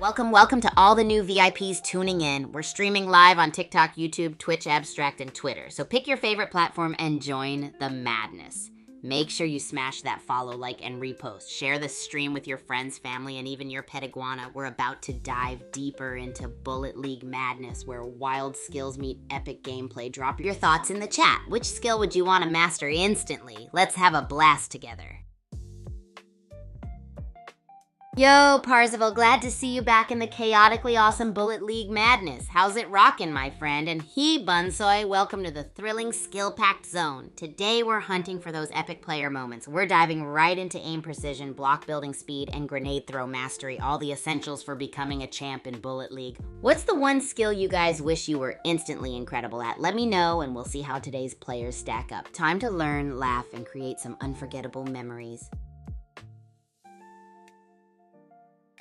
Welcome to all the new VIPs tuning in. We're streaming live on TikTok, YouTube, Twitch, Abstract, and Twitter. So pick your favorite platform and join the madness. Make sure you smash that follow, like, and repost. Share the stream with your friends, family, and even your pet iguana. We're about to dive deeper into Bullet League madness, where wild skills meet epic gameplay. Drop your thoughts in the chat. Which skill would you want to master instantly? Let's have a blast together. Yo, Parzival, glad to see you back in the chaotically awesome Bullet League madness. How's it rockin', my friend? And he, Bunsoy, welcome to the thrilling skill-packed zone. Today we're hunting for those epic player moments. We're diving right into aim precision, block building speed, and grenade throw mastery, all the essentials for becoming a champ in Bullet League. What's the one skill you guys wish you were instantly incredible at? Let me know and we'll see how today's players stack up. Time to learn, laugh, and create some unforgettable memories.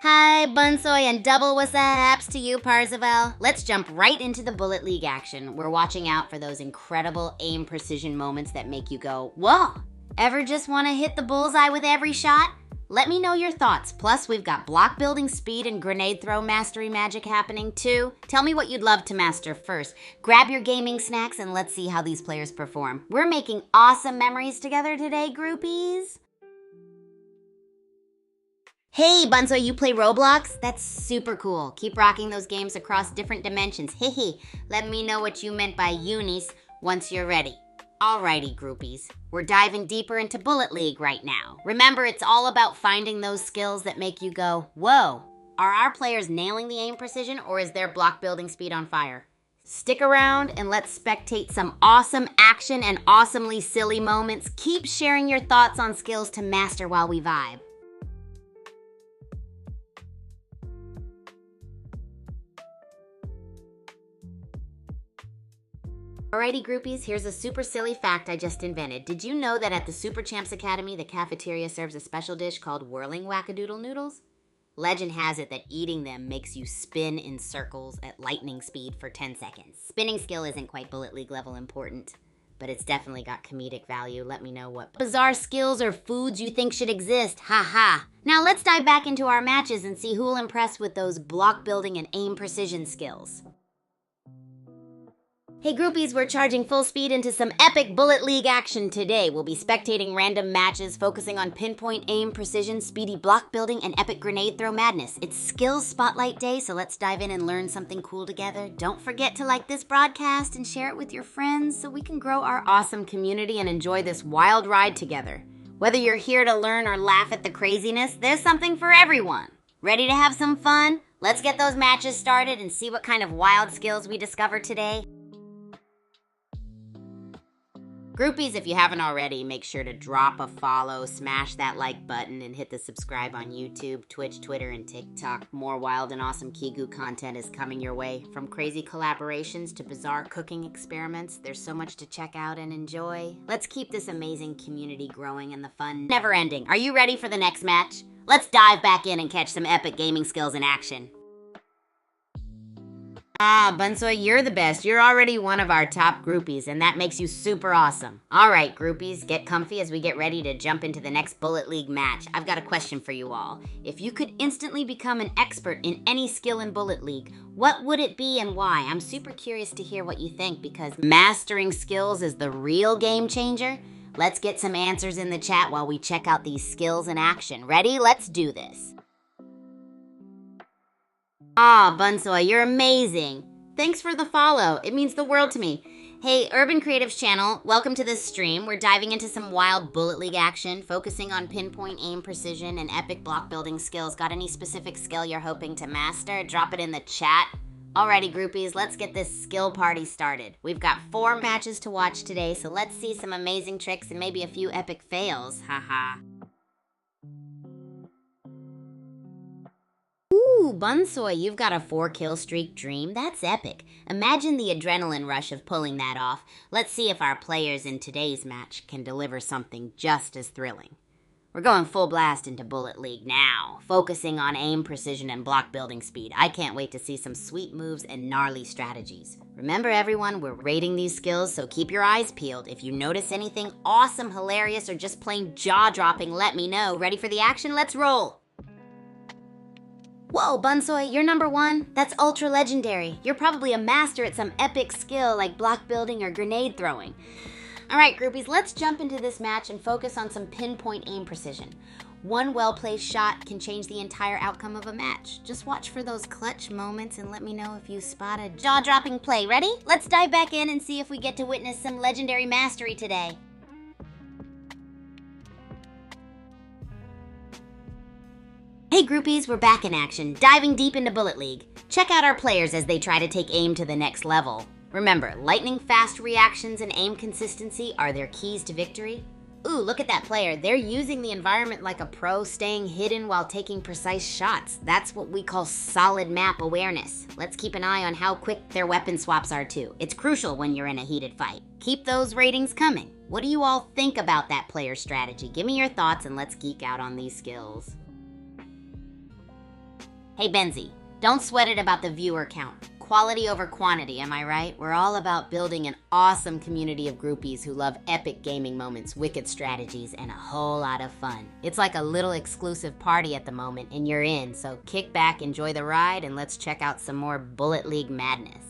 Hi, Bunsoy, and double what's apps to you, Parzival. Let's jump right into the Bullet League action. We're watching out for those incredible aim precision moments that make you go, whoa! Ever just want to hit the bullseye with every shot? Let me know your thoughts. Plus, we've got block building speed and grenade throw mastery magic happening too. Tell me what you'd love to master first. Grab your gaming snacks and let's see how these players perform. We're making awesome memories together today, groupies. Hey, Bunsoy, you play Roblox? That's super cool. Keep rocking those games across different dimensions. Hey, let me know what you meant by unis once you're ready. Alrighty, groupies. We're diving deeper into Bullet League right now. Remember, it's all about finding those skills that make you go, whoa. Are our players nailing the aim precision or is their block building speed on fire? Stick around and let's spectate some awesome action and awesomely silly moments. Keep sharing your thoughts on skills to master while we vibe. Alrighty, groupies, here's a super silly fact I just invented. Did you know that at the Super Champs Academy, the cafeteria serves a special dish called whirling wackadoodle noodles? Legend has it that eating them makes you spin in circles at lightning speed for 10 seconds. Spinning skill isn't quite Bullet League level important, but it's definitely got comedic value. Let me know what bizarre skills or foods you think should exist. Ha. Now let's dive back into our matches and see who'll impress with those block building and aim precision skills. Hey groupies, we're charging full speed into some epic Bullet League action today. We'll be spectating random matches, focusing on pinpoint aim, precision, speedy block building, and epic grenade throw madness. It's Skills Spotlight Day, so let's dive in and learn something cool together. Don't forget to like this broadcast and share it with your friends so we can grow our awesome community and enjoy this wild ride together. Whether you're here to learn or laugh at the craziness, there's something for everyone. Ready to have some fun? Let's get those matches started and see what kind of wild skills we discover today. Groupies, if you haven't already, make sure to drop a follow, smash that like button, and hit the subscribe on YouTube, Twitch, Twitter, and TikTok. More wild and awesome Kigu content is coming your way. From crazy collaborations to bizarre cooking experiments, there's so much to check out and enjoy. Let's keep this amazing community growing and the fun never ending. Are you ready for the next match? Let's dive back in and catch some epic gaming skills in action. Bunsoy, you're the best. You're already one of our top groupies, and that makes you super awesome. All right, groupies, get comfy as we get ready to jump into the next Bullet League match. I've got a question for you all. If you could instantly become an expert in any skill in Bullet League, what would it be and why? I'm super curious to hear what you think because mastering skills is the real game changer. Let's get some answers in the chat while we check out these skills in action. Ready? Let's do this. Bunsoy, you're amazing. Thanks for the follow. It means the world to me. Hey, Urban Creatives channel, welcome to this stream. We're diving into some wild Bullet League action, focusing on pinpoint aim precision and epic block building skills. Got any specific skill you're hoping to master? Drop it in the chat. Alrighty, groupies, let's get this skill party started. We've got 4 matches to watch today, so let's see some amazing tricks and maybe a few epic fails. Haha. Ooh, Bunsoy, you've got a 4-kill streak dream. That's epic. Imagine the adrenaline rush of pulling that off. Let's see if our players in today's match can deliver something just as thrilling. We're going full blast into Bullet League now, focusing on aim precision and block building speed. I can't wait to see some sweet moves and gnarly strategies. Remember everyone, we're rating these skills, so keep your eyes peeled. If you notice anything awesome, hilarious, or just plain jaw-dropping, let me know. Ready for the action? Let's roll! Whoa, Bunsoy, you're number 1? That's ultra legendary. You're probably a master at some epic skill like block building or grenade throwing. All right, groupies, let's jump into this match and focus on some pinpoint aim precision. One well-placed shot can change the entire outcome of a match. Just watch for those clutch moments and let me know if you spot a jaw-dropping play. Ready? Let's dive back in and see if we get to witness some legendary mastery today. Hey groupies, we're back in action, diving deep into Bullet League. Check out our players as they try to take aim to the next level. Remember, lightning-fast reactions and aim consistency are their keys to victory. Ooh, look at that player. They're using the environment like a pro, staying hidden while taking precise shots. That's what we call solid map awareness. Let's keep an eye on how quick their weapon swaps are too. It's crucial when you're in a heated fight. Keep those ratings coming. What do you all think about that player strategy? Give me your thoughts and let's geek out on these skills. Hey Benzie, don't sweat it about the viewer count. Quality over quantity, am I right? We're all about building an awesome community of groupies who love epic gaming moments, wicked strategies, and a whole lot of fun. It's like a little exclusive party at the moment, and you're in, so kick back, enjoy the ride, and let's check out some more Bullet League madness.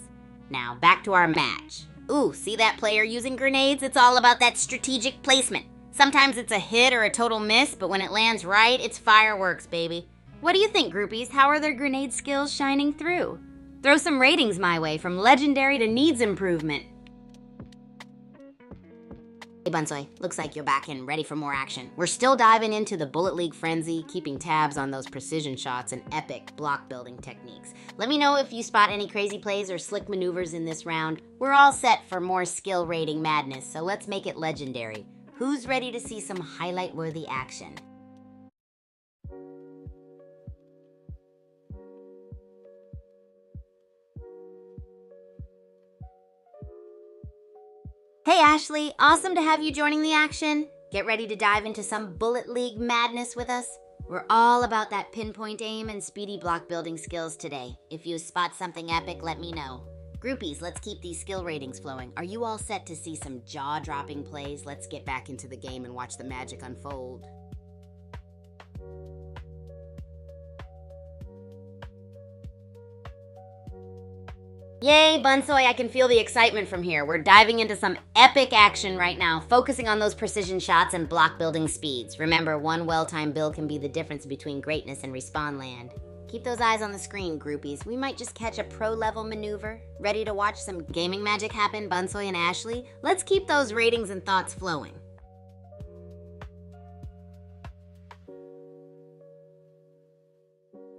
Now, back to our match. Ooh, see that player using grenades? It's all about that strategic placement. Sometimes it's a hit or a total miss, but when it lands right, it's fireworks, baby. What do you think, groupies? How are their grenade skills shining through? Throw some ratings my way, from legendary to needs improvement. Hey Bunsoy, looks like you're back and ready for more action. We're still diving into the Bullet League frenzy, keeping tabs on those precision shots and epic block building techniques. Let me know if you spot any crazy plays or slick maneuvers in this round. We're all set for more skill rating madness, so let's make it legendary. Who's ready to see some highlight-worthy action? Hey Ashley, awesome to have you joining the action. Get ready to dive into some Bullet League madness with us. We're all about that pinpoint aim and speedy block building skills today. If you spot something epic, let me know. Groupies, let's keep these skill ratings flowing. Are you all set to see some jaw-dropping plays? Let's get back into the game and watch the magic unfold. Yay, Bunsoy, I can feel the excitement from here. We're diving into some epic action right now, focusing on those precision shots and block building speeds. Remember, one well-timed build can be the difference between greatness and respawn land. Keep those eyes on the screen, groupies. We might just catch a pro-level maneuver. Ready to watch some gaming magic happen, Bunsoy and Ashley? Let's keep those ratings and thoughts flowing.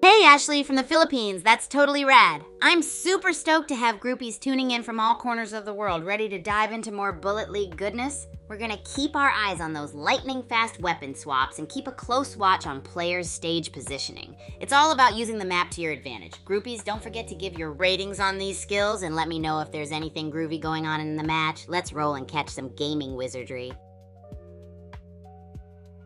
Hey Ashley from the Philippines, that's totally rad. I'm super stoked to have groupies tuning in from all corners of the world, ready to dive into more Bullet League goodness. We're gonna keep our eyes on those lightning fast weapon swaps and keep a close watch on players' stage positioning. It's all about using the map to your advantage. Groupies, don't forget to give your ratings on these skills and let me know if there's anything groovy going on in the match. Let's roll and catch some gaming wizardry.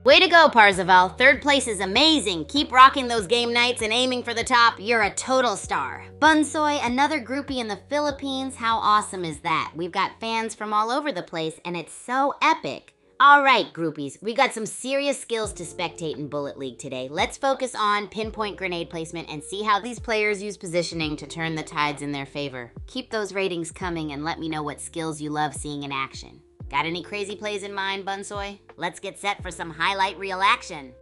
Way to go, Parzival. Third place is amazing. Keep rocking those game nights and aiming for the top. You're a total star. Bunsoy, another groupie in the Philippines. How awesome is that? We've got fans from all over the place, and it's so epic. All right, groupies, we got some serious skills to spectate in Bullet League today. Let's focus on pinpoint grenade placement and see how these players use positioning to turn the tides in their favor. Keep those ratings coming and let me know what skills you love seeing in action. Got any crazy plays in mind, Bunsoy? Let's get set for some highlight reel action.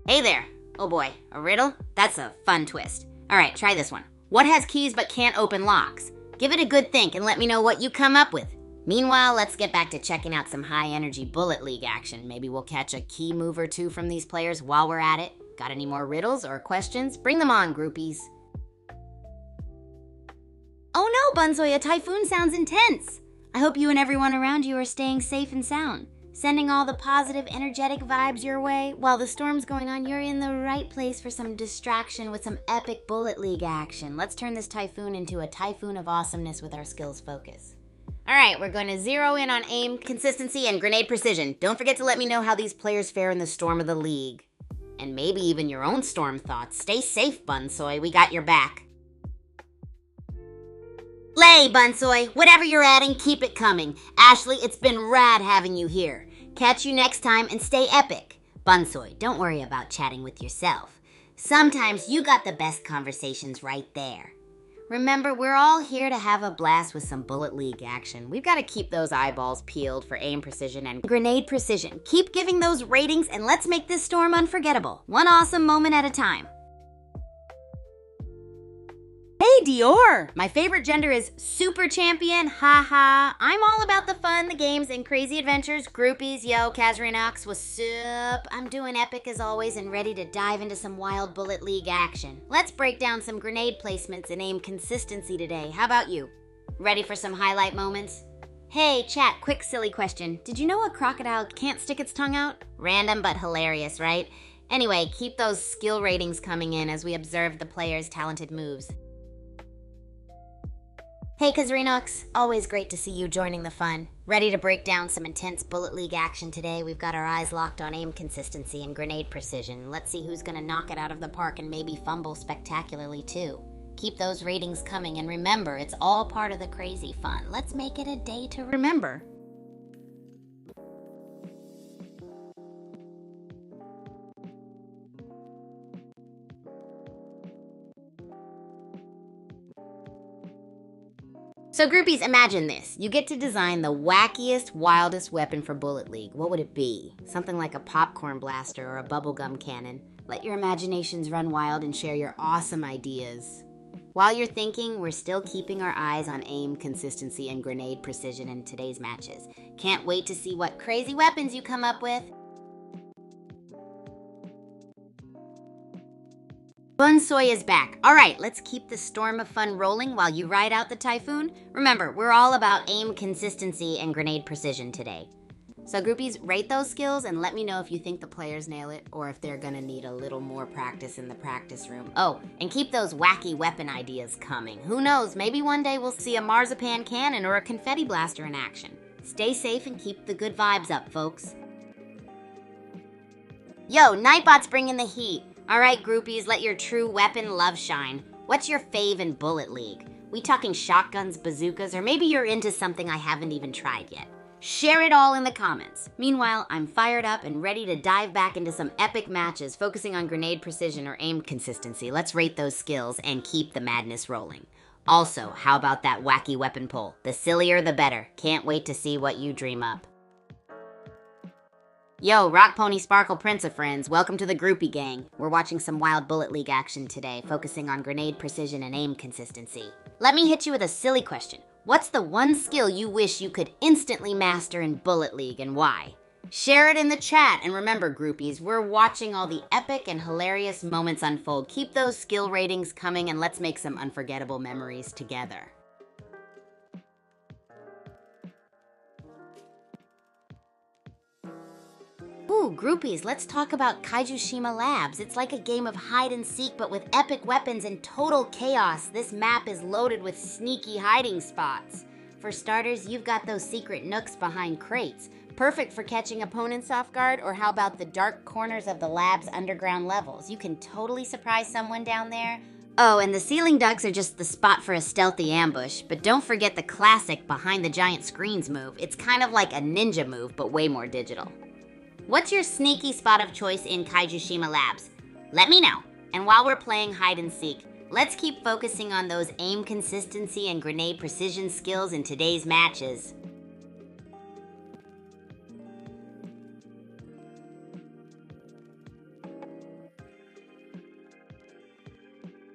Hey there. Oh boy, a riddle? That's a fun twist. All right, try this one. What has keys but can't open locks? Give it a good think and let me know what you come up with. Meanwhile, let's get back to checking out some high-energy Bullet League action. Maybe we'll catch a key move or two from these players while we're at it. Got any more riddles or questions? Bring them on, groupies. Oh no, Bunsoy, a typhoon sounds intense. I hope you and everyone around you are staying safe and sound. Sending all the positive, energetic vibes your way. While the storm's going on, you're in the right place for some distraction with some epic Bullet League action. Let's turn this typhoon into a typhoon of awesomeness with our skills focus. All right, we're going to zero in on aim, consistency, and grenade precision. Don't forget to let me know how these players fare in the storm of the league. And maybe even your own storm thoughts. Stay safe, Bunsoy. We got your back. Lay, Bunsoy. Whatever you're adding, keep it coming. Ashley, it's been rad having you here. Catch you next time and stay epic. Bunsoy, don't worry about chatting with yourself. Sometimes you got the best conversations right there. Remember, we're all here to have a blast with some Bullet League action. We've got to keep those eyeballs peeled for aim precision and grenade precision. Keep giving those ratings and let's make this storm unforgettable. One awesome moment at a time. Hey, Dior! My favorite gender is Super Champion, haha. I'm all about the fun, the games, and crazy adventures. Groupies, yo, Kazrinox, what's up? I'm doing epic as always and ready to dive into some wild Bullet League action. Let's break down some grenade placements and aim consistency today. How about you? Ready for some highlight moments? Hey, chat, quick silly question. Did you know a crocodile can't stick its tongue out? Random but hilarious, right? Anyway, keep those skill ratings coming in as we observe the players' talented moves. Hey Kazrinox, always great to see you joining the fun. Ready to break down some intense Bullet League action today? We've got our eyes locked on aim consistency and grenade precision. Let's see who's gonna knock it out of the park and maybe fumble spectacularly too. Keep those ratings coming and remember, it's all part of the crazy fun. Let's make it a day to remember. So groupies, imagine this. You get to design the wackiest, wildest weapon for Bullet League. What would it be? Something like a popcorn blaster or a bubblegum cannon. Let your imaginations run wild and share your awesome ideas. While you're thinking, we're still keeping our eyes on aim consistency and grenade precision in today's matches. Can't wait to see what crazy weapons you come up with. Bunsoy is back. All right, let's keep the storm of fun rolling while you ride out the typhoon. Remember, we're all about aim consistency and grenade precision today. So groupies, rate those skills and let me know if you think the players nail it or if they're gonna need a little more practice in the practice room. Oh, and keep those wacky weapon ideas coming. Who knows, maybe one day we'll see a marzipan cannon or a confetti blaster in action. Stay safe and keep the good vibes up, folks. Yo, Nightbot's bringing the heat. All right, groupies, let your true weapon love shine. What's your fave in Bullet League? We talking shotguns, bazookas, or maybe you're into something I haven't even tried yet? Share it all in the comments. Meanwhile, I'm fired up and ready to dive back into some epic matches focusing on grenade precision or aim consistency. Let's rate those skills and keep the madness rolling. Also, how about that wacky weapon pull? The sillier, the better. Can't wait to see what you dream up. Yo, Rock Pony Sparkle Prince of Friends, welcome to the groupie gang. We're watching some wild Bullet League action today, focusing on grenade precision and aim consistency. Let me hit you with a silly question. What's the one skill you wish you could instantly master in Bullet League and why? Share it in the chat, and remember groupies, we're watching all the epic and hilarious moments unfold. Keep those skill ratings coming and let's make some unforgettable memories together. Ooh, groupies, let's talk about Kaijushima Labs. It's like a game of hide and seek, but with epic weapons and total chaos. This map is loaded with sneaky hiding spots. For starters, you've got those secret nooks behind crates. Perfect for catching opponents off guard, or how about the dark corners of the lab's underground levels? You can totally surprise someone down there. Oh, and the ceiling ducts are just the spot for a stealthy ambush, but don't forget the classic behind the giant screens move. It's kind of like a ninja move, but way more digital. What's your sneaky spot of choice in Kaijushima Labs? Let me know. And while we're playing hide and seek, let's keep focusing on those aim consistency and grenade precision skills in today's matches.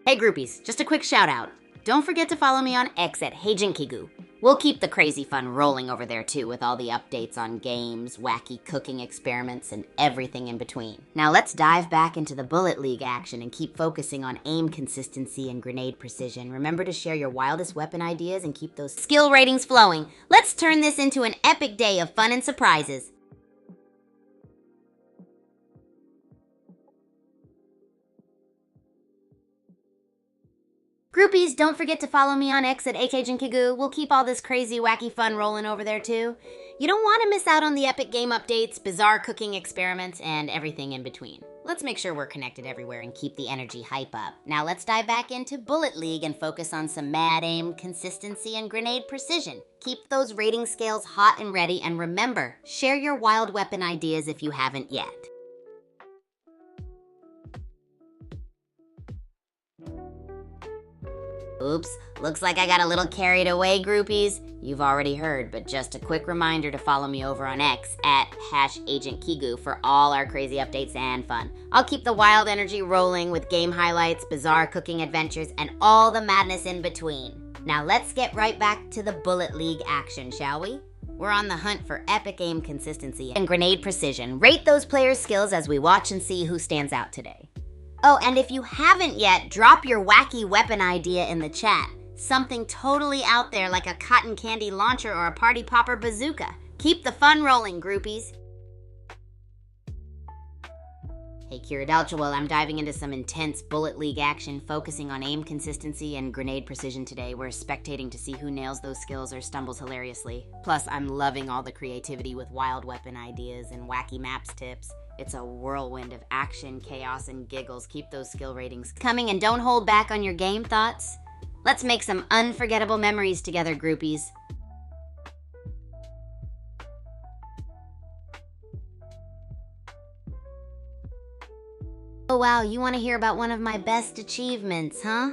Hey groupies, just a quick shout out. Don't forget to follow me on X at HeyJinkiGoo. We'll keep the crazy fun rolling over there too with all the updates on games, wacky cooking experiments, and everything in between. Now let's dive back into the Bullet League action and keep focusing on aim consistency and grenade precision. Remember to share your wildest weapon ideas and keep those skill ratings flowing. Let's turn this into an epic day of fun and surprises. Groupies, don't forget to follow me on X at HeyJinkiGoo. We'll keep all this crazy, wacky fun rolling over there too. You don't want to miss out on the epic game updates, bizarre cooking experiments, and everything in between. Let's make sure we're connected everywhere and keep the energy hype up. Now let's dive back into Bullet League and focus on some mad aim, consistency, and grenade precision. Keep those rating scales hot and ready, and remember, share your wild weapon ideas if you haven't yet. Oops, looks like I got a little carried away, groupies. You've already heard, but just a quick reminder to follow me over on X at #AgentKigu for all our crazy updates and fun. I'll keep the wild energy rolling with game highlights, bizarre cooking adventures, and all the madness in between. Now let's get right back to the Bullet League action, shall we? We're on the hunt for epic aim consistency and grenade precision. Rate those players' skills as we watch and see who stands out today. Oh, and if you haven't yet, drop your wacky weapon idea in the chat. Something totally out there like a cotton candy launcher or a party popper bazooka. Keep the fun rolling, groupies. Hey, Kiridelcha, well, I'm diving into some intense Bullet League action, focusing on aim consistency and grenade precision today. We're spectating to see who nails those skills or stumbles hilariously. Plus, I'm loving all the creativity with wild weapon ideas and wacky maps tips. It's a whirlwind of action, chaos, and giggles. Keep those skill ratings coming and don't hold back on your game thoughts. Let's make some unforgettable memories together, groupies. Oh wow, you want to hear about one of my best achievements, huh?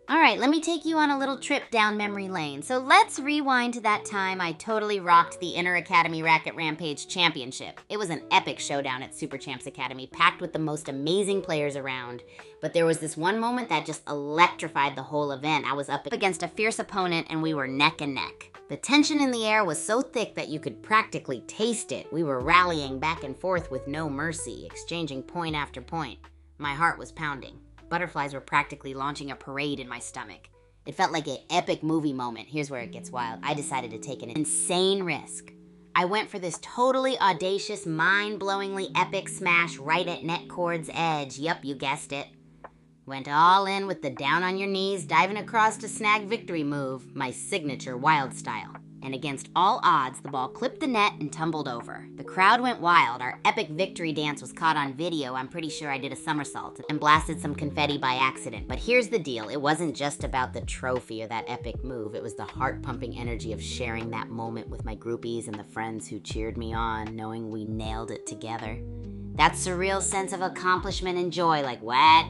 Alright, let me take you on a little trip down memory lane. So let's rewind to that time I totally rocked the Inter-Academy Racket Rampage Championship. It was an epic showdown at Super Champs Academy, packed with the most amazing players around. But there was this one moment that just electrified the whole event. I was up against a fierce opponent and we were neck and neck. The tension in the air was so thick that you could practically taste it. We were rallying back and forth with no mercy, exchanging point after point. My heart was pounding. Butterflies were practically launching a parade in my stomach. It felt like an epic movie moment. Here's where it gets wild. I decided to take an insane risk. I went for this totally audacious, mind-blowingly epic smash right at net cord's edge. Yup, you guessed it. Went all in with the down on your knees, diving across to snag victory move, my signature wild style. And against all odds, the ball clipped the net and tumbled over. The crowd went wild. Our epic victory dance was caught on video. I'm pretty sure I did a somersault and blasted some confetti by accident. But here's the deal. It wasn't just about the trophy or that epic move. It was the heart-pumping energy of sharing that moment with my groupies and the friends who cheered me on, knowing we nailed it together. That surreal sense of accomplishment and joy, like what?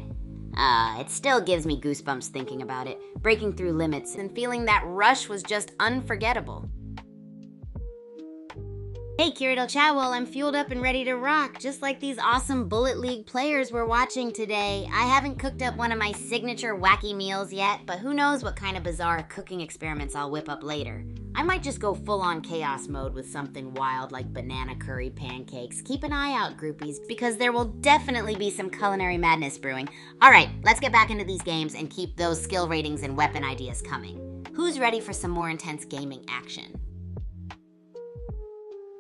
It still gives me goosebumps thinking about it. Breaking through limits and feeling that rush was just unforgettable. Hey, Kiridelcha, well, I'm fueled up and ready to rock, just like these awesome Bullet League players we're watching today. I haven't cooked up one of my signature wacky meals yet, but who knows what kind of bizarre cooking experiments I'll whip up later. I might just go full-on chaos mode with something wild like banana curry pancakes. Keep an eye out, groupies, because there will definitely be some culinary madness brewing. Alright, let's get back into these games and keep those skill ratings and weapon ideas coming. Who's ready for some more intense gaming action?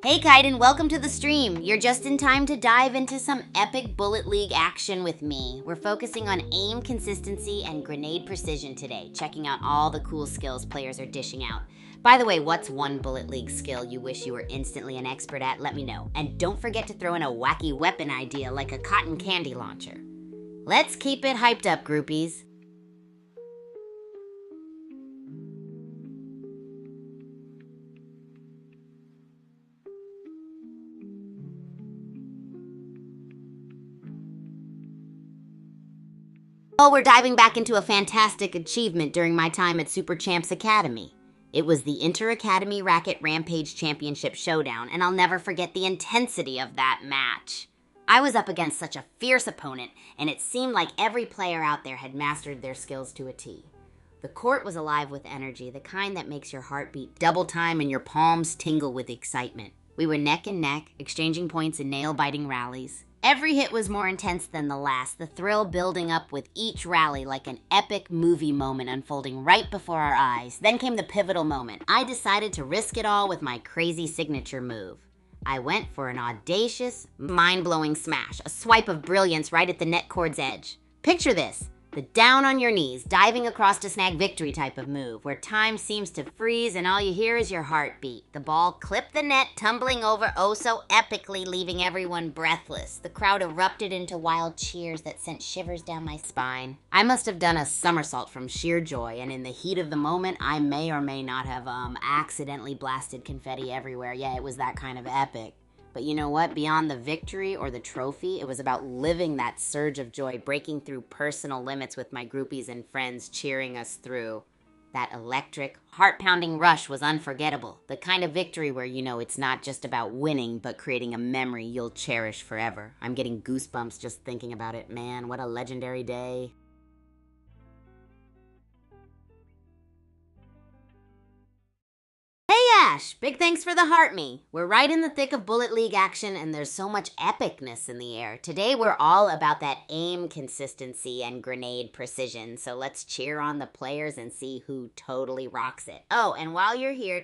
Hey Kaiden, welcome to the stream. You're just in time to dive into some epic Bullet League action with me. We're focusing on aim consistency and grenade precision today, checking out all the cool skills players are dishing out. By the way, what's one Bullet League skill you wish you were instantly an expert at? Let me know. And don't forget to throw in a wacky weapon idea like a cotton candy launcher. Let's keep it hyped up, groupies. Well, we're diving back into a fantastic achievement during my time at Super Champs Academy. It was the Inter-Academy Racket Rampage Championship Showdown, and I'll never forget the intensity of that match. I was up against such a fierce opponent, and it seemed like every player out there had mastered their skills to a T. The court was alive with energy, the kind that makes your heart beat double time and your palms tingle with excitement. We were neck and neck, exchanging points in nail-biting rallies. Every hit was more intense than the last, the thrill building up with each rally like an epic movie moment unfolding right before our eyes. Then came the pivotal moment. I decided to risk it all with my crazy signature move. I went for an audacious, mind-blowing smash, a swipe of brilliance right at the net cord's edge. Picture this. The down on your knees, diving across to snag victory type of move, where time seems to freeze and all you hear is your heartbeat. The ball clipped the net, tumbling over oh so epically, leaving everyone breathless. The crowd erupted into wild cheers that sent shivers down my spine. I must have done a somersault from sheer joy, and in the heat of the moment, I may or may not have, accidentally blasted confetti everywhere. Yeah, it was that kind of epic. But you know what? Beyond the victory or the trophy, it was about living that surge of joy, breaking through personal limits with my groupies and friends cheering us through. That electric, heart-pounding rush was unforgettable. The kind of victory where, you know, it's not just about winning, but creating a memory you'll cherish forever. I'm getting goosebumps just thinking about it. Man, what a legendary day. Hey Ash, big thanks for the heart me. We're right in the thick of Bullet League action and there's so much epicness in the air. Today we're all about that aim consistency and grenade precision. So let's cheer on the players and see who totally rocks it. Oh, and while you're here,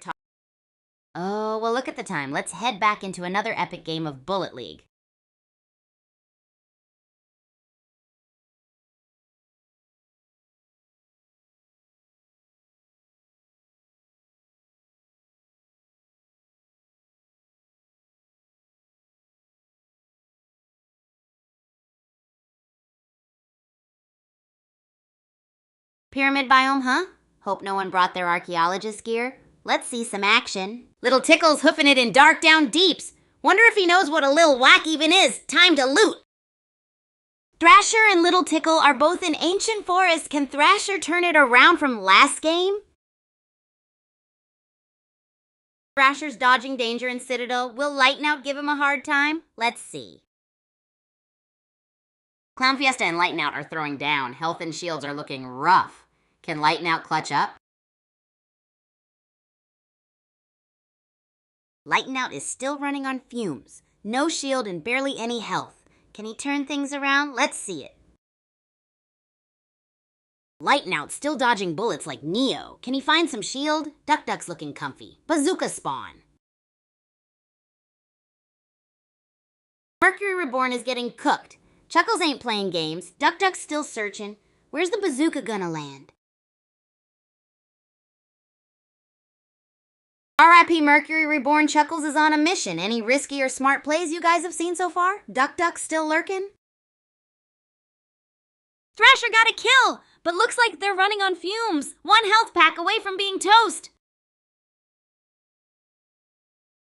oh, well look at the time. Let's head back into another epic game of Bullet League. Pyramid biome, huh? Hope no one brought their archaeologist gear. Let's see some action. Little Tickle's hoofing it in dark down deeps. Wonder if he knows what a lil whack even is. Time to loot. Thrasher and Little Tickle are both in Ancient Forest. Can Thrasher turn it around from last game? Thrasher's dodging danger in Citadel. Will Lightnout give him a hard time? Let's see. Clown Fiesta and Lightnout are throwing down. Health and shields are looking rough. Can Lightnout clutch up? Lightnout is still running on fumes. No shield and barely any health. Can he turn things around? Let's see it. Lightnout still dodging bullets like Neo. Can he find some shield? Duck Duck's looking comfy. Bazooka spawn. Mercury Reborn is getting cooked. Chuckles ain't playing games. Duck Duck's still searching. Where's the bazooka gonna land? R.I.P. Mercury Reborn. Chuckles is on a mission. Any risky or smart plays you guys have seen so far? Duck Duck still lurking? Thrasher got a kill, but looks like they're running on fumes. 1 health pack away from being toast.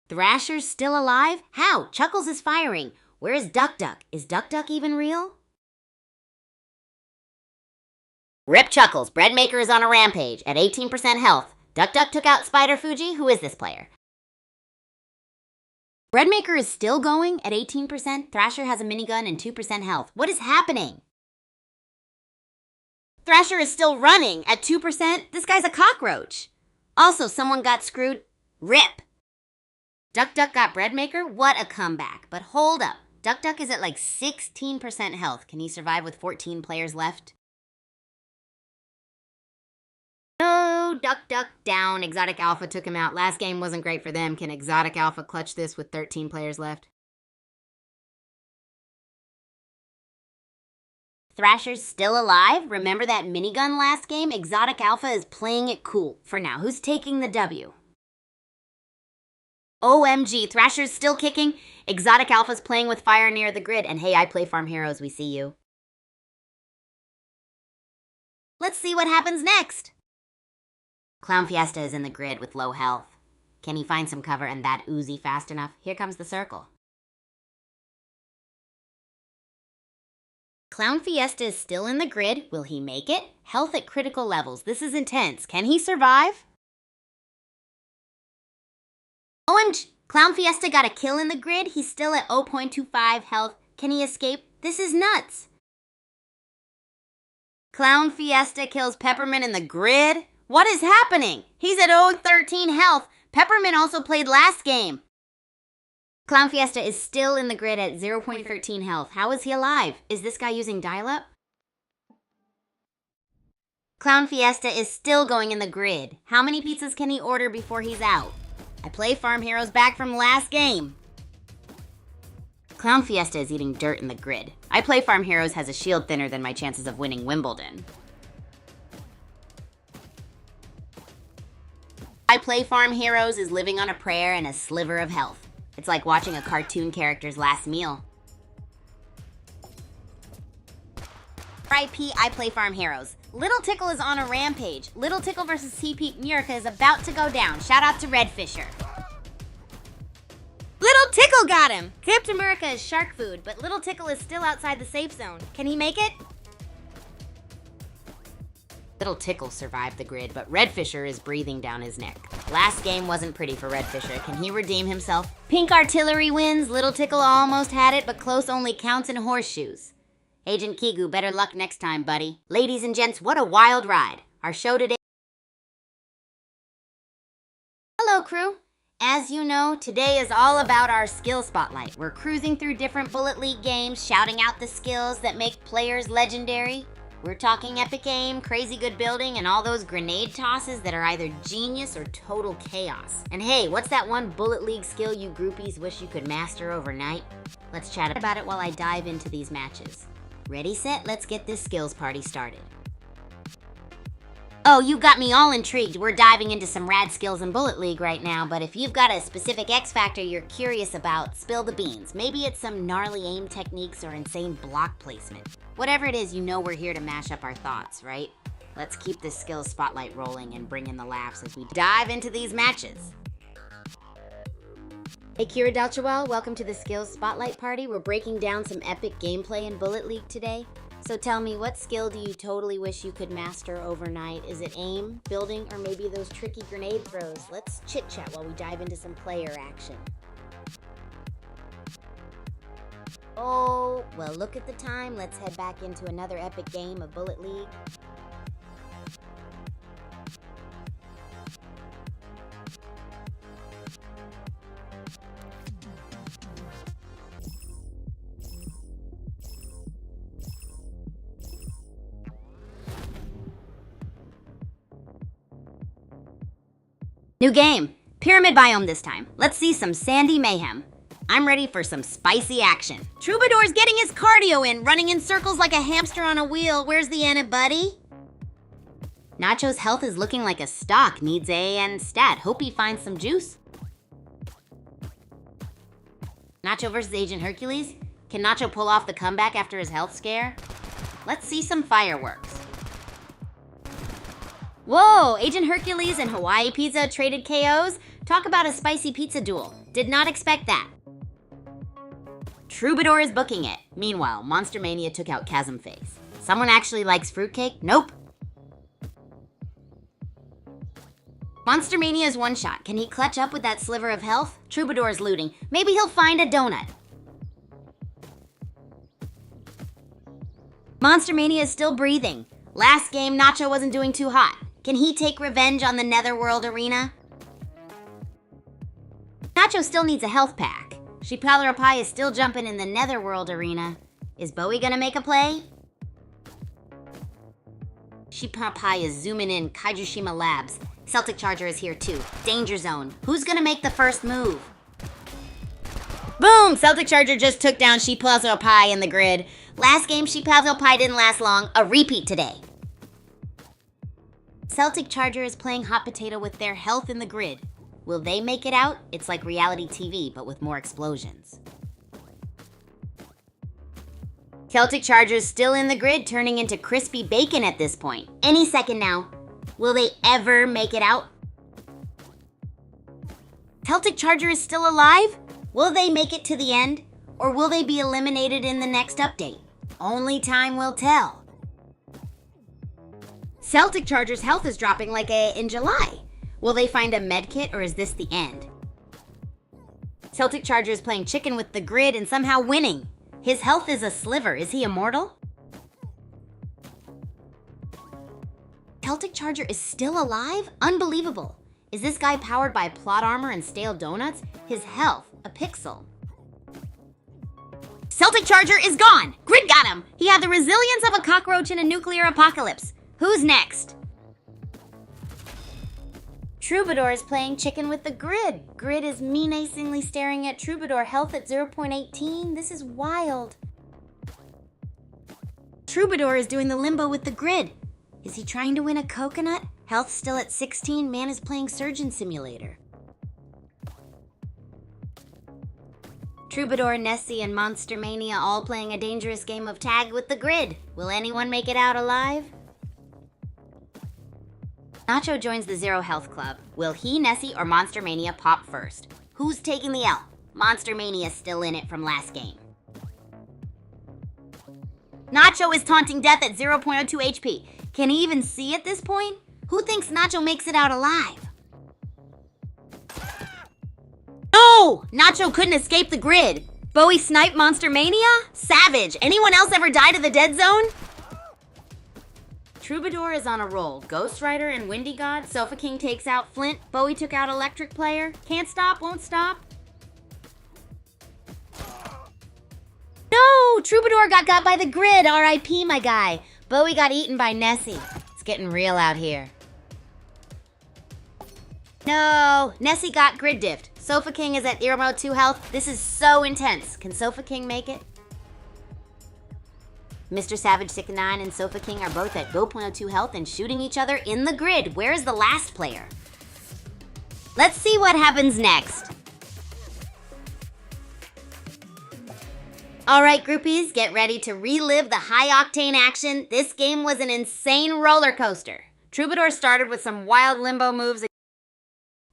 Thrasher's still alive? How? Chuckles is firing. Where is Duck Duck? Is Duck Duck even real? Rip Chuckles. Breadmaker is on a rampage at 18% health. Duck Duck took out Spider Fuji. Who is this player? Breadmaker is still going at 18%. Thrasher has a minigun and 2% health. What is happening? Thrasher is still running at 2%. This guy's a cockroach. Also, someone got screwed. Rip. Duck Duck got Breadmaker? What a comeback. But hold up. Duck Duck is at like 16% health. Can he survive with 14 players left? No, Duck Duck down. Exotic Alpha took him out. Last game wasn't great for them. Can Exotic Alpha clutch this with 13 players left? Thrasher's still alive? Remember that minigun last game? Exotic Alpha is playing it cool. For now, who's taking the W? OMG, Thrasher's still kicking. Exotic Alpha's playing with fire near the grid. And hey, I play Farm Heroes, we see you. Let's see what happens next. Clown Fiesta is in the grid with low health. Can he find some cover and that Uzi fast enough? Here comes the circle. Clown Fiesta is still in the grid. Will he make it? Health at critical levels. This is intense. Can he survive? OMG! Clown Fiesta got a kill in the grid. He's still at 0.25 health. Can he escape? This is nuts. Clown Fiesta kills Peppermint in the grid? What is happening? He's at 0.13 health. Peppermint also played last game. Clown Fiesta is still in the grid at 0.13 health. How is he alive? Is this guy using dial-up? Clown Fiesta is still going in the grid. How many pizzas can he order before he's out? I play Farm Heroes back from last game. Clown Fiesta is eating dirt in the grid. I Play Farm Heroes has a shield thinner than my chances of winning Wimbledon. I Play Farm Heroes is living on a prayer and a sliver of health. It's like watching a cartoon character's last meal. RIP I Play Farm Heroes. Little Tickle is on a rampage. Little Tickle versus TP Murica is about to go down. Shout out to Red Fisher. Little Tickle got him! Captain America is shark food, but Little Tickle is still outside the safe zone. Can he make it? Little Tickle survived the grid, but Red Fisher is breathing down his neck. Last game wasn't pretty for Red Fisher. Can he redeem himself? Pink Artillery wins. Little Tickle almost had it, but close only counts in horseshoes. Agent Kigu, better luck next time, buddy. Ladies and gents, what a wild ride. Our show today... Hello, crew. As you know, today is all about our skill spotlight. We're cruising through different Bullet League games, shouting out the skills that make players legendary. We're talking epic aim, crazy good building, and all those grenade tosses that are either genius or total chaos. And hey, what's that one Bullet League skill you groupies wish you could master overnight? Let's chat about it while I dive into these matches. Ready, set, let's get this skills party started. Oh, you got me all intrigued. We're diving into some rad skills in Bullet League right now, but if you've got a specific X factor you're curious about, spill the beans. Maybe it's some gnarly aim techniques or insane block placement. Whatever it is, you know we're here to mash up our thoughts, right? Let's keep this skills spotlight rolling and bring in the laughs as we dive into these matches. Hey Kira Dalchawel, welcome to the Skills Spotlight Party. We're breaking down some epic gameplay in Bullet League today. So tell me, what skill do you totally wish you could master overnight? Is it aim, building, or maybe those tricky grenade throws? Let's chit-chat while we dive into some player action. Oh, well look at the time. Let's head back into another epic game of Bullet League. New game. Pyramid biome this time. Let's see some sandy mayhem. I'm ready for some spicy action. Troubadour's getting his cardio in, running in circles like a hamster on a wheel. Where's the Anna, buddy? Nacho's health is looking like a stock. Needs AN stat. Hope he finds some juice. Nacho versus Agent Hercules? Can Nacho pull off the comeback after his health scare? Let's see some fireworks. Whoa, Agent Hercules and Hawaii Pizza traded KOs? Talk about a spicy pizza duel. Did not expect that. Troubadour is booking it. Meanwhile, Monster Mania took out Chasm Face. Someone actually likes fruitcake? Nope. Monster Mania is one shot. Can he clutch up with that sliver of health? Troubadour is looting. Maybe he'll find a donut. Monster Mania is still breathing. Last game, Nacho wasn't doing too hot. Can he take revenge on the Netherworld arena? Nacho still needs a health pack. Shipalaropai is still jumping in the Netherworld arena. Is Bowie gonna make a play? Shipalaropai is zooming in Kaijushima Labs. Celtic Charger is here too. Danger zone. Who's gonna make the first move? Boom! Celtic Charger just took down Shipalaropai in the grid. Last game, Shipalaropai didn't last long. A repeat today. Celtic Charger is playing hot potato with their health in the grid. Will they make it out? It's like reality TV, but with more explosions. Celtic Charger's still in the grid, turning into crispy bacon at this point. Any second now. Will they ever make it out? Celtic Charger is still alive? Will they make it to the end? Or will they be eliminated in the next update? Only time will tell. Celtic Charger's health is dropping like in July. Will they find a medkit or is this the end? Celtic Charger is playing chicken with the grid and somehow winning. His health is a sliver. Is he immortal? Celtic Charger is still alive? Unbelievable. Is this guy powered by plot armor and stale donuts? His health, a pixel. Celtic Charger is gone! Grid got him! He had the resilience of a cockroach in a nuclear apocalypse. Who's next? Troubadour is playing chicken with the Grid. Grid is menacingly staring at Troubadour, health at 0.18. This is wild. Troubadour is doing the limbo with the Grid. Is he trying to win a coconut? Health still at 16. Man is playing Surgeon Simulator. Troubadour, Nessie, and Monster Mania all playing a dangerous game of tag with the Grid. Will anyone make it out alive? Nacho joins the Zero Health Club. Will he, Nessie, or Monster Mania pop first? Who's taking the L? Monster Mania's still in it from last game. Nacho is taunting death at 0.02 HP. Can he even see at this point? Who thinks Nacho makes it out alive? No! Nacho couldn't escape the Grid. Bowie sniped Monster Mania? Savage. Anyone else ever die to the dead zone? Troubadour is on a roll. Ghost Rider and Windy God. Sofa King takes out Flint. Bowie took out Electric Player. Can't stop, won't stop. No! Troubadour got by the Grid. R.I.P. my guy. Bowie got eaten by Nessie. It's getting real out here. No! Nessie got Grid diffed. Sofa King is at 0.2 health. This is so intense. Can Sofa King make it? Mr. Savage 69 and Sofa King are both at 0.02 health and shooting each other in the Grid. Where is the last player? Let's see what happens next. All right, groupies, get ready to relive the high-octane action. This game was an insane roller coaster. Troubadour started with some wild limbo moves.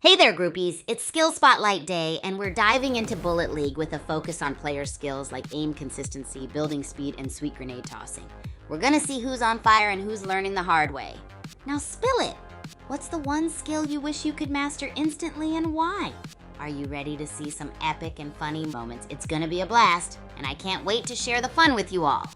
Hey there, groupies. It's Skill Spotlight Day, and we're diving into Bullet League with a focus on player skills like aim consistency, building speed, and sweet grenade tossing. We're gonna see who's on fire and who's learning the hard way. Now spill it. What's the one skill you wish you could master instantly and why? Are you ready to see some epic and funny moments? It's gonna be a blast, and I can't wait to share the fun with you all.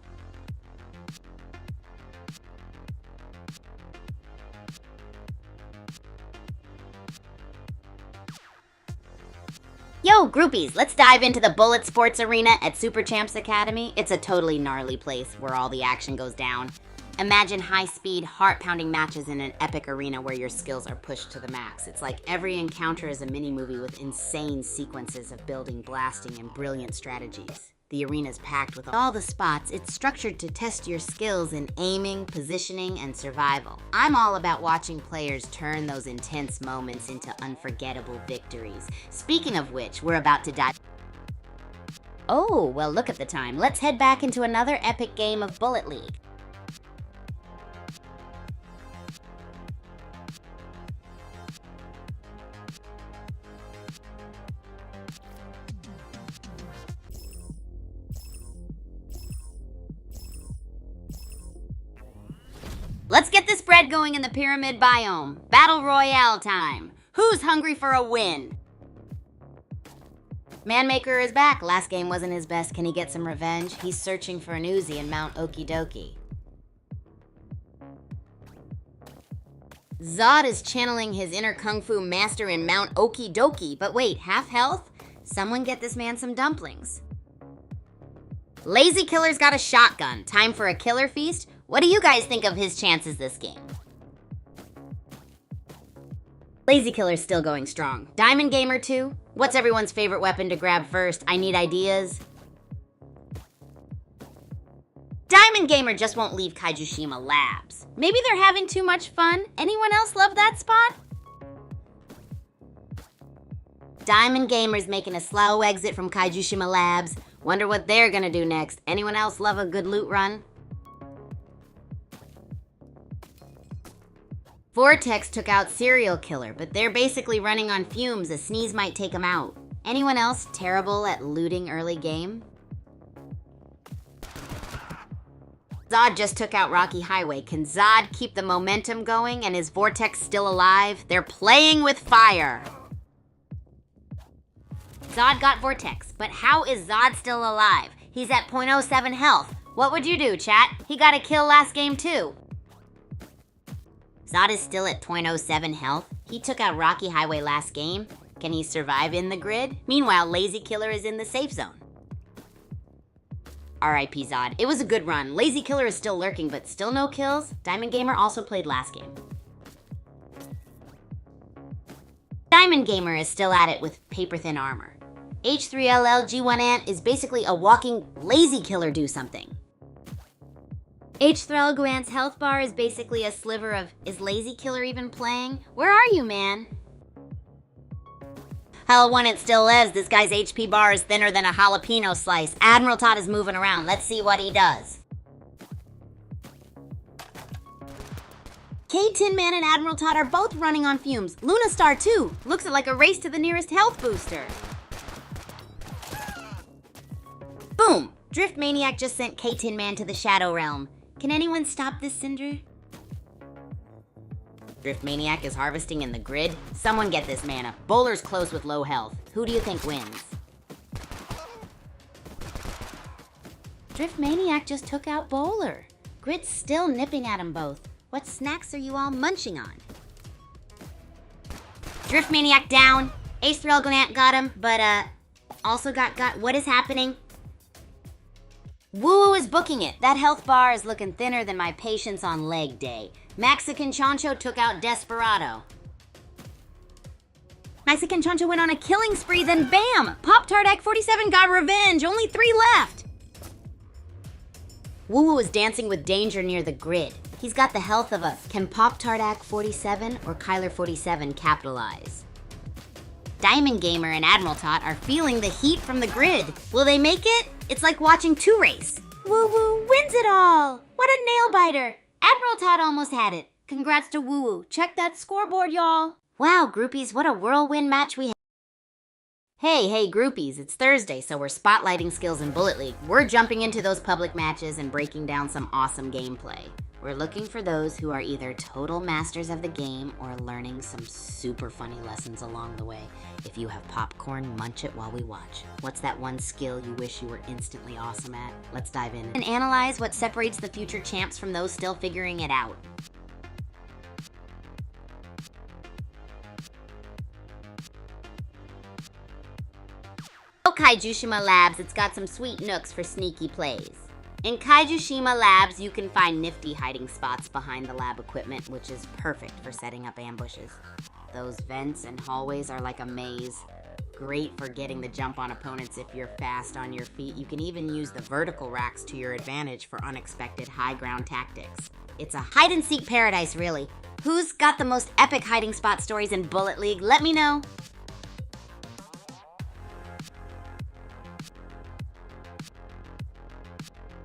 Yo, groupies, let's dive into the Bullet Sports Arena at Super Champs Academy. It's a totally gnarly place where all the action goes down. Imagine high-speed, heart-pounding matches in an epic arena where your skills are pushed to the max. It's like every encounter is a mini-movie with insane sequences of building, blasting, and brilliant strategies. The arena's packed with all the spots. It's structured to test your skills in aiming, positioning, and survival. I'm all about watching players turn those intense moments into unforgettable victories. Speaking of which, we're about to dive. Oh, well, look at the time. Let's head back into another epic game of Bullet League. Let's get this bread going in the pyramid biome. Battle Royale time. Who's hungry for a win? Manmaker is back. Last game wasn't his best. Can he get some revenge? He's searching for an Uzi in Mount Okidoki. Zod is channeling his inner Kung Fu master in Mount Okidoki. But wait, half health? Someone get this man some dumplings. Lazy Killer's got a shotgun. Time for a killer feast? What do you guys think of his chances this game? Lazy Killer's still going strong. Diamond Gamer 2? What's everyone's favorite weapon to grab first? I need ideas. Diamond Gamer just won't leave Kaijushima Labs. Maybe they're having too much fun. Anyone else love that spot? Diamond Gamer's making a slow exit from Kaijushima Labs. Wonder what they're gonna do next. Anyone else love a good loot run? Vortex took out Serial Killer, but they're basically running on fumes. A sneeze might take them out. Anyone else terrible at looting early game? Zod just took out Rocky Highway. Can Zod keep the momentum going and is Vortex still alive? They're playing with fire. Zod got Vortex, but how is Zod still alive? He's at 0.07 health. What would you do, chat? He got a kill last game too. Zod is still at 0.07 health. He took out Rocky Highway last game. Can he survive in the Grid? Meanwhile, Lazy Killer is in the safe zone. R.I.P. Zod. It was a good run. Lazy Killer is still lurking, but still no kills. Diamond Gamer also played last game. Diamond Gamer is still at it with paper-thin armor. H3LL G1 Ant is basically a walking lazy killer do something. H3L Guant's health bar is basically a sliver of, is Lazy Killer even playing? Where are you, man? Hell, when it still lives, this guy's HP bar is thinner than a jalapeno slice. Admiral Todd is moving around. Let's see what he does. K-Tin Man and Admiral Todd are both running on fumes. Luna Star too. Looks like a race to the nearest health booster. Boom! Drift Maniac just sent K-Tin Man to the Shadow Realm. Can anyone stop this, Cinder? Drift Maniac is harvesting in the grid. Someone get this mana. Bowler's close with low health. Who do you think wins? Drift Maniac just took out Bowler. Grid's still nipping at them both. What snacks are you all munching on? Drift Maniac down. H3L Glant got him, but also got. What is happening? Woo is booking it. That health bar is looking thinner than my patience on leg day. Mexican Choncho took out Desperado. Mexican Choncho went on a killing spree, then bam! Pop-Tart Act 47 got revenge. Only 3 left. Woo is dancing with danger near the grid. He's got the health of a, can Pop-Tart Act 47 or Kyler 47 capitalize? Diamond Gamer and Admiral Tot are feeling the heat from the grid. Will they make it? It's like watching 2 race. Woo Woo wins it all. What a nail biter. Admiral Tot almost had it. Congrats to Woo Woo. Check that scoreboard, y'all. Wow, groupies, what a whirlwind match we had. Hey, groupies, it's Thursday, so we're spotlighting skills in Bullet League. We're jumping into those public matches and breaking down some awesome gameplay. We're looking for those who are either total masters of the game or learning some super funny lessons along the way. If you have popcorn, munch it while we watch. What's that one skill you wish you were instantly awesome at? Let's dive in and analyze what separates the future champs from those still figuring it out. Kaijushima Labs, it's got some sweet nooks for sneaky plays. In Kaijushima Labs, you can find nifty hiding spots behind the lab equipment, which is perfect for setting up ambushes. Those vents and hallways are like a maze. Great for getting the jump on opponents if you're fast on your feet. You can even use the vertical racks to your advantage for unexpected high ground tactics. It's a hide-and-seek paradise, really. Who's got the most epic hiding spot stories in Bullet League? Let me know.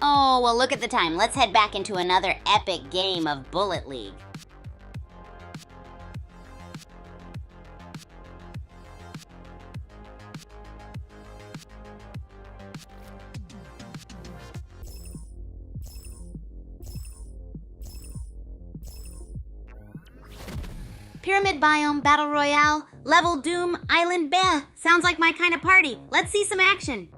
Oh, well, look at the time. Let's head back into another epic game of Bullet League. Pyramid Biome, Battle Royale, Level Doom, Island Bear. Sounds like my kind of party. Let's see some action.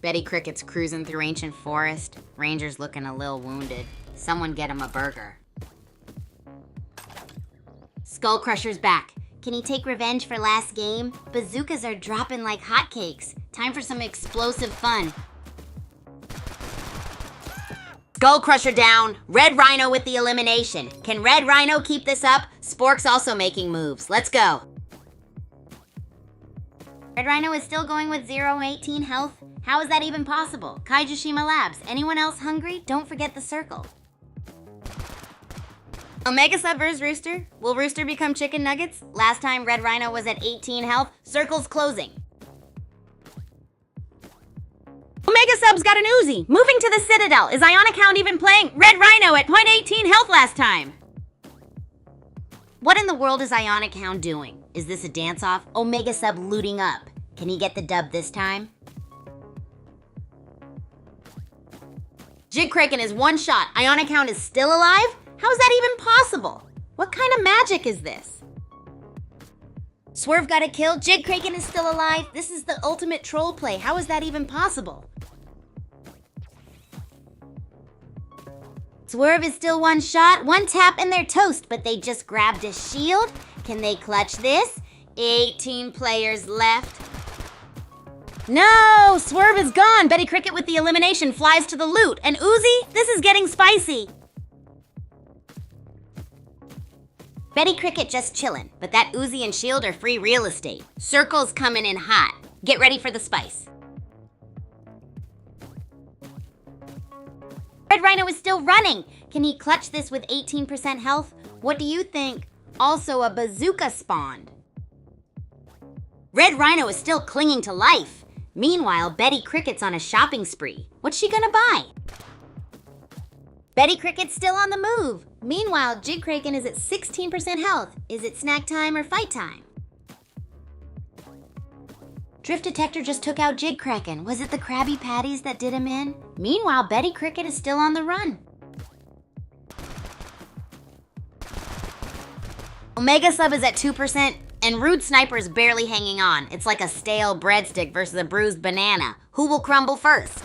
Betty Cricket's cruising through ancient forest. Ranger's looking a little wounded. Someone get him a burger. Skull Crusher's back. Can he take revenge for last game? Bazookas are dropping like hotcakes. Time for some explosive fun. Skull Crusher down. Red Rhino with the elimination. Can Red Rhino keep this up? Spork's also making moves. Let's go. Red Rhino is still going with 0-18 health. How is that even possible? Kaijushima Labs, anyone else hungry? Don't forget the circle. Omega Sub vs Rooster. Will Rooster become chicken nuggets? Last time Red Rhino was at 18 health. Circle's closing. Omega Sub's got an Uzi. Moving to the Citadel. Is Ionic Hound even playing? Red Rhino at 0.18 health last time. What in the world is Ionic Hound doing? Is this a dance-off? Omega Sub looting up. Can he get the dub this time? Jig Kraken is one shot. Ionic Hound is still alive? How is that even possible? What kind of magic is this? Swerve got a kill. Jig Kraken is still alive. This is the ultimate troll play. How is that even possible? Swerve is still one shot. One tap and they're toast, but they just grabbed a shield. Can they clutch this? 18 players left. No! Swerve is gone! Betty Cricket with the elimination flies to the loot. And Uzi? This is getting spicy. Betty Cricket just chillin', but that Uzi and Shield are free real estate. Circle's coming in hot. Get ready for the spice. Red Rhino is still running. Can he clutch this with 18% health? What do you think? Also, a bazooka spawned. Red Rhino is still clinging to life. Meanwhile, Betty Cricket's on a shopping spree. What's she gonna buy? Betty Cricket's still on the move. Meanwhile, Jig Kraken is at 16% health. Is it snack time or fight time? Drift Detector just took out Jig Kraken. Was it the Krabby Patties that did him in? Meanwhile, Betty Cricket is still on the run. Omega Sub is at 2%, and Rude Sniper is barely hanging on. It's like a stale breadstick versus a bruised banana. Who will crumble first?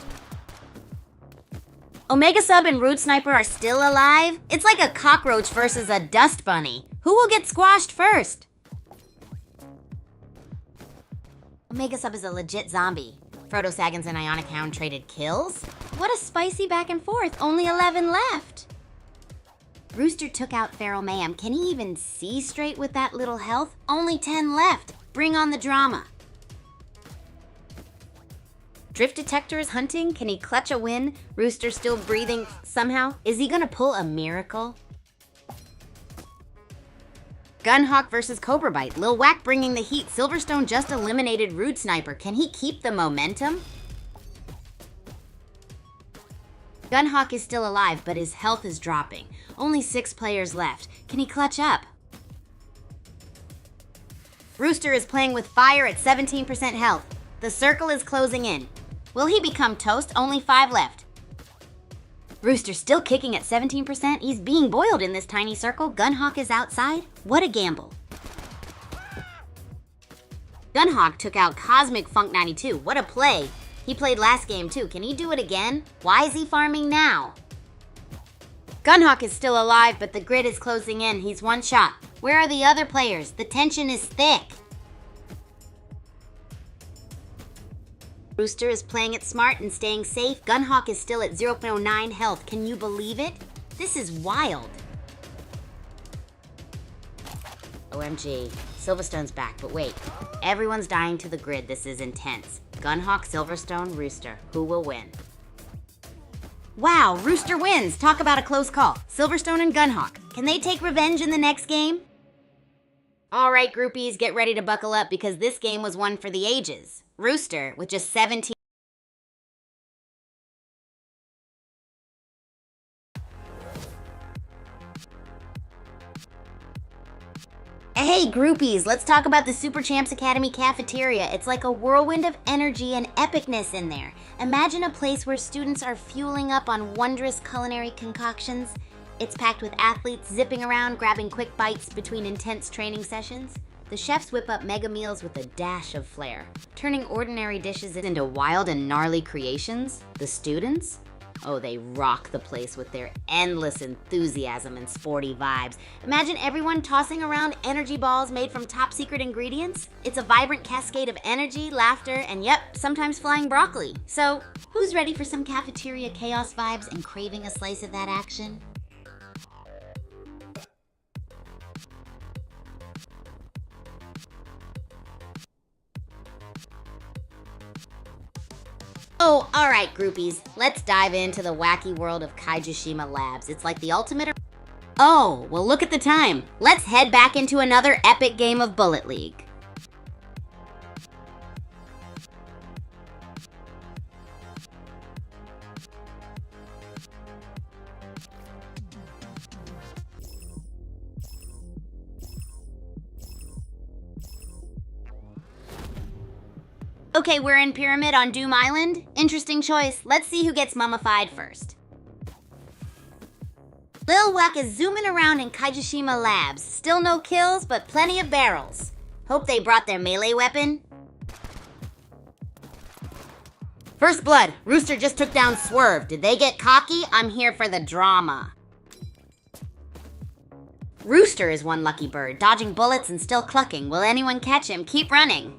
Omega Sub and Rude Sniper are still alive? It's like a cockroach versus a dust bunny. Who will get squashed first? Omega Sub is a legit zombie. Frodo Saggins and Ionic Hound traded kills? What a spicy back and forth, only 11 left. Rooster took out Feral Mayhem. Can he even see straight with that little health? Only 10 left. Bring on the drama. Drift Detector is hunting. Can he clutch a win? Rooster still breathing somehow. Is he gonna pull a miracle? Gunhawk versus Cobra Bite. Lil Whack bringing the heat. Silverstone just eliminated Rude Sniper. Can he keep the momentum? Gunhawk is still alive, but his health is dropping. Only 6 players left. Can he clutch up? Rooster is playing with fire at 17% health. The circle is closing in. Will he become toast? Only 5 left. Rooster still kicking at 17%. He's being boiled in this tiny circle. Gunhawk is outside. What a gamble. Gunhawk took out Cosmic Funk 92. What a play. He played last game too. Can he do it again? Why is he farming now? Gunhawk is still alive, but the grid is closing in. He's one shot. Where are the other players? The tension is thick. Rooster is playing it smart and staying safe. Gunhawk is still at 0.09 health. Can you believe it? This is wild. OMG. Silverstone's back, but wait. Everyone's dying to the grid. This is intense. Gunhawk, Silverstone, Rooster. Who will win? Wow, Rooster wins. Talk about a close call. Silverstone and Gunhawk. Can they take revenge in the next game? All right, groupies, get ready to buckle up because this game was one for the ages. Rooster, with just 17... Hey groupies, let's talk about the Super Champs Academy cafeteria. It's like a whirlwind of energy and epicness in there. Imagine a place where students are fueling up on wondrous culinary concoctions. It's packed with athletes zipping around, grabbing quick bites between intense training sessions. The chefs whip up mega meals with a dash of flair, turning ordinary dishes into wild and gnarly creations. The students? Oh, they rock the place with their endless enthusiasm and sporty vibes. Imagine everyone tossing around energy balls made from top secret ingredients. It's a vibrant cascade of energy, laughter, and yep, sometimes flying broccoli. So, who's ready for some cafeteria chaos vibes and craving a slice of that action? Oh, alright groupies, let's dive into the wacky world of Kaijushima Labs. It's like the ultimate... Oh, well look at the time. Let's head back into another epic game of Bullet League. Okay, we're in Pyramid on Doom Island. Interesting choice. Let's see who gets mummified first. Lil Whack is zooming around in Kaijushima Labs. Still no kills, but plenty of barrels. Hope they brought their melee weapon. First blood. Rooster just took down Swerve. Did they get cocky? I'm here for the drama. Rooster is one lucky bird, dodging bullets and still clucking. Will anyone catch him? Keep running.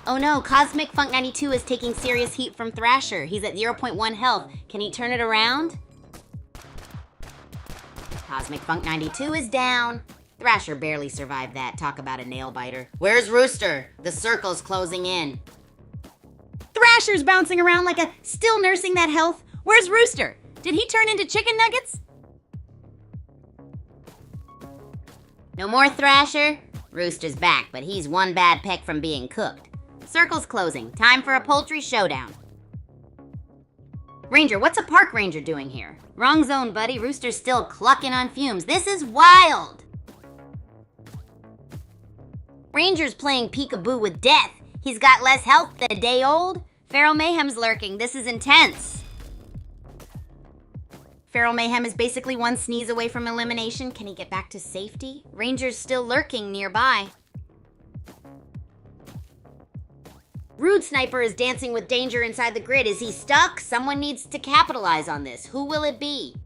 Oh no, Cosmic Funk 92 is taking serious heat from Thrasher. He's at 0.1 health. Can he turn it around? Cosmic Funk 92 is down. Thrasher barely survived that. Talk about a nail biter. Where's Rooster? The circle's closing in. Thrasher's bouncing around like still nursing that health. Where's Rooster? Did he turn into chicken nuggets? No more Thrasher? Rooster's back, but he's one bad peck from being cooked. Circle's closing. Time for a poultry showdown. Ranger, what's a park ranger doing here? Wrong zone, buddy. Rooster's still clucking on fumes. This is wild! Ranger's playing peekaboo with death. He's got less health than a day old. Feral Mayhem's lurking. This is intense. Feral Mayhem is basically one sneeze away from elimination. Can he get back to safety? Ranger's still lurking nearby. Rude Sniper is dancing with danger inside the grid. Is he stuck? Someone needs to capitalize on this. Who will it be?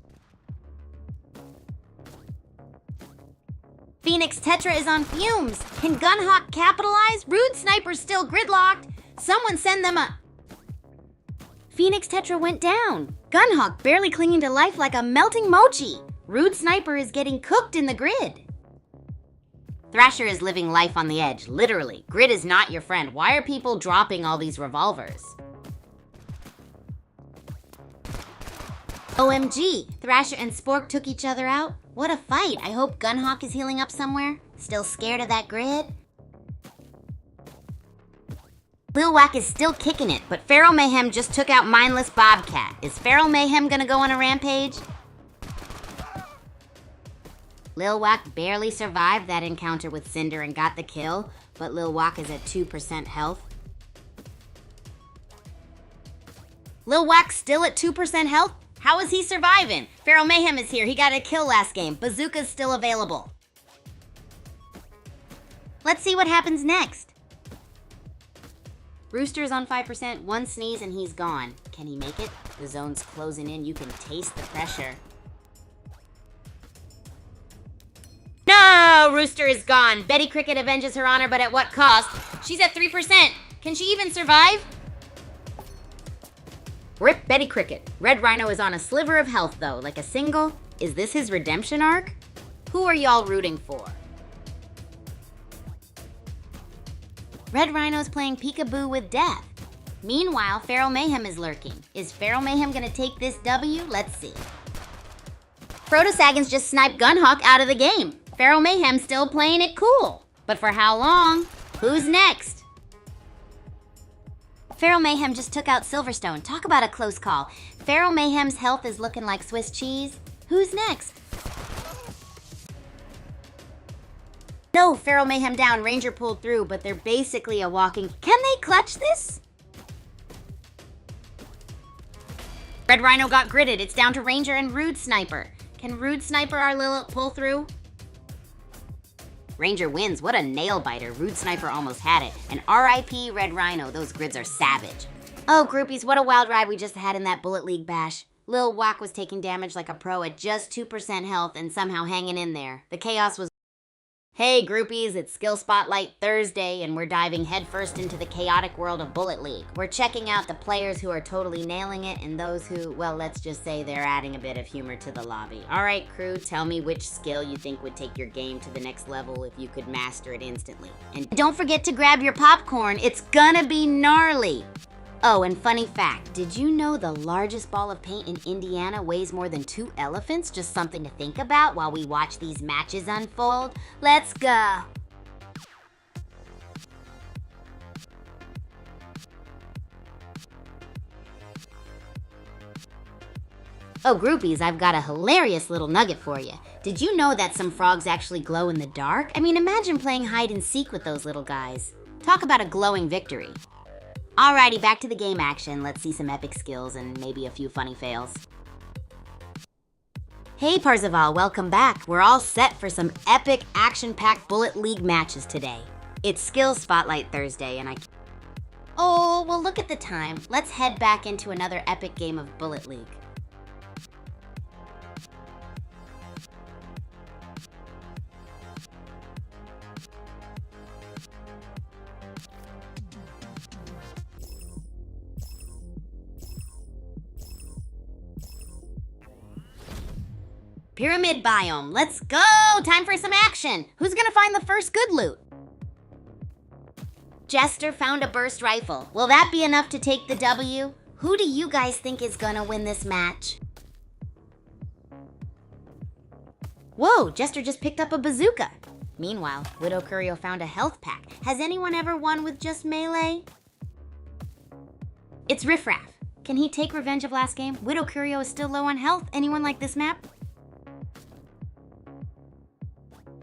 Phoenix Tetra is on fumes. Can Gunhawk capitalize? Rude Sniper's still gridlocked. Someone send them a... Phoenix Tetra went down. Gunhawk barely clinging to life like a melting mochi. Rude Sniper is getting cooked in the grid. Thrasher is living life on the edge, literally. Grid is not your friend. Why are people dropping all these revolvers? OMG, Thrasher and Spork took each other out. What a fight. I hope Gunhawk is healing up somewhere. Still scared of that grid? Lil Wack is still kicking it, but Feral Mayhem just took out Mindless Bobcat. Is Feral Mayhem gonna go on a rampage? Lil Wack barely survived that encounter with Cinder and got the kill, but Lil Wack is at 2% health. Lil Wack's still at 2% health? How is he surviving? Feral Mayhem is here. He got a kill last game. Bazooka's still available. Let's see what happens next. Rooster's on 5%. One sneeze and he's gone. Can he make it? The zone's closing in. You can taste the pressure. No! Rooster is gone. Betty Cricket avenges her honor, but at what cost? She's at 3%. Can she even survive? Rip Betty Cricket. Red Rhino is on a sliver of health, though. Like a single. Is this his redemption arc? Who are y'all rooting for? Red Rhino's playing peekaboo with death. Meanwhile, Feral Mayhem is lurking. Is Feral Mayhem gonna take this W? Let's see. Protosagon's just sniped Gunhawk out of the game. Feral Mayhem's still playing it cool. But for how long? Who's next? Feral Mayhem just took out Silverstone. Talk about a close call. Feral Mayhem's health is looking like Swiss cheese. Who's next? No, Feral Mayhem down. Ranger pulled through, but they're basically a walking... Can they clutch this? Red Rhino got gridded. It's down to Ranger and Rude Sniper. Can Rude Sniper our Lilith pull through? Ranger wins. What a nail biter. Rude Sniper almost had it. And RIP Red Rhino. Those grids are savage. Oh, groupies, what a wild ride we just had in that Bullet League bash. Lil Wack was taking damage like a pro at just 2% health and somehow hanging in there. The chaos was... Hey groupies, it's Skill Spotlight Thursday and we're diving headfirst into the chaotic world of Bullet League. We're checking out the players who are totally nailing it and those who, well, let's just say they're adding a bit of humor to the lobby. Alright crew, tell me which skill you think would take your game to the next level if you could master it instantly. And don't forget to grab your popcorn, it's gonna be gnarly! Oh, and funny fact, did you know the largest ball of paint in Indiana weighs more than 2 elephants? Just something to think about while we watch these matches unfold. Let's go! Oh, groupies, I've got a hilarious little nugget for you. Did you know that some frogs actually glow in the dark? I mean, imagine playing hide and seek with those little guys. Talk about a glowing victory. Alrighty, back to the game action. Let's see some epic skills and maybe a few funny fails. Hey Parzival, welcome back. We're all set for some epic action-packed Bullet League matches today. It's Skill Spotlight Thursday and Oh, well look at the time. Let's head back into another epic game of Bullet League. Pyramid biome, let's go! Time for some action! Who's gonna find the first good loot? Jester found a burst rifle. Will that be enough to take the W? Who do you guys think is gonna win this match? Whoa, Jester just picked up a bazooka. Meanwhile, Widow Curio found a health pack. Has anyone ever won with just melee? It's Riff Raff. Can he take revenge of last game? Widow Curio is still low on health. Anyone like this map?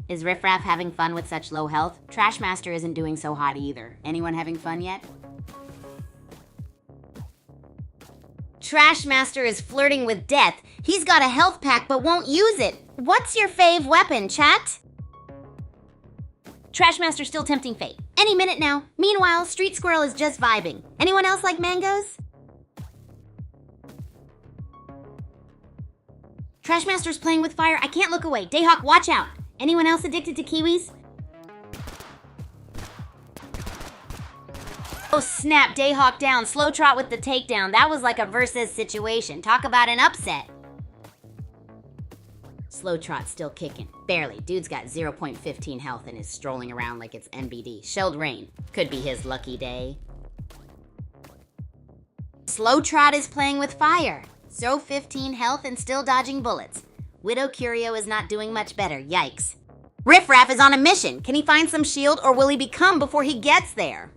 Is Riff Raff having fun with such low health? Trashmaster isn't doing so hot either. Anyone having fun yet? Trashmaster is flirting with death. He's got a health pack but won't use it. What's your fave weapon, chat? Trashmaster still tempting fate. Any minute now. Meanwhile, Street Squirrel is just vibing. Anyone else like mangoes? Trashmaster's playing with fire. I can't look away. Dayhawk, watch out. Anyone else addicted to kiwis? Oh snap, Dayhawk down. Slow Trot with the takedown. That was like a versus situation. Talk about an upset. Slow Trot still kicking. Barely. Dude's got 0.15 health and is strolling around like it's NBD. Shelled Rain. Could be his lucky day. Slow Trot is playing with fire. 0.15 health and still dodging bullets. Widow Curio is not doing much better. Yikes. Riff Raff is on a mission. Can he find some shield or will he become before he gets there?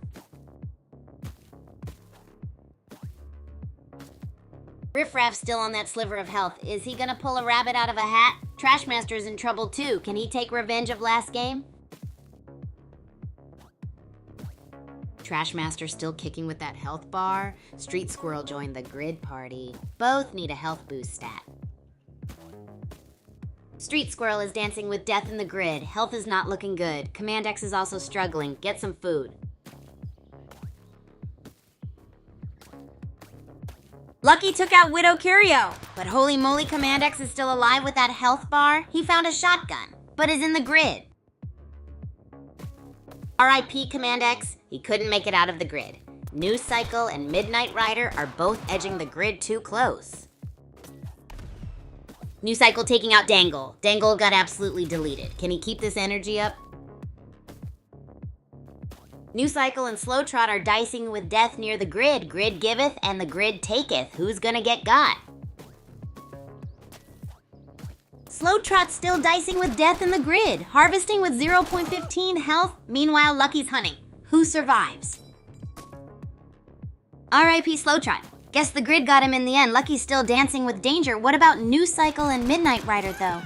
Riff Raff's still on that sliver of health. Is he gonna pull a rabbit out of a hat? Trashmaster's in trouble too. Can he take revenge of last game? Trashmaster still kicking with that health bar. Street Squirrel joined the grid party. Both need a health boost stat. Street Squirrel is dancing with death in the grid. Health is not looking good. Command X is also struggling. Get some food. Lucky took out Widow Curio. But holy moly, Command X is still alive with that health bar. He found a shotgun, but is in the grid. RIP Command X, he couldn't make it out of the grid. News Cycle and Midnight Rider are both edging the grid too close. News Cycle taking out Dangle. Dangle got absolutely deleted. Can he keep this energy up? News Cycle and Slow Trot are dicing with death near the grid. Grid giveth and the grid taketh. Who's gonna get got? Slow Trot's still dicing with death in the grid, harvesting with 0.15 health. Meanwhile, Lucky's hunting. Who survives? RIP Slow Trot. Guess the grid got him in the end. Lucky's still dancing with danger. What about News Cycle and Midnight Rider, though?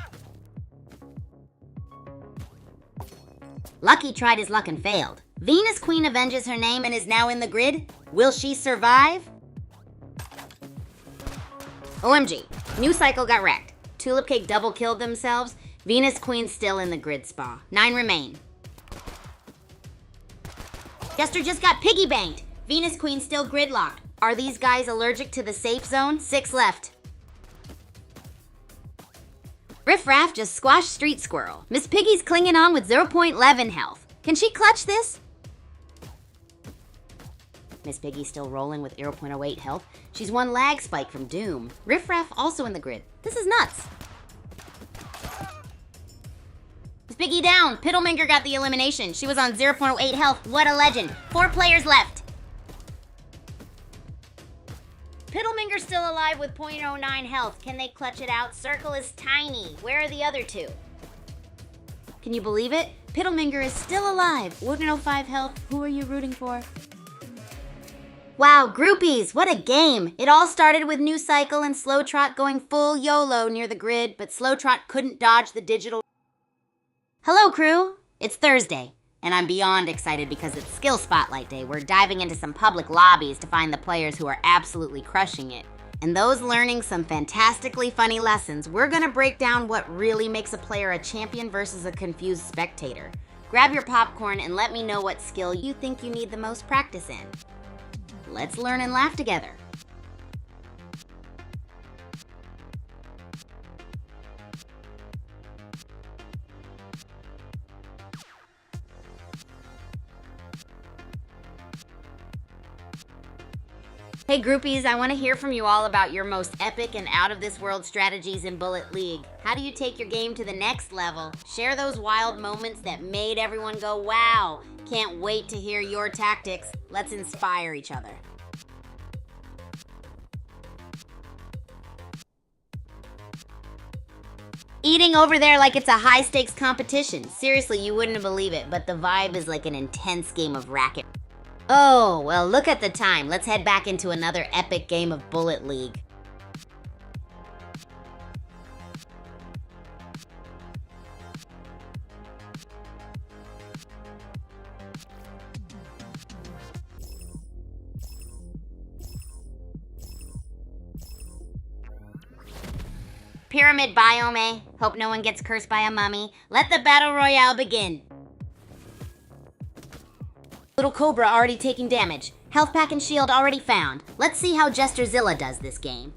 Lucky tried his luck and failed. Venus Queen avenges her name and is now in the grid. Will she survive? OMG. News Cycle got wrecked. Tulip Cake double killed themselves. Venus Queen still in the grid spa. 9 remain. Jester just got piggy banked. Venus Queen still gridlocked. Are these guys allergic to the safe zone? 6 left. Riff Raff just squashed Street Squirrel. Miss Piggy's clinging on with 0.11 health. Can she clutch this? Miss Piggy's still rolling with 0.08 health. She's one lag spike from Doom. Riff Raff also in the grid. This is nuts. Miss Piggy down. Piddleminger got the elimination. She was on 0.08 health. What a legend. 4 players left. Piddleminger's still alive with 0.09 health. Can they clutch it out? Circle is tiny. Where are the other 2? Can you believe it? Piddleminger is still alive. 105 health. Who are you rooting for? Wow, groupies, what a game. It all started with News Cycle and Slow Trot going full YOLO near the grid, but Slow Trot couldn't dodge the digital. Hello, crew. It's Thursday, and I'm beyond excited because it's Skill Spotlight Day. We're diving into some public lobbies to find the players who are absolutely crushing it. And those learning some fantastically funny lessons, we're gonna break down what really makes a player a champion versus a confused spectator. Grab your popcorn and let me know what skill you think you need the most practice in. Let's learn and laugh together. Hey groupies, I want to hear from you all about your most epic and out-of-this-world strategies in Bullet League. How do you take your game to the next level? Share those wild moments that made everyone go, wow. Can't wait to hear your tactics. Let's inspire each other. Eating over there like it's a high-stakes competition. Seriously, you wouldn't believe it, but the vibe is like an intense game of racket. Oh, well, look at the time. Let's head back into another epic game of Bullet League. Pyramid biome, eh? Hope no one gets cursed by a mummy. Let the battle royale begin. Little Cobra already taking damage. Health pack and shield already found. Let's see how Jesterzilla does this game.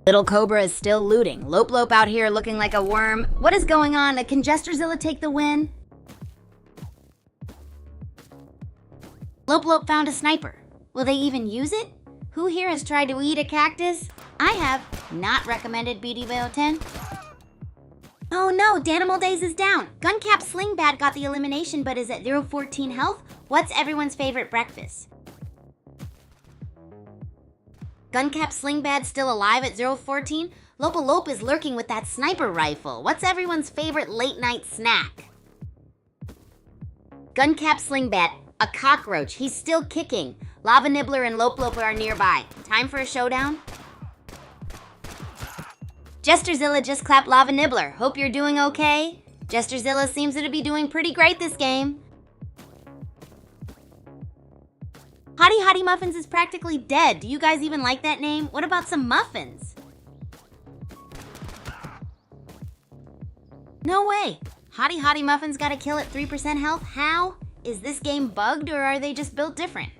Little Cobra is still looting. Lope out here looking like a worm. What is going on? Can Jesterzilla take the win? Lope found a sniper. Will they even use it? Who here has tried to eat a cactus? I have. Not recommended, BDVO 10. Oh no, Danimal Days is down. Guncap Slingbad got the elimination but is at 0-14 health. What's everyone's favorite breakfast? Guncap Slingbad still alive at 0-14? Lope is lurking with that sniper rifle. What's everyone's favorite late night snack? Guncap Slingbad, a cockroach. He's still kicking. Lava Nibbler and Lope are nearby. Time for a showdown? Jesterzilla just clapped Lava Nibbler. Hope you're doing okay. Jesterzilla seems to be doing pretty great this game. Hottie Muffins is practically dead. Do you guys even like that name? What about some muffins? No way. Hottie Muffins got a kill at 3% health? How? Is this game bugged or are they just built different?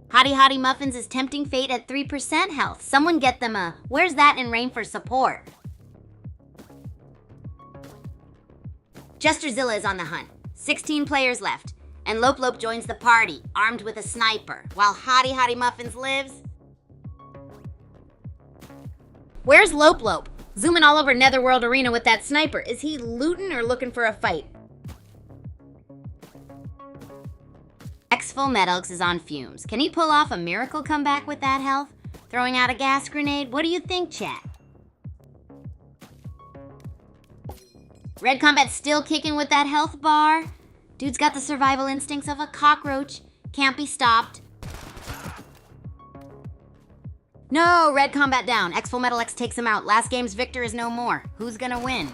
Hottie Muffins is tempting fate at 3% health. Someone get them a where's that in rain for support? Jesterzilla is on the hunt. 16 players left. And Lope joins the party, armed with a sniper, while Hottie Muffins lives. Where's Lope? Zooming all over Netherworld Arena with that sniper. Is he looting or looking for a fight? X-Full-Metalx is on fumes. Can he pull off a miracle comeback with that health? Throwing out a gas grenade? What do you think, chat? Red Combat's still kicking with that health bar. Dude's got the survival instincts of a cockroach. Can't be stopped. No, Red Combat down. X-Full-Metalx takes him out. Last game's victor is no more. Who's gonna win?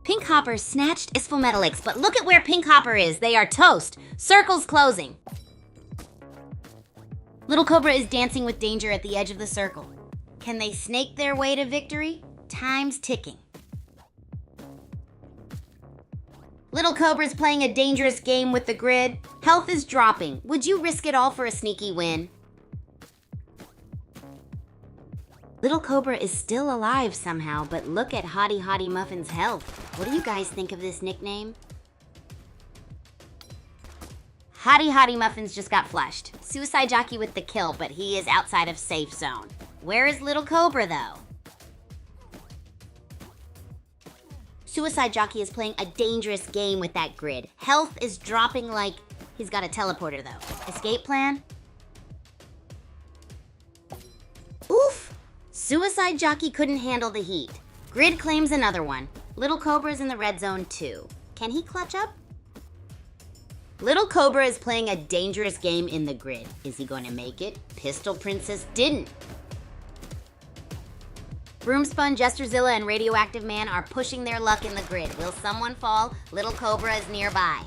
Pink Hopper snatched X-Full-Metalx, but look at where Pink Hopper is. They are toast. Circle's closing. Little Cobra is dancing with danger at the edge of the circle. Can they snake their way to victory? Time's ticking. Little Cobra's playing a dangerous game with the grid. Health is dropping. Would you risk it all for a sneaky win? Little Cobra is still alive somehow, but look at Hottie Muffin's health. What do you guys think of this nickname? Hottie Muffins just got flushed. Suicide Jockey with the kill, but he is outside of safe zone. Where is Little Cobra, though? Suicide Jockey is playing a dangerous game with that grid. Health is dropping like he's got a teleporter, though. Escape plan? Oof! Suicide Jockey couldn't handle the heat. Grid claims another one. Little Cobra's in the red zone, too. Can he clutch up? Little Cobra is playing a dangerous game in the grid. Is he going to make it? Pistol Princess didn't. Broomspun, Jesterzilla, and Radioactive Man are pushing their luck in the grid. Will someone fall? Little Cobra is nearby.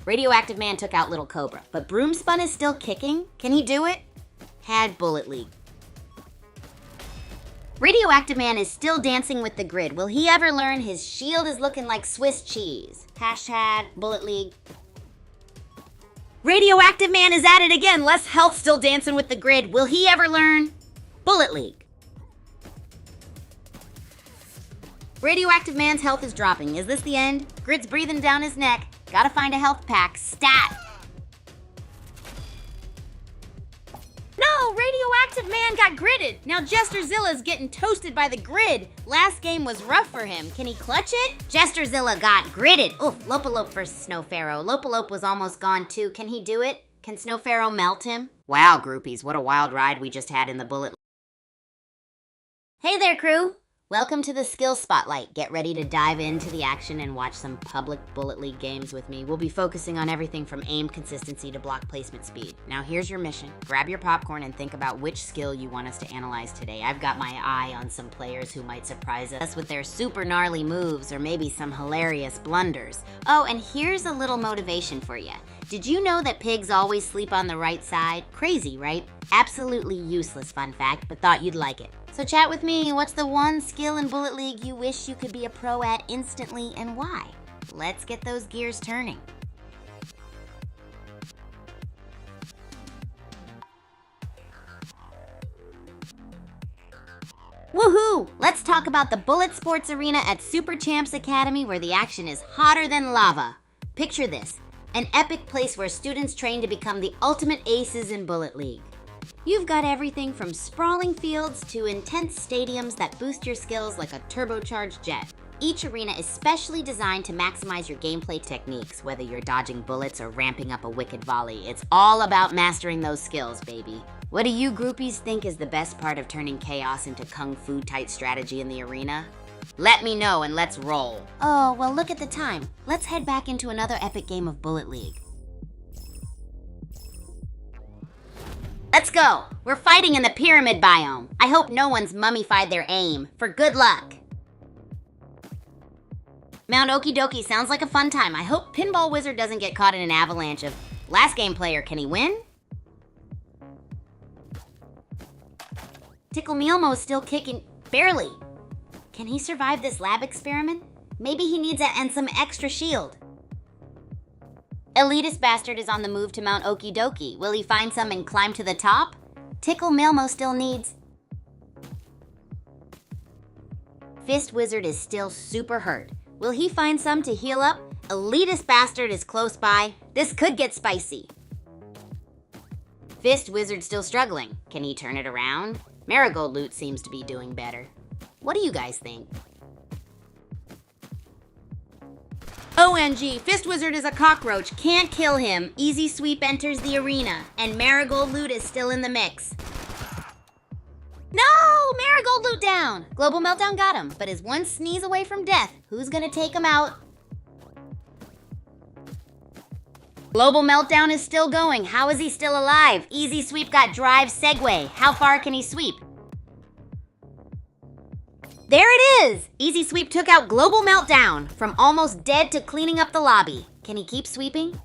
Radioactive Man took out Little Cobra, but Broomspun is still kicking? Can he do it? Had Bullet League. Radioactive Man is still dancing with the grid. Will he ever learn? His shield is looking like Swiss cheese. Hashtag Bullet League. Radioactive Man is at it again. Less health, still dancing with the grid. Will he ever learn? Bullet League. Radioactive Man's health is dropping. Is this the end? Grid's breathing down his neck. Gotta find a health pack. Stat. got gridded. Now Jesterzilla getting toasted by the grid. Last game was rough for him. Can he clutch it? Jesterzilla got gridded. Oof, Lopalope versus Snow Pharaoh. Lopalope was almost gone too. Can he do it? Can Snow Pharaoh melt him? Wow, groupies, what a wild ride we just had in the bullet. Hey there, crew. Welcome to the Skill Spotlight. Get ready to dive into the action and watch some public Bullet League games with me. We'll be focusing on everything from aim consistency to block placement speed. Now here's your mission. Grab your popcorn and think about which skill you want us to analyze today. I've got my eye on some players who might surprise us with their super gnarly moves or maybe some hilarious blunders. Oh, and here's a little motivation for you. Did you know that pigs always sleep on the right side? Crazy, right? Absolutely useless fun fact, but thought you'd like it. So chat with me, what's the one skill in Bullet League you wish you could be a pro at instantly and why? Let's get those gears turning. Woohoo! Let's talk about the Bullet Sports Arena at Super Champs Academy where the action is hotter than lava. Picture this, an epic place where students train to become the ultimate aces in Bullet League. You've got everything from sprawling fields to intense stadiums that boost your skills like a turbocharged jet. Each arena is specially designed to maximize your gameplay techniques, whether you're dodging bullets or ramping up a wicked volley. It's all about mastering those skills, baby. What do you groupies think is the best part of turning chaos into kung fu type strategy in the arena? Let me know and let's roll. Oh, well look at the time. Let's head back into another epic game of Bullet League. Let's go! We're fighting in the pyramid biome. I hope no one's mummified their aim. For good luck. Mount Okidoki sounds like a fun time. I hope Pinball Wizard doesn't get caught in an avalanche of last game player. Can he win? Tickle Mealmo is still kicking. Barely. Can he survive this lab experiment? Maybe he needs and some extra shield. Elitist Bastard is on the move to Mount Okidoki. Will he find some and climb to the top? Tickle Mealmo still needs. Fist Wizard is still super hurt. Will he find some to heal up? Elitist Bastard is close by. This could get spicy. Fist Wizard still struggling. Can he turn it around? Marigold Loot seems to be doing better. What do you guys think? OMG, Fist Wizard is a cockroach. Can't kill him. Easy Sweep enters the arena. And Marigold Loot is still in the mix. No! Marigold Loot down! Global Meltdown got him, but is one sneeze away from death. Who's gonna take him out? Global Meltdown is still going. How is he still alive? Easy Sweep got Drive Segway. How far can he sweep? There it is! Easy Sweep took out Global Meltdown, from almost dead to cleaning up the lobby. Can he keep sweeping?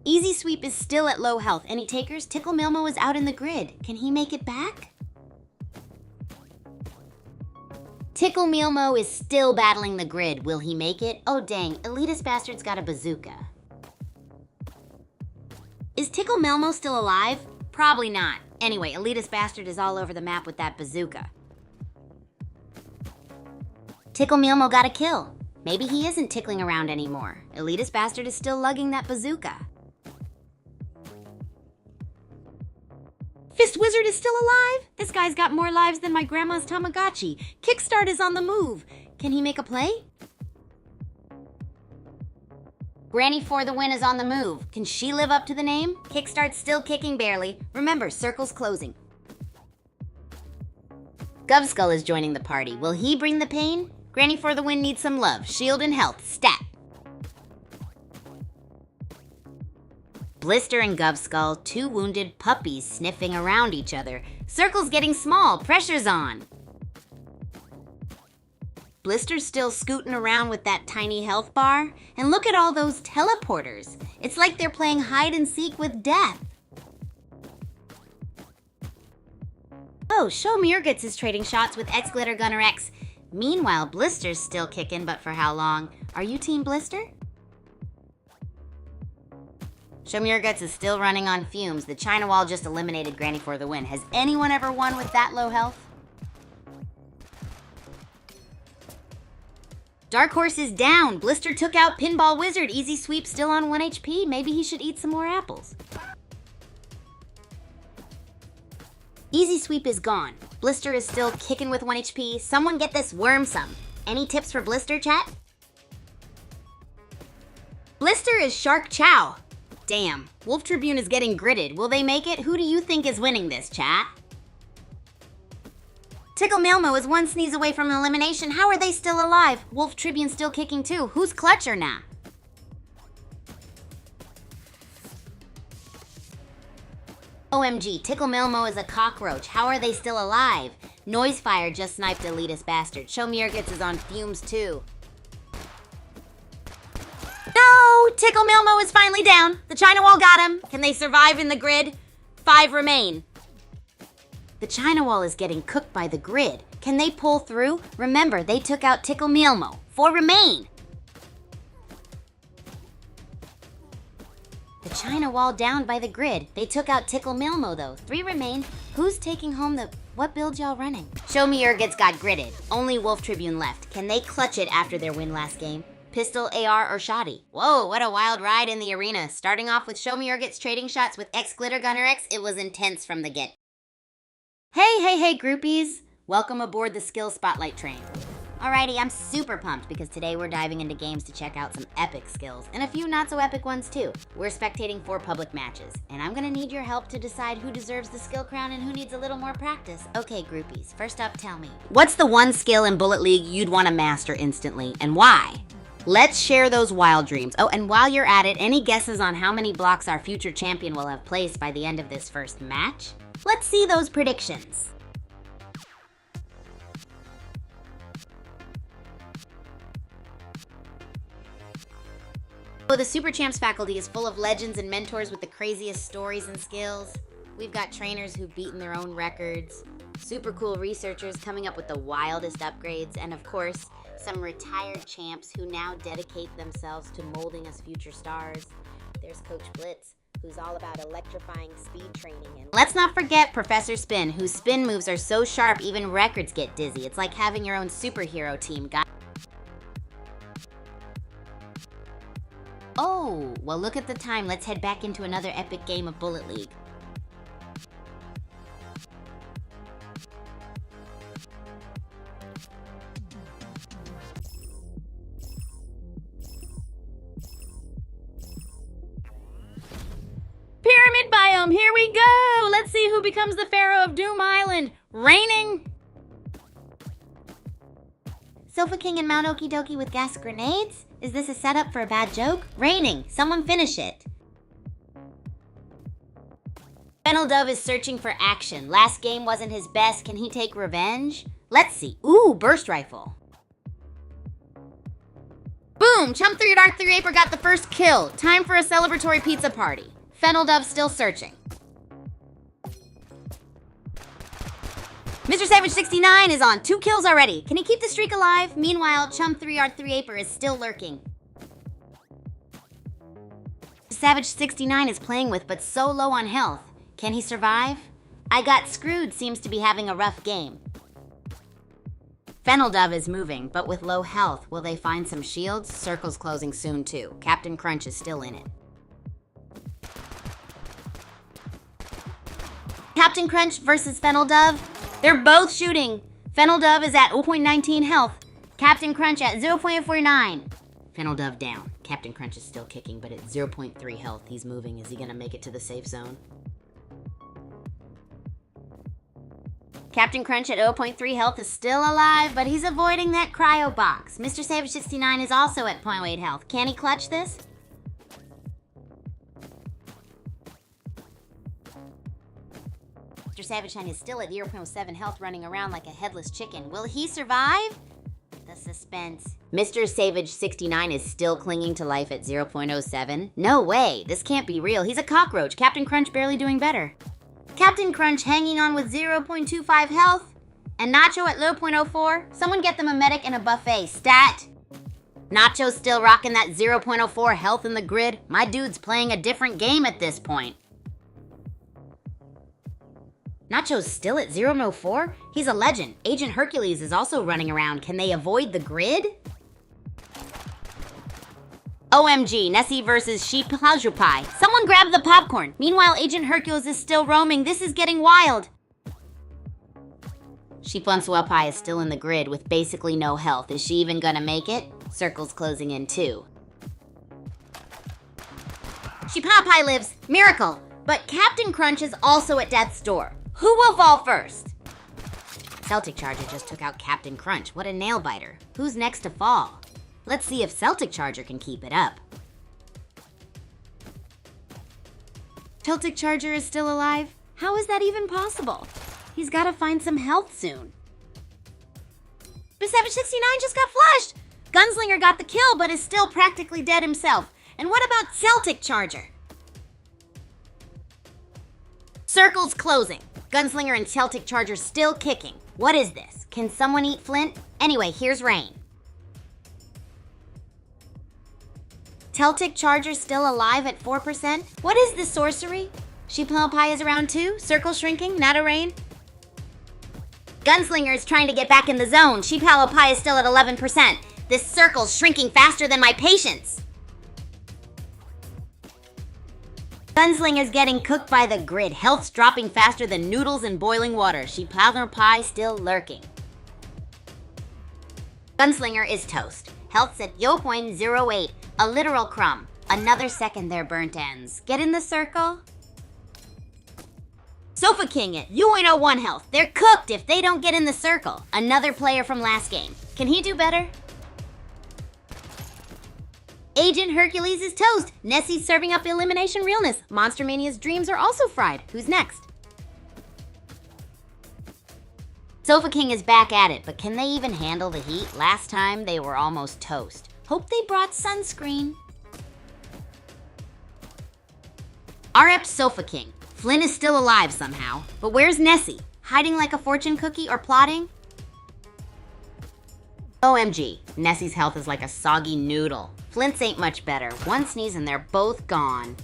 Easy Sweep is still at low health. Any takers? Tickle Mealmo is out in the grid. Can he make it back? Tickle Mealmo is still battling the grid. Will he make it? Oh dang, Elitist Bastard's got a bazooka. Is Tickle Mealmo still alive? Probably not. Anyway, Elitist Bastard is all over the map with that bazooka. Tickle Mealmo got a kill. Maybe he isn't tickling around anymore. Elitist Bastard is still lugging that bazooka. Fist Wizard is still alive? This guy's got more lives than my grandma's Tamagotchi. Kickstart is on the move. Can he make a play? Granny for the win is on the move. Can she live up to the name? Kickstart's still kicking barely. Remember, circle's closing. Govskull is joining the party. Will he bring the pain? Granny for the win needs some love. Shield and health. Stat. Blister and Govskull, two wounded puppies sniffing around each other. Circle's getting small. Pressure's on. Blister's still scooting around with that tiny health bar. And look at all those teleporters. It's like they're playing hide and seek with death. Oh, Show Murgits is trading shots with X Glitter Gunner X. Meanwhile, Blister's still kicking, but for how long? Are you Team Blister? Show Murgits is still running on fumes. The China Wall just eliminated Granny for the win. Has anyone ever won with that low health? Dark Horse is down. Blister took out Pinball Wizard. Easy Sweep still on 1 HP. Maybe he should eat some more apples. Easy Sweep is gone. Blister is still kicking with 1 HP. Someone get this worm some. Any tips for Blister, chat? Blister is Shark Chow. Damn, Wolf Tribune is getting gritted. Will they make it? Who do you think is winning this, chat? Tickle Milmo is one sneeze away from elimination. How are they still alive? Wolf Tribune still kicking too. Who's clutcher now? OMG, Tickle Milmo is a cockroach. How are they still alive? Noisefire just sniped elitist bastard. Show Me Urgits is on fumes too. No! Tickle Milmo is finally down. The China Wall got him. Can they survive in the grid? 5 remain. The China Wall is getting cooked by the grid. Can they pull through? Remember, they took out Tickle Milmo. 4 remain. The China Wall down by the grid. They took out Tickle Milmo though. 3 remain. Who's taking home the... What build y'all running? Show Me Urgits got gridded. Only Wolf Tribune left. Can they clutch it after their win last game? Pistol, AR, or Shoddy? Whoa, what a wild ride in the arena. Starting off with Show Me Urgits trading shots with X Glitter Gunner X, it was intense from the get. Hey groupies. Welcome aboard the Skill Spotlight train. Alrighty, I'm super pumped because today we're diving into games to check out some epic skills and a few not so epic ones too. We're spectating 4 public matches and I'm gonna need your help to decide who deserves the skill crown and who needs a little more practice. Okay, groupies, first up, tell me, what's the one skill in Bullet League you'd want to master instantly and why? Let's share those wild dreams. Oh, and while you're at it, any guesses on how many blocks our future champion will have placed by the end of this first match? Let's see those predictions. Oh, the Super Champs faculty is full of legends and mentors with the craziest stories and skills. We've got trainers who've beaten their own records, super cool researchers coming up with the wildest upgrades, and of course, some retired champs who now dedicate themselves to molding us future stars. There's Coach Blitz, who's all about electrifying speed training. And let's not forget Professor Spin, whose spin moves are so sharp even records get dizzy. It's like having your own superhero team, guys. Oh, well look at the time. Let's head back into another epic game of Bullet League. Pyramid biome, here we go! Let's see who becomes the Pharaoh of Doom Island. Raining! Sofa King and Mount Okie Dokie with gas grenades? Is this a setup for a bad joke? Raining, someone finish it. Fennel Dove is searching for action. Last game wasn't his best. Can he take revenge? Let's see. Ooh, burst rifle. Boom! Chump 3 Dark 3 Aper got the first kill. Time for a celebratory pizza party. Fennel Dove still searching. Mr. Savage 69 is on 2 kills already. Can he keep the streak alive? Meanwhile, Chum 3R3 Aper is still lurking. Savage 69 is playing with but so low on health. Can he survive? I Got Screwed seems to be having a rough game. Fennel Dove is moving, but with low health. Will they find some shields? Circle's closing soon too. Captain Crunch is still in it. Captain Crunch versus Fennel Dove. They're both shooting. Fennel Dove is at 0.19 health. Captain Crunch at 0.49. Fennel Dove down. Captain Crunch is still kicking, but at 0.3 health. He's moving. Is he gonna make it to the safe zone? Captain Crunch at 0.3 health is still alive, but he's avoiding that cryo box. Mr. Savage 69 is also at 0.8 health. Can he clutch this? Mr. Savage Shine is still at 0.7 health, running around like a headless chicken. Will he survive? The suspense. Mr. Savage 69 is still clinging to life at 0.07. No way, this can't be real. He's a cockroach. Captain Crunch barely doing better. Captain Crunch hanging on with 0.25 health. And Nacho at 0.04. Someone get them a medic and a buffet. Stat. Nacho's still rocking that 0.04 health in the grid. My dude's playing a different game at this point. Nacho's still at 0.04? He's a legend. Agent Hercules is also running around. Can they avoid the grid? OMG, Nessie versus Sheep Pie. Someone grab the popcorn. Meanwhile, Agent Hercules is still roaming. This is getting wild. Shifunswapai is still in the grid with basically no health. Is she even gonna make it? Circle's closing in too. Shipapai lives. Miracle! But Captain Crunch is also at death's door. Who will fall first? Celtic Charger just took out Captain Crunch. What a nail biter. Who's next to fall? Let's see if Celtic Charger can keep it up. Celtic Charger is still alive? How is that even possible? He's gotta find some health soon. B769 just got flushed! Gunslinger got the kill, but is still practically dead himself. And what about Celtic Charger? Circle's closing. Gunslinger and Celtic Charger still kicking. What is this? Can someone eat Flint? Anyway, here's Rain. Celtic Charger still alive at 4%? What is this sorcery? Shipapai is around too? Circle shrinking? Not a Rain? Gunslinger is trying to get back in the zone. Shipapai is still at 11%. This circle's shrinking faster than my patience. Gunslinger's getting cooked by the grid. Health's dropping faster than noodles in boiling water. Shipapai still lurking. Gunslinger is toast. Health's at 0.08. A literal crumb. Another second their burnt ends. Get in the circle. Sofa King it. You ain't 1 health. They're cooked if they don't get in the circle. Another player from last game. Can he do better? Agent Hercules is toast. Nessie's serving up elimination realness. Monster Mania's dreams are also fried. Who's next? Sofa King is back at it, but can they even handle the heat? Last time they were almost toast. Hope they brought sunscreen. RF Sofa King. Flynn is still alive somehow, but where's Nessie? Hiding like a fortune cookie or plotting? OMG, Nessie's health is like a soggy noodle. Flint's ain't much better. One sneeze and they're both gone.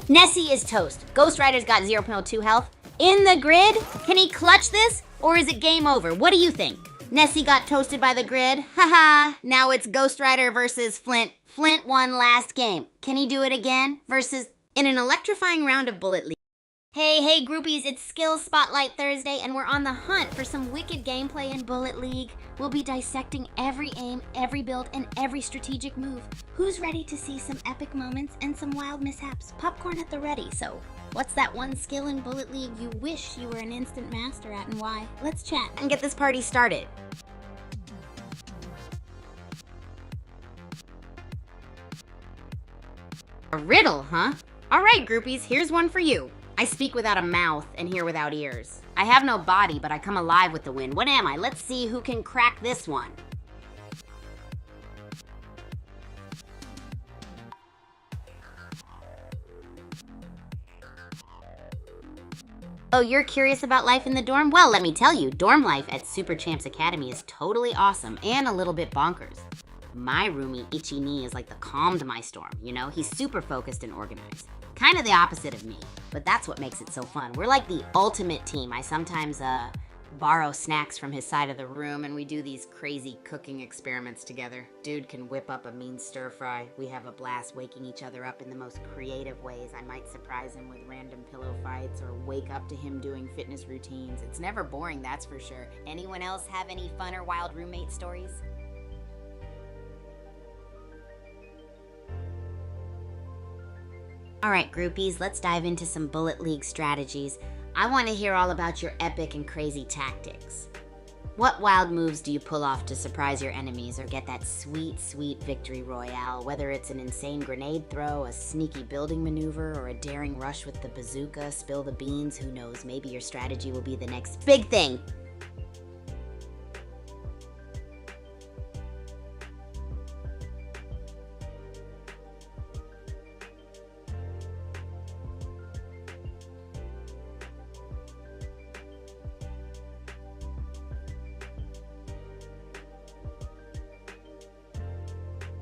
Nessie is toast. Ghost Rider's got 0.2 health. In the grid? Can he clutch this? Or is it game over? What do you think? Nessie got toasted by the grid. Haha, now it's Ghost Rider versus Flint. Flint won last game. Can he do it again? Versus in an electrifying round of Bullet League. Hey groupies, it's Skills Spotlight Thursday and we're on the hunt for some wicked gameplay in Bullet League. We'll be dissecting every aim, every build, and every strategic move. Who's ready to see some epic moments and some wild mishaps? Popcorn at the ready, so what's that one skill in Bullet League you wish you were an instant master at and why? Let's chat and get this party started. A riddle, huh? Alright groupies, here's one for you. I speak without a mouth and hear without ears. I have no body, but I come alive with the wind. What am I? Let's see who can crack this one. Oh, you're curious about life in the dorm? Well, let me tell you, dorm life at Super Champs Academy is totally awesome and a little bit bonkers. My roomie, Itchy Knee, is like the calm to my storm, you know? He's super focused and organized. Kind of the opposite of me, but that's what makes it so fun. We're like the ultimate team. I sometimes borrow snacks from his side of the room and we do these crazy cooking experiments together. Dude can whip up a mean stir fry. We have a blast waking each other up in the most creative ways. I might surprise him with random pillow fights or wake up to him doing fitness routines. It's never boring, that's for sure. Anyone else have any fun or wild roommate stories? Alright groupies, let's dive into some Bullet League strategies. I want to hear all about your epic and crazy tactics. What wild moves do you pull off to surprise your enemies or get that sweet, sweet victory royale? Whether it's an insane grenade throw, a sneaky building maneuver, or a daring rush with the bazooka, spill the beans, who knows, maybe your strategy will be the next big thing.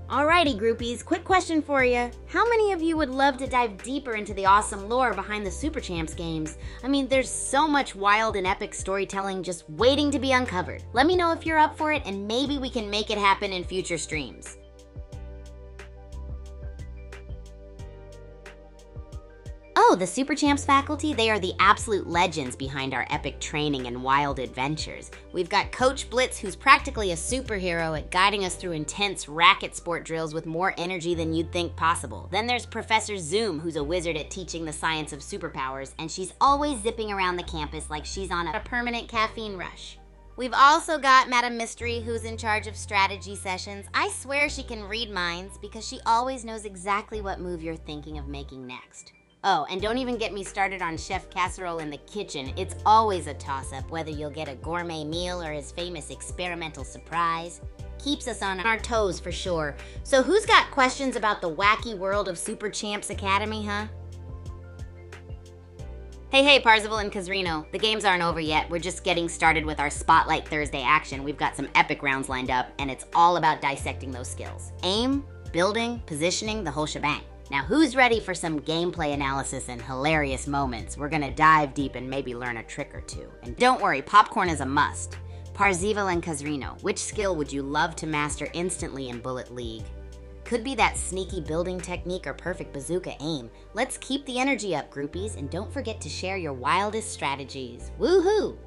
Alrighty groupies, quick question for you. How many of you would love to dive deeper into the awesome lore behind the Super Champs games? I mean, there's so much wild and epic storytelling just waiting to be uncovered. Let me know if you're up for it and maybe we can make it happen in future streams. Oh, the Super Champs faculty, they are the absolute legends behind our epic training and wild adventures. We've got Coach Blitz, who's practically a superhero at guiding us through intense racket sport drills with more energy than you'd think possible. Then there's Professor Zoom, who's a wizard at teaching the science of superpowers, and she's always zipping around the campus like she's on a permanent caffeine rush. We've also got Madam Mystery, who's in charge of strategy sessions. I swear she can read minds because she always knows exactly what move you're thinking of making next. Oh, and don't even get me started on Chef Casserole in the kitchen. It's always a toss-up whether you'll get a gourmet meal or his famous experimental surprise. Keeps us on our toes for sure. So who's got questions about the wacky world of Super Champs Academy, huh? Hey, Parzival and Kazrino. The games aren't over yet. We're just getting started with our Spotlight Thursday action. We've got some epic rounds lined up, and it's all about dissecting those skills. Aim, building, positioning, the whole shebang. Now, who's ready for some gameplay analysis and hilarious moments? We're gonna dive deep and maybe learn a trick or two. And don't worry, popcorn is a must. Parzival and Kazrino, which skill would you love to master instantly in Bullet League? Could be that sneaky building technique or perfect bazooka aim. Let's keep the energy up, groupies, and don't forget to share your wildest strategies. Woohoo!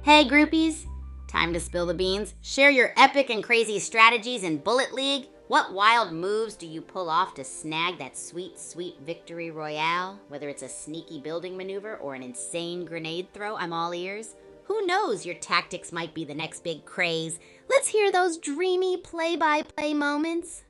Hey groupies, time to spill the beans. Share your epic and crazy strategies in Bullet League. What wild moves do you pull off to snag that sweet, sweet victory royale? Whether it's a sneaky building maneuver or an insane grenade throw, I'm all ears. Who knows, your tactics might be the next big craze. Let's hear those dreamy play-by-play moments.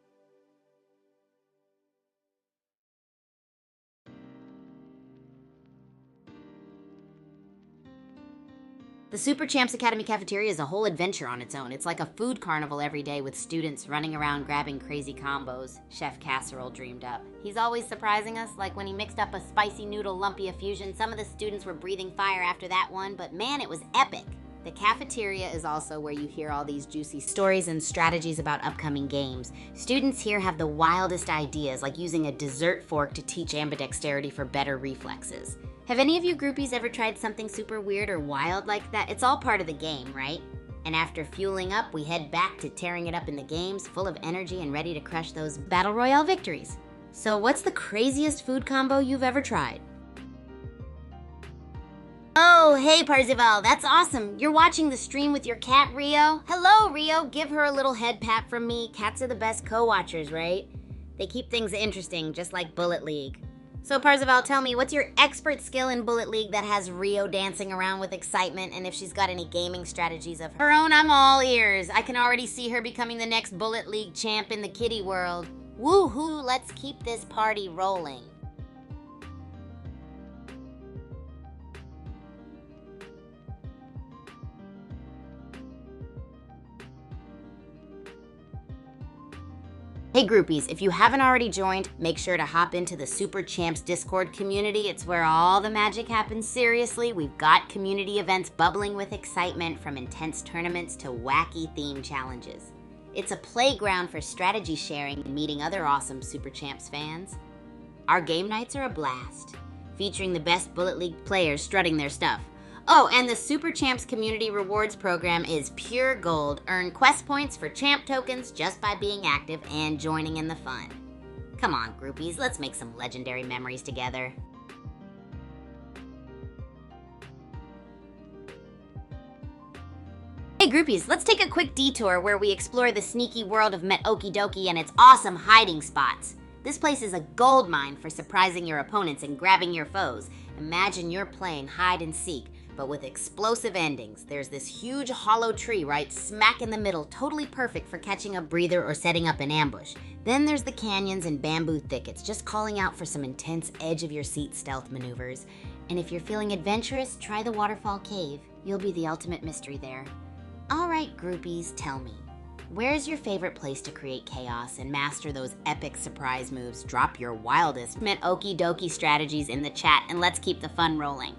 The Super Champs Academy cafeteria is a whole adventure on its own. It's like a food carnival every day with students running around grabbing crazy combos Chef Casserole dreamed up. He's always surprising us, like when he mixed up a spicy noodle lumpia fusion. Some of the students were breathing fire after that one, but man, it was epic. The cafeteria is also where you hear all these juicy stories and strategies about upcoming games. Students here have the wildest ideas, like using a dessert fork to teach ambidexterity for better reflexes. Have any of you groupies ever tried something super weird or wild like that? It's all part of the game, right? And after fueling up, we head back to tearing it up in the games, full of energy and ready to crush those Battle Royale victories. So what's the craziest food combo you've ever tried? Oh, hey Parzival, that's awesome. You're watching the stream with your cat, Rio? Hello, Rio. Give her a little head pat from me. Cats are the best co-watchers, right? They keep things interesting, just like Bullet League. So Parzival, tell me, what's your expert skill in Bullet League that has Rio dancing around with excitement, and if she's got any gaming strategies of her own, I'm all ears. I can already see her becoming the next Bullet League champ in the kitty world. Woohoo, let's keep this party rolling. Hey groupies, if you haven't already joined, make sure to hop into the Super Champs Discord community. It's where all the magic happens. Seriously, we've got community events bubbling with excitement, from intense tournaments to wacky theme challenges. It's a playground for strategy sharing and meeting other awesome Super Champs fans. Our game nights are a blast, featuring the best Bullet League players strutting their stuff. Oh, and the Super Champs Community Rewards program is pure gold. Earn quest points for champ tokens just by being active and joining in the fun. Come on, groupies, let's make some legendary memories together. Hey groupies, let's take a quick detour where we explore the sneaky world of Met Okie Dokie and its awesome hiding spots. This place is a gold mine for surprising your opponents and grabbing your foes. Imagine you're playing hide and seek, but with explosive endings. There's this huge hollow tree right smack in the middle, totally perfect for catching a breather or setting up an ambush. Then there's the canyons and bamboo thickets, just calling out for some intense edge-of-your-seat stealth maneuvers. And if you're feeling adventurous, try the Waterfall Cave. You'll be the ultimate mystery there. All right, groupies, tell me, where's your favorite place to create chaos and master those epic surprise moves? Drop your wildest Met Okie Dokie strategies in the chat, and let's keep the fun rolling.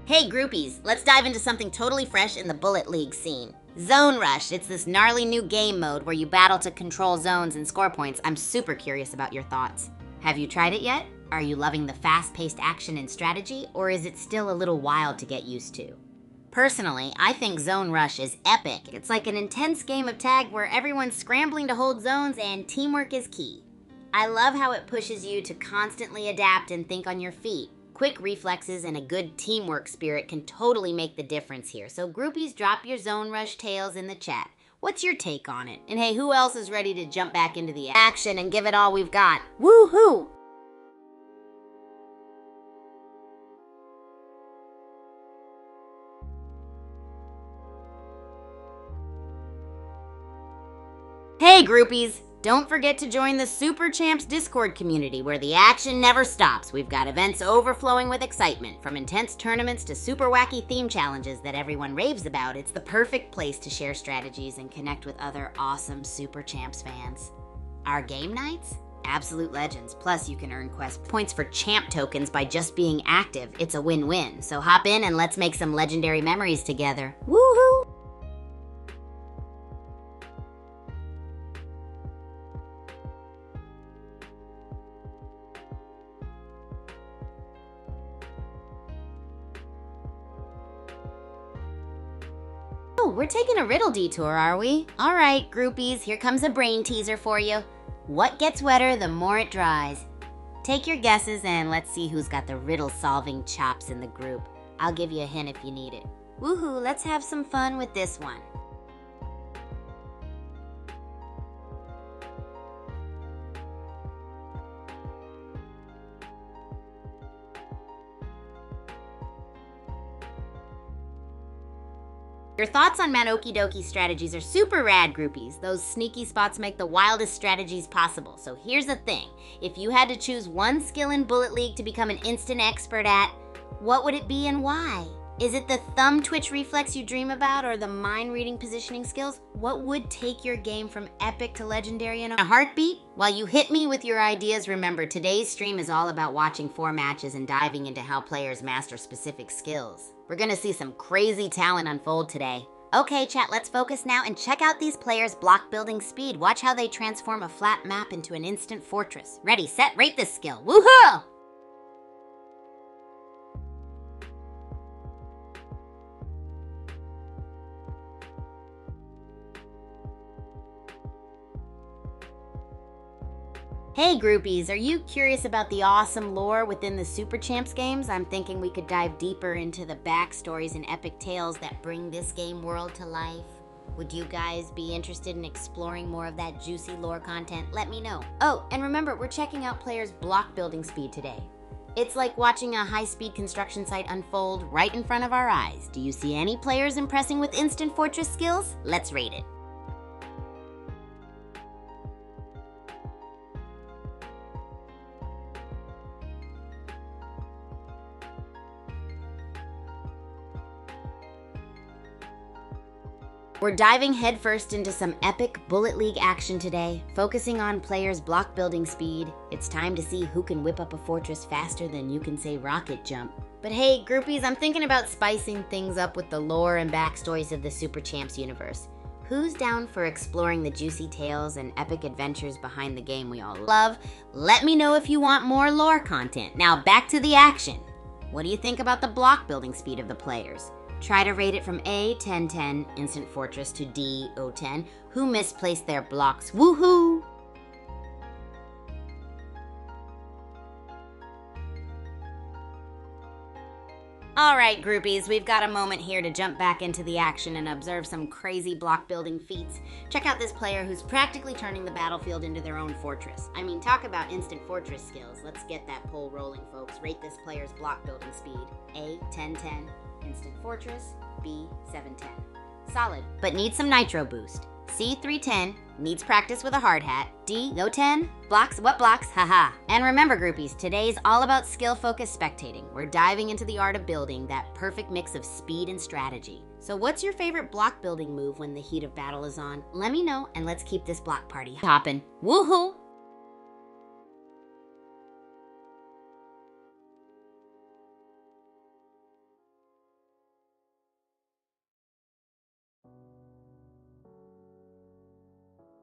Hey groupies, let's dive into something totally fresh in the Bullet League scene. Zone Rush. It's this gnarly new game mode where you battle to control zones and score points. I'm super curious about your thoughts. Have you tried it yet? Are you loving the fast-paced action and strategy, or is it still a little wild to get used to? Personally, I think Zone Rush is epic. It's like an intense game of tag where everyone's scrambling to hold zones and teamwork is key. I love how it pushes you to constantly adapt and think on your feet. Quick reflexes and a good teamwork spirit can totally make the difference here. So groupies, drop your Zone Rush tales in the chat. What's your take on it? And hey, who else is ready to jump back into the action and give it all we've got? Woohoo! Hey groupies! Don't forget to join the Super Champs Discord community where the action never stops. We've got events overflowing with excitement, from intense tournaments to super wacky theme challenges that everyone raves about. It's the perfect place to share strategies and connect with other awesome Super Champs fans. Our game nights? Absolute legends. Plus, you can earn quest points for champ tokens by just being active. It's a win-win. So hop in and let's make some legendary memories together. Woohoo! Oh, we're taking a riddle detour, are we? All right, groupies, here comes a brain teaser for you. What gets wetter the more it dries? Take your guesses and let's see who's got the riddle-solving chops in the group. I'll give you a hint if you need it. Woohoo, let's have some fun with this one. Your thoughts on Manoki Doki strategies are super rad, groupies. Those sneaky spots make the wildest strategies possible. So here's the thing. If you had to choose one skill in Bullet League to become an instant expert at, what would it be and why? Is it the thumb twitch reflex you dream about or the mind reading positioning skills? What would take your game from epic to legendary in a heartbeat? While you hit me with your ideas, remember today's stream is all about watching 4 matches and diving into how players master specific skills. We're gonna see some crazy talent unfold today. Okay, chat, let's focus now and check out these players' block building speed. Watch how they transform a flat map into an instant fortress. Ready, set, rate this skill. Woohoo! Hey groupies, are you curious about the awesome lore within the Super Champs games? I'm thinking we could dive deeper into the backstories and epic tales that bring this game world to life. Would you guys be interested in exploring more of that juicy lore content? Let me know. Oh, and remember, we're checking out players' block building speed today. It's like watching a high-speed construction site unfold right in front of our eyes. Do you see any players impressing with instant fortress skills? Let's rate it. We're diving headfirst into some epic Bullet League action today, focusing on players' block building speed. It's time to see who can whip up a fortress faster than you can say rocket jump. But hey, groupies, I'm thinking about spicing things up with the lore and backstories of the Super Champs universe. Who's down for exploring the juicy tales and epic adventures behind the game we all love? Let me know if you want more lore content. Now back to the action. What do you think about the block building speed of the players? Try to rate it from A, 10-10, Instant Fortress, to D, O10. Who misplaced their blocks? Woohoo! Alright groupies, we've got a moment here to jump back into the action and observe some crazy block building feats. Check out this player who's practically turning the battlefield into their own fortress. I mean, talk about instant fortress skills. Let's get that poll rolling, folks. Rate this player's block building speed. A, 10-10. Instant Fortress, B, 710. Solid, but needs some nitro boost. C, 310, needs practice with a hard hat. D, no 10, blocks, what blocks, haha. And remember groupies, today's all about skill-focused spectating. We're diving into the art of building that perfect mix of speed and strategy. So what's your favorite block building move when the heat of battle is on? Let me know and let's keep this block party hoppin'. Woohoo!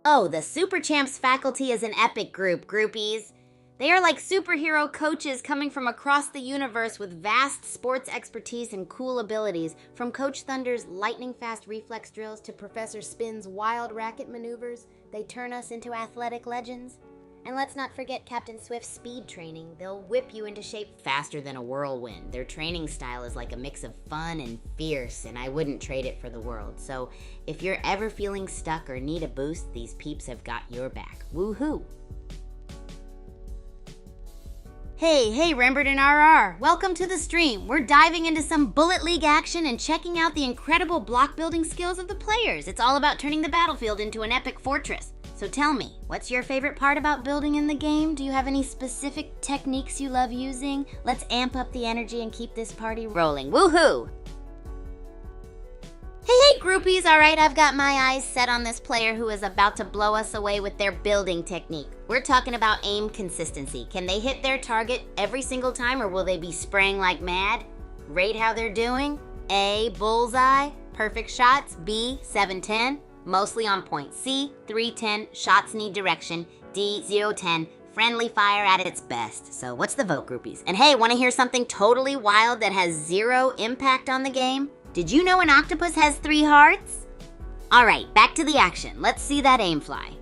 Oh, the Super Champs faculty is an epic group, groupies. They are like superhero coaches coming from across the universe with vast sports expertise and cool abilities, from Coach Thunder's lightning-fast reflex drills to Professor Spin's wild racket maneuvers. They turn us into athletic legends. And let's not forget Captain Swift's speed training. They'll whip you into shape faster than a whirlwind. Their training style is like a mix of fun and fierce, and I wouldn't trade it for the world. So if you're ever feeling stuck or need a boost, these peeps have got your back. Woohoo! Hey, Rembert and RR. Welcome to the stream. We're diving into some Bullet League action and checking out the incredible block building skills of the players. It's all about turning the battlefield into an epic fortress. So tell me, what's your favorite part about building in the game? Do you have any specific techniques you love using? Let's amp up the energy and keep this party rolling. Woohoo! Hey, groupies, all right, I've got my eyes set on this player who is about to blow us away with their building technique. We're talking about aim consistency. Can they hit their target every single time, or will they be spraying like mad? Rate how they're doing. A, bullseye, perfect shots. B, 7-10, mostly on point. C, 3-10, shots need direction. D, 0-10, friendly fire at its best. So what's the vote, groupies? And hey, want to hear something totally wild that has zero impact on the game? Did you know an octopus has 3 hearts? All right, back to the action. Let's see that aim fly.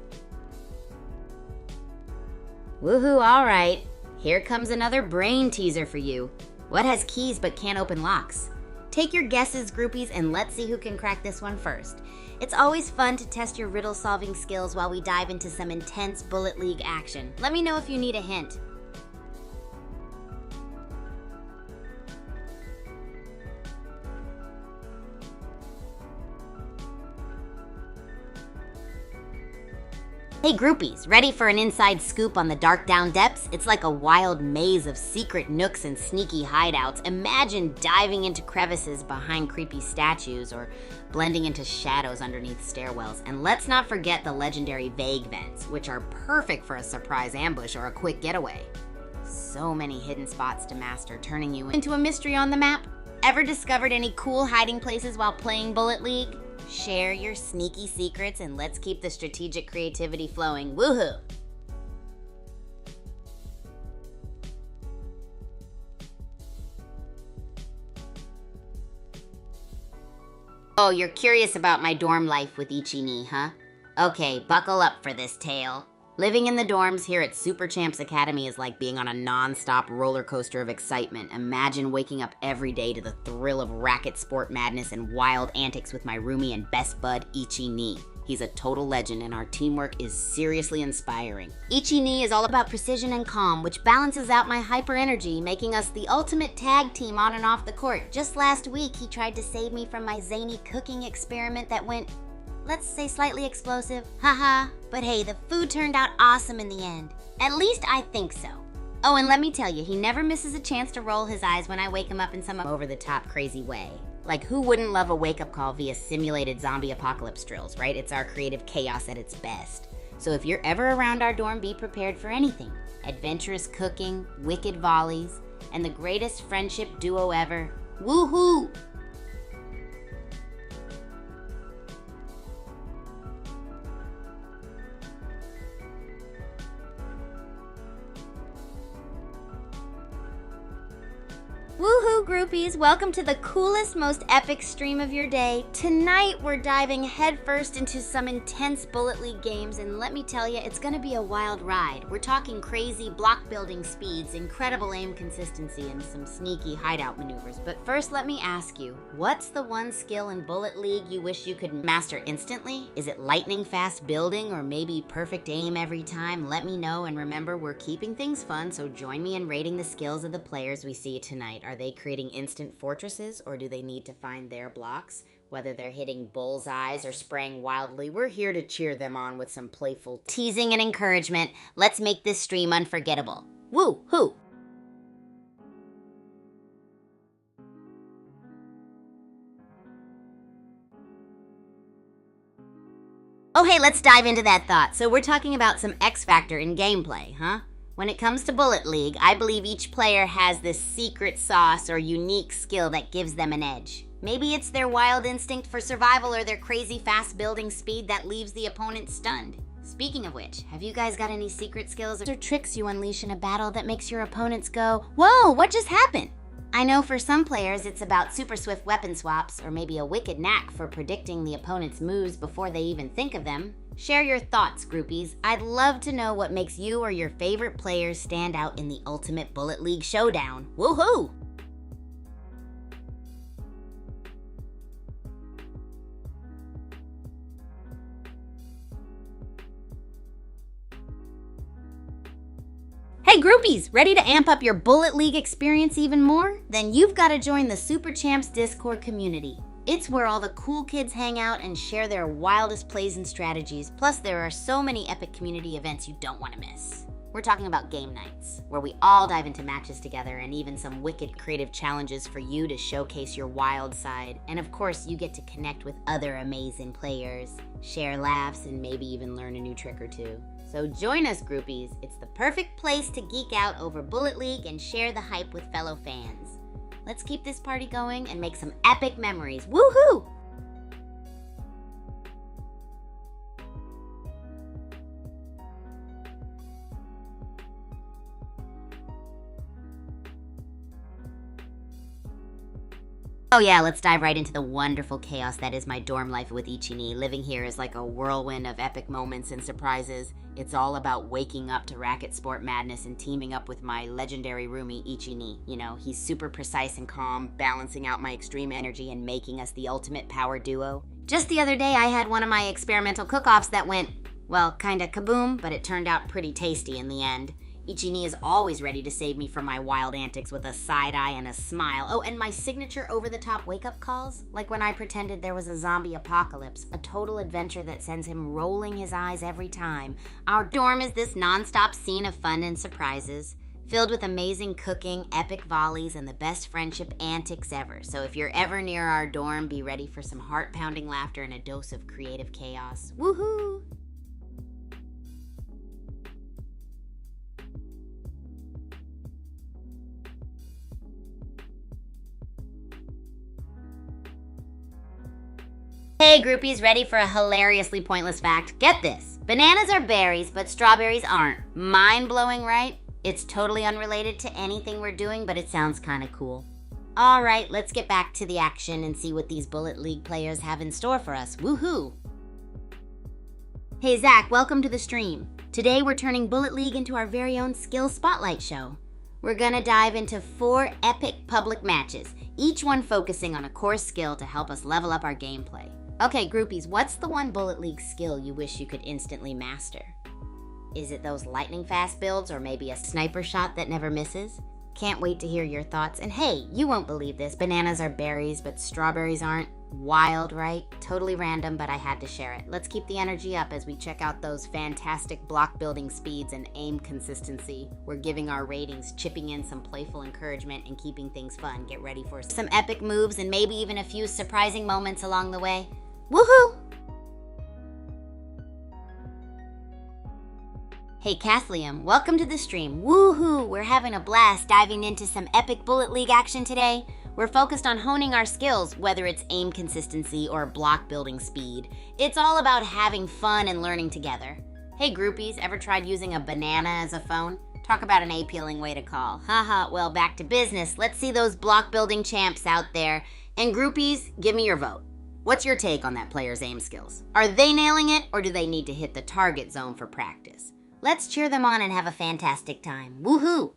Woohoo, all right. Here comes another brain teaser for you. What has keys but can't open locks? Take your guesses, groupies, and let's see who can crack this one first. It's always fun to test your riddle-solving skills while we dive into some intense Bullet League action. Let me know if you need a hint. Hey groupies, ready for an inside scoop on the Dark Down depths? It's like a wild maze of secret nooks and sneaky hideouts. Imagine diving into crevices behind creepy statues or blending into shadows underneath stairwells. And let's not forget the legendary vague vents, which are perfect for a surprise ambush or a quick getaway. So many hidden spots to master, turning you into a mystery on the map. Ever discovered any cool hiding places while playing Bullet League? Share your sneaky secrets and let's keep the strategic creativity flowing. Woohoo! Oh, you're curious about my dorm life with Ichi-ni, huh? Okay, buckle up for this tale. Living in the dorms here at Super Champs Academy is like being on a non-stop roller coaster of excitement. Imagine waking up every day to the thrill of racket sport madness and wild antics with my roomie and best bud, Ichi-ni. He's a total legend and our teamwork is seriously inspiring. Ichi-ni is all about precision and calm, which balances out my hyper energy, making us the ultimate tag team on and off the court. Just last week, he tried to save me from my zany cooking experiment that went, let's say, slightly explosive. Haha. But hey, the food turned out awesome in the end. At least I think so. Oh, and let me tell you, he never misses a chance to roll his eyes when I wake him up in some over-the-top crazy way. Like, who wouldn't love a wake-up call via simulated zombie apocalypse drills, right? It's our creative chaos at its best. So if you're ever around our dorm, be prepared for anything. Adventurous cooking, wicked volleys, and the greatest friendship duo ever. Woohoo! Woohoo, groupies! Welcome to the coolest, most epic stream of your day. Tonight, we're diving headfirst into some intense Bullet League games, and let me tell you, it's gonna be a wild ride. We're talking crazy block building speeds, incredible aim consistency, and some sneaky hideout maneuvers. But first, let me ask you, what's the one skill in Bullet League you wish you could master instantly? Is it lightning fast building, or maybe perfect aim every time? Let me know, and remember, we're keeping things fun, so join me in rating the skills of the players we see tonight. Are they creating instant fortresses, or do they need to find their blocks? Whether they're hitting bullseyes or spraying wildly, we're here to cheer them on with some playful teasing and encouragement. Let's make this stream unforgettable. Woo-hoo! Oh hey, let's dive into that thought. So we're talking about some X factor in gameplay, huh? When it comes to Bullet League, I believe each player has this secret sauce or unique skill that gives them an edge. Maybe it's their wild instinct for survival or their crazy fast building speed that leaves the opponent stunned. Speaking of which, have you guys got any secret skills or tricks you unleash in a battle that makes your opponents go, "Whoa, what just happened?" I know for some players it's about super swift weapon swaps or maybe a wicked knack for predicting the opponent's moves before they even think of them. Share your thoughts, groupies. I'd love to know what makes you or your favorite players stand out in the Ultimate Bullet League Showdown. Woohoo! Hey groupies, ready to amp up your Bullet League experience even more? Then you've got to join the Super Champs Discord community. It's where all the cool kids hang out and share their wildest plays and strategies. Plus, there are so many epic community events you don't want to miss. We're talking about game nights, where we all dive into matches together and even some wicked creative challenges for you to showcase your wild side. And of course, you get to connect with other amazing players, share laughs, and maybe even learn a new trick or two. So join us, groupies. It's the perfect place to geek out over Bullet League and share the hype with fellow fans. Let's keep this party going and make some epic memories. Woohoo! Oh yeah, let's dive right into the wonderful chaos that is my dorm life with Ichini. Living here is like a whirlwind of epic moments and surprises. It's all about waking up to racket sport madness and teaming up with my legendary roomie, Ichini. You know, he's super precise and calm, balancing out my extreme energy and making us the ultimate power duo. Just the other day, I had one of my experimental cook-offs that went, well, kinda kaboom, but it turned out pretty tasty in the end. Ichini is always ready to save me from my wild antics with a side eye and a smile. Oh, and my signature over-the-top wake-up calls? Like when I pretended there was a zombie apocalypse, a total adventure that sends him rolling his eyes every time. Our dorm is this non-stop scene of fun and surprises, filled with amazing cooking, epic volleys, and the best friendship antics ever. So if you're ever near our dorm, be ready for some heart-pounding laughter and a dose of creative chaos. Woohoo! Hey groupies, ready for a hilariously pointless fact? Get this. Bananas are berries, but strawberries aren't. Mind-blowing, right? It's totally unrelated to anything we're doing, but it sounds kind of cool. All right, let's get back to the action and see what these Bullet League players have in store for us. Woohoo! Hey Zach, welcome to the stream. Today we're turning Bullet League into our very own skill spotlight show. We're gonna dive into 4 epic public matches, each one focusing on a core skill to help us level up our gameplay. Okay, groupies, what's the one Bullet League skill you wish you could instantly master? Is it those lightning fast builds or maybe a sniper shot that never misses? Can't wait to hear your thoughts. And hey, you won't believe this. Bananas are berries, but strawberries aren't. Wild, right? Totally random, but I had to share it. Let's keep the energy up as we check out those fantastic block building speeds and aim consistency. We're giving our ratings, chipping in some playful encouragement and keeping things fun. Get ready for some epic moves and maybe even a few surprising moments along the way. Woohoo! Hey Kathleum, welcome to the stream. Woohoo! We're having a blast diving into some epic Bullet League action today. We're focused on honing our skills, whether it's aim consistency or block building speed. It's all about having fun and learning together. Hey groupies, ever tried using a banana as a phone? Talk about an appealing way to call. Haha, well, back to business. Let's see those block building champs out there. And groupies, give me your vote. What's your take on that player's aim skills? Are they nailing it, or do they need to hit the target zone for practice? Let's cheer them on and have a fantastic time. Woohoo!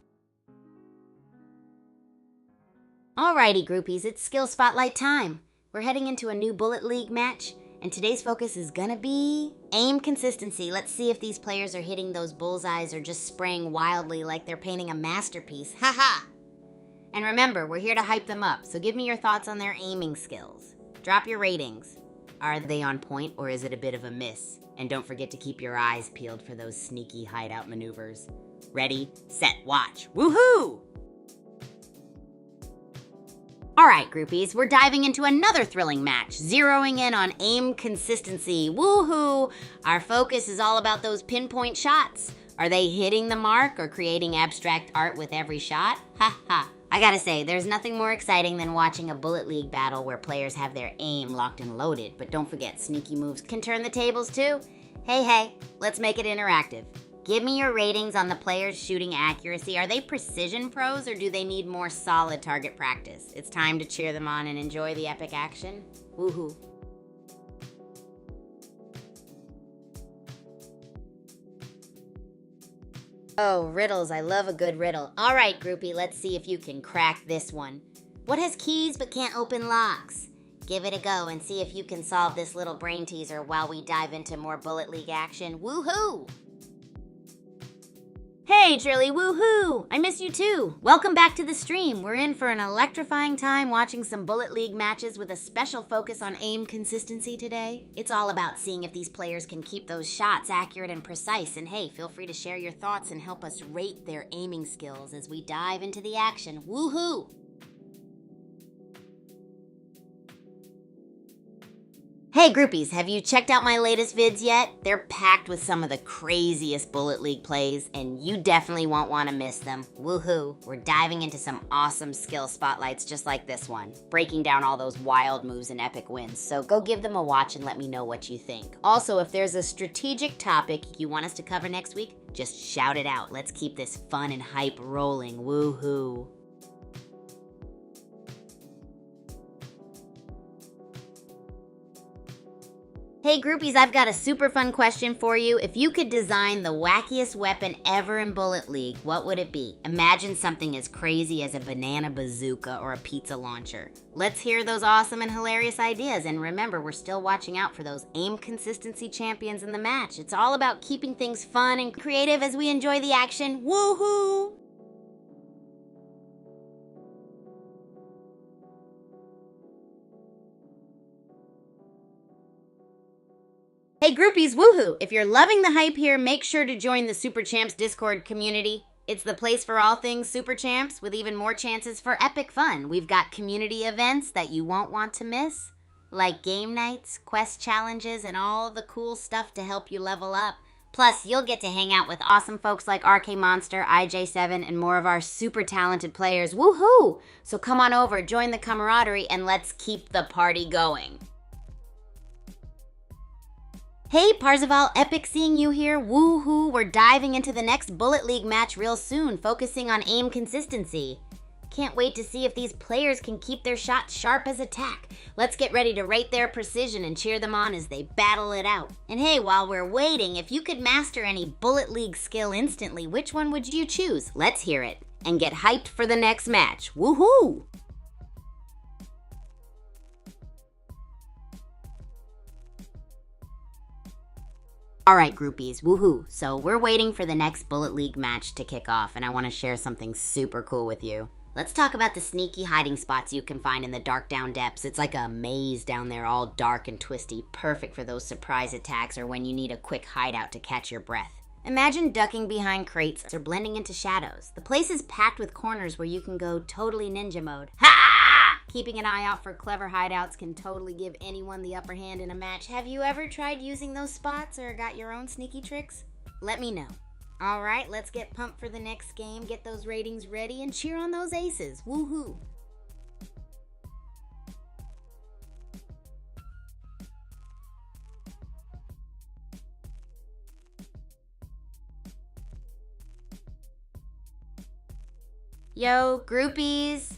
Alrighty, groupies, it's Skill Spotlight time. We're heading into a new Bullet League match, and today's focus is gonna be aim consistency. Let's see if these players are hitting those bullseyes or just spraying wildly like they're painting a masterpiece. Haha! And remember, we're here to hype them up, so give me your thoughts on their aiming skills. Drop your ratings. Are they on point, or is it a bit of a miss? And don't forget to keep your eyes peeled for those sneaky hideout maneuvers. Ready, set, watch. Woohoo! Alright, groupies, we're diving into another thrilling match, zeroing in on aim consistency. Woohoo! Our focus is all about those pinpoint shots. Are they hitting the mark or creating abstract art with every shot? Ha ha. I gotta say, there's nothing more exciting than watching a Bullet League battle where players have their aim locked and loaded. But don't forget, sneaky moves can turn the tables too. Hey, let's make it interactive. Give me your ratings on the players' shooting accuracy. Are they precision pros or do they need more solid target practice? It's time to cheer them on and enjoy the epic action. Woohoo. Oh, riddles. I love a good riddle. All right, groupie, let's see if you can crack this one. What has keys but can't open locks? Give it a go and see if you can solve this little brain teaser while we dive into more Bullet League action. Woohoo! Hey, Trilly, woohoo! I miss you too. Welcome back to the stream. We're in for an electrifying time watching some Bullet League matches with a special focus on aim consistency today. It's all about seeing if these players can keep those shots accurate and precise. And hey, feel free to share your thoughts and help us rate their aiming skills as we dive into the action. Woohoo! Hey groupies, have you checked out my latest vids yet? They're packed with some of the craziest Bullet League plays, and you definitely won't want to miss them. Woohoo! We're diving into some awesome skill spotlights just like this one, breaking down all those wild moves and epic wins, so go give them a watch and let me know what you think. Also, if there's a strategic topic you want us to cover next week, just shout it out. Let's keep this fun and hype rolling. Woohoo! Hey groupies, I've got a super fun question for you. If you could design the wackiest weapon ever in Bullet League, what would it be? Imagine something as crazy as a banana bazooka or a pizza launcher. Let's hear those awesome and hilarious ideas. And remember, we're still watching out for those aim consistency champions in the match. It's all about keeping things fun and creative as we enjoy the action. Woohoo! Hey groupies, woohoo! If you're loving the hype here, make sure to join the Super Champs Discord community. It's the place for all things Super Champs, with even more chances for epic fun. We've got community events that you won't want to miss, like game nights, quest challenges, and all the cool stuff to help you level up. Plus, you'll get to hang out with awesome folks like RK Monster, IJ7, and more of our super talented players. Woohoo! So come on over, join the camaraderie, and let's keep the party going. Hey Parzival, epic seeing you here. Woohoo! We're diving into the next Bullet League match real soon, focusing on aim consistency. Can't wait to see if these players can keep their shots sharp as attack. Let's get ready to rate their precision and cheer them on as they battle it out. And hey, while we're waiting, if you could master any Bullet League skill instantly, which one would you choose? Let's hear it. And get hyped for the next match. Woohoo! Alright groupies, woohoo. So we're waiting for the next Bullet League match to kick off, and I want to share something super cool with you. Let's talk about the sneaky hiding spots you can find in the dark down depths. It's like a maze down there, all dark and twisty, perfect for those surprise attacks or when you need a quick hideout to catch your breath. Imagine ducking behind crates or blending into shadows. The place is packed with corners where you can go totally ninja mode. Ha! Keeping an eye out for clever hideouts can totally give anyone the upper hand in a match. Have you ever tried using those spots or got your own sneaky tricks? Let me know. All right, let's get pumped for the next game, get those ratings ready, and cheer on those aces. Woohoo! Yo, groupies!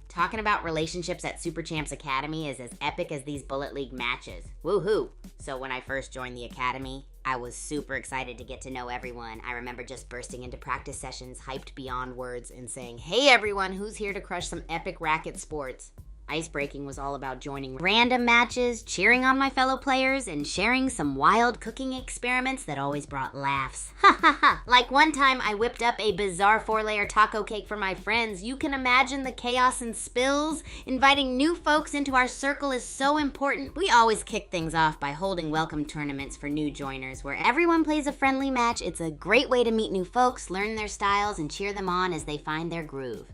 Talking about relationships at Super Champs Academy is as epic as these Bullet League matches. Woohoo! So when I first joined the academy, I was super excited to get to know everyone. I remember just bursting into practice sessions, hyped beyond words, and saying, "Hey everyone, who's here to crush some epic racket sports?" Icebreaking was all about joining random matches, cheering on my fellow players, and sharing some wild cooking experiments that always brought laughs. Ha ha ha! Like one time I whipped up a bizarre 4-layer taco cake for my friends. You can imagine the chaos and spills. Inviting new folks into our circle is so important. We always kick things off by holding welcome tournaments for new joiners where everyone plays a friendly match. It's a great way to meet new folks, learn their styles, and cheer them on as they find their groove.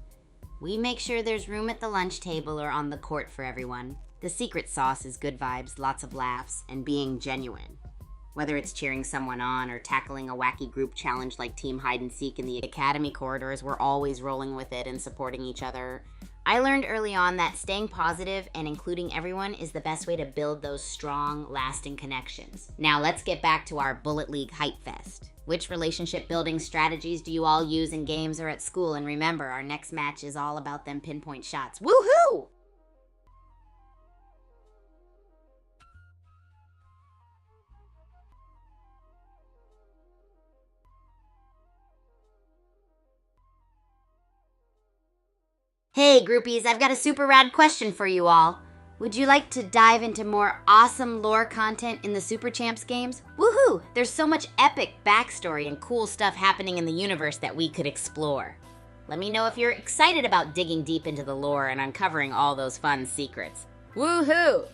We make sure there's room at the lunch table or on the court for everyone. The secret sauce is good vibes, lots of laughs, and being genuine. Whether it's cheering someone on or tackling a wacky group challenge like Team Hide and Seek in the Academy corridors, we're always rolling with it and supporting each other. I learned early on that staying positive and including everyone is the best way to build those strong, lasting connections. Now let's get back to our Bullet League Hype Fest. Which relationship building strategies do you all use in games or at school? And remember, our next match is all about them pinpoint shots. Woohoo! Hey groupies, I've got a super rad question for you all. Would you like to dive into more awesome lore content in the Super Champs games? Woohoo! There's so much epic backstory and cool stuff happening in the universe that we could explore. Let me know if you're excited about digging deep into the lore and uncovering all those fun secrets. Woohoo!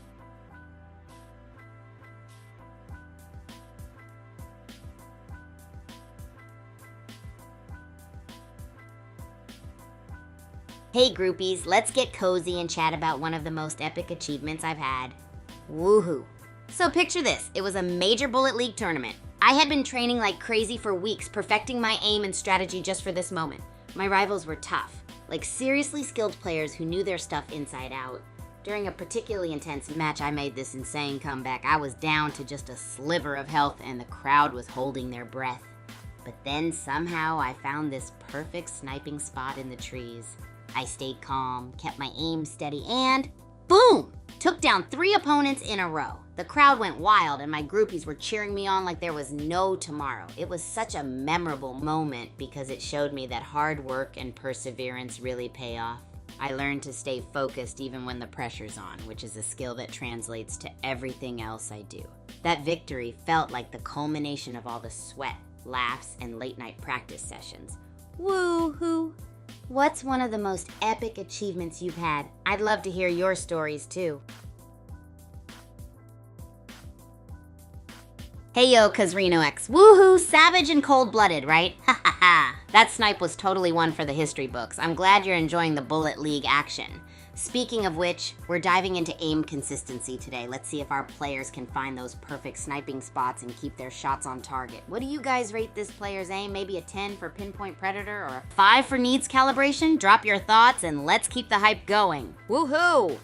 Hey groupies, let's get cozy and chat about one of the most epic achievements I've had. Woohoo. So picture this, it was a major Bullet League tournament. I had been training like crazy for weeks, perfecting my aim and strategy just for this moment. My rivals were tough, like seriously skilled players who knew their stuff inside out. During a particularly intense match, I made this insane comeback. I was down to just a sliver of health and the crowd was holding their breath. But then somehow I found this perfect sniping spot in the trees. I stayed calm, kept my aim steady, and boom! Took down 3 opponents in a row. The crowd went wild and my groupies were cheering me on like there was no tomorrow. It was such a memorable moment because it showed me that hard work and perseverance really pay off. I learned to stay focused even when the pressure's on, which is a skill that translates to everything else I do. That victory felt like the culmination of all the sweat, laughs, and late-night practice sessions. Woo-hoo! What's one of the most epic achievements you've had? I'd love to hear your stories too. Hey yo, Kazrino X. Woohoo! Savage and cold-blooded, right? Ha ha ha. That snipe was totally one for the history books. I'm glad you're enjoying the Bullet League action. Speaking of which, we're diving into aim consistency today. Let's see if our players can find those perfect sniping spots and keep their shots on target. What do you guys rate this player's aim? Maybe a 10 for pinpoint predator or a 5 for needs calibration? Drop your thoughts and let's keep the hype going. Woohoo!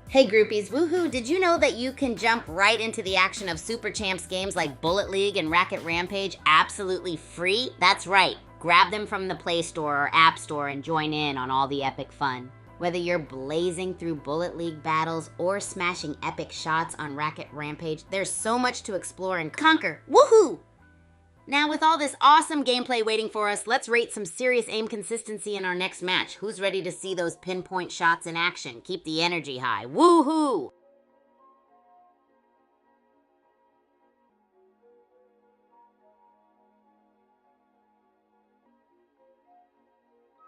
Hey groupies, woohoo! Did you know that you can jump right into the action of Super Champs games like Bullet League and Racket Rampage absolutely free? That's right. Grab them from the Play Store or App Store and join in on all the epic fun. Whether you're blazing through Bullet League battles or smashing epic shots on Racket Rampage, there's so much to explore and conquer. Woohoo! Now with all this awesome gameplay waiting for us, let's rate some serious aim consistency in our next match. Who's ready to see those pinpoint shots in action? Keep the energy high. Woohoo!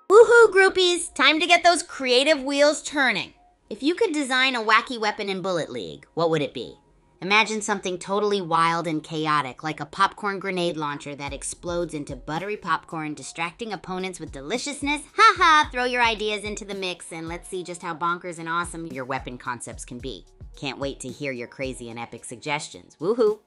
Woohoo, groupies! Time to get those creative wheels turning. If you could design a wacky weapon in Bullet League, what would it be? Imagine something totally wild and chaotic, like a popcorn grenade launcher that explodes into buttery popcorn, distracting opponents with deliciousness. Haha, throw your ideas into the mix and let's see just how bonkers and awesome your weapon concepts can be. Can't wait to hear your crazy and epic suggestions. Woohoo!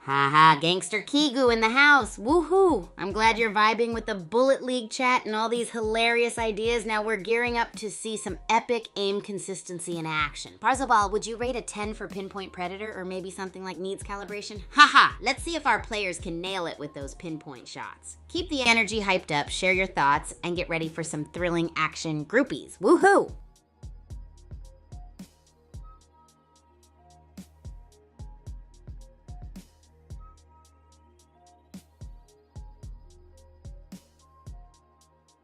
Haha, Gangster Kigu in the house. Woohoo! I'm glad you're vibing with the Bullet League chat and all these hilarious ideas. Now we're gearing up to see some epic aim consistency in action. Parzelball, would you rate a 10 for pinpoint predator or maybe something like needs calibration? Haha, let's see if our players can nail it with those pinpoint shots. Keep the energy hyped up, share your thoughts, and get ready for some thrilling action groupies. Woohoo!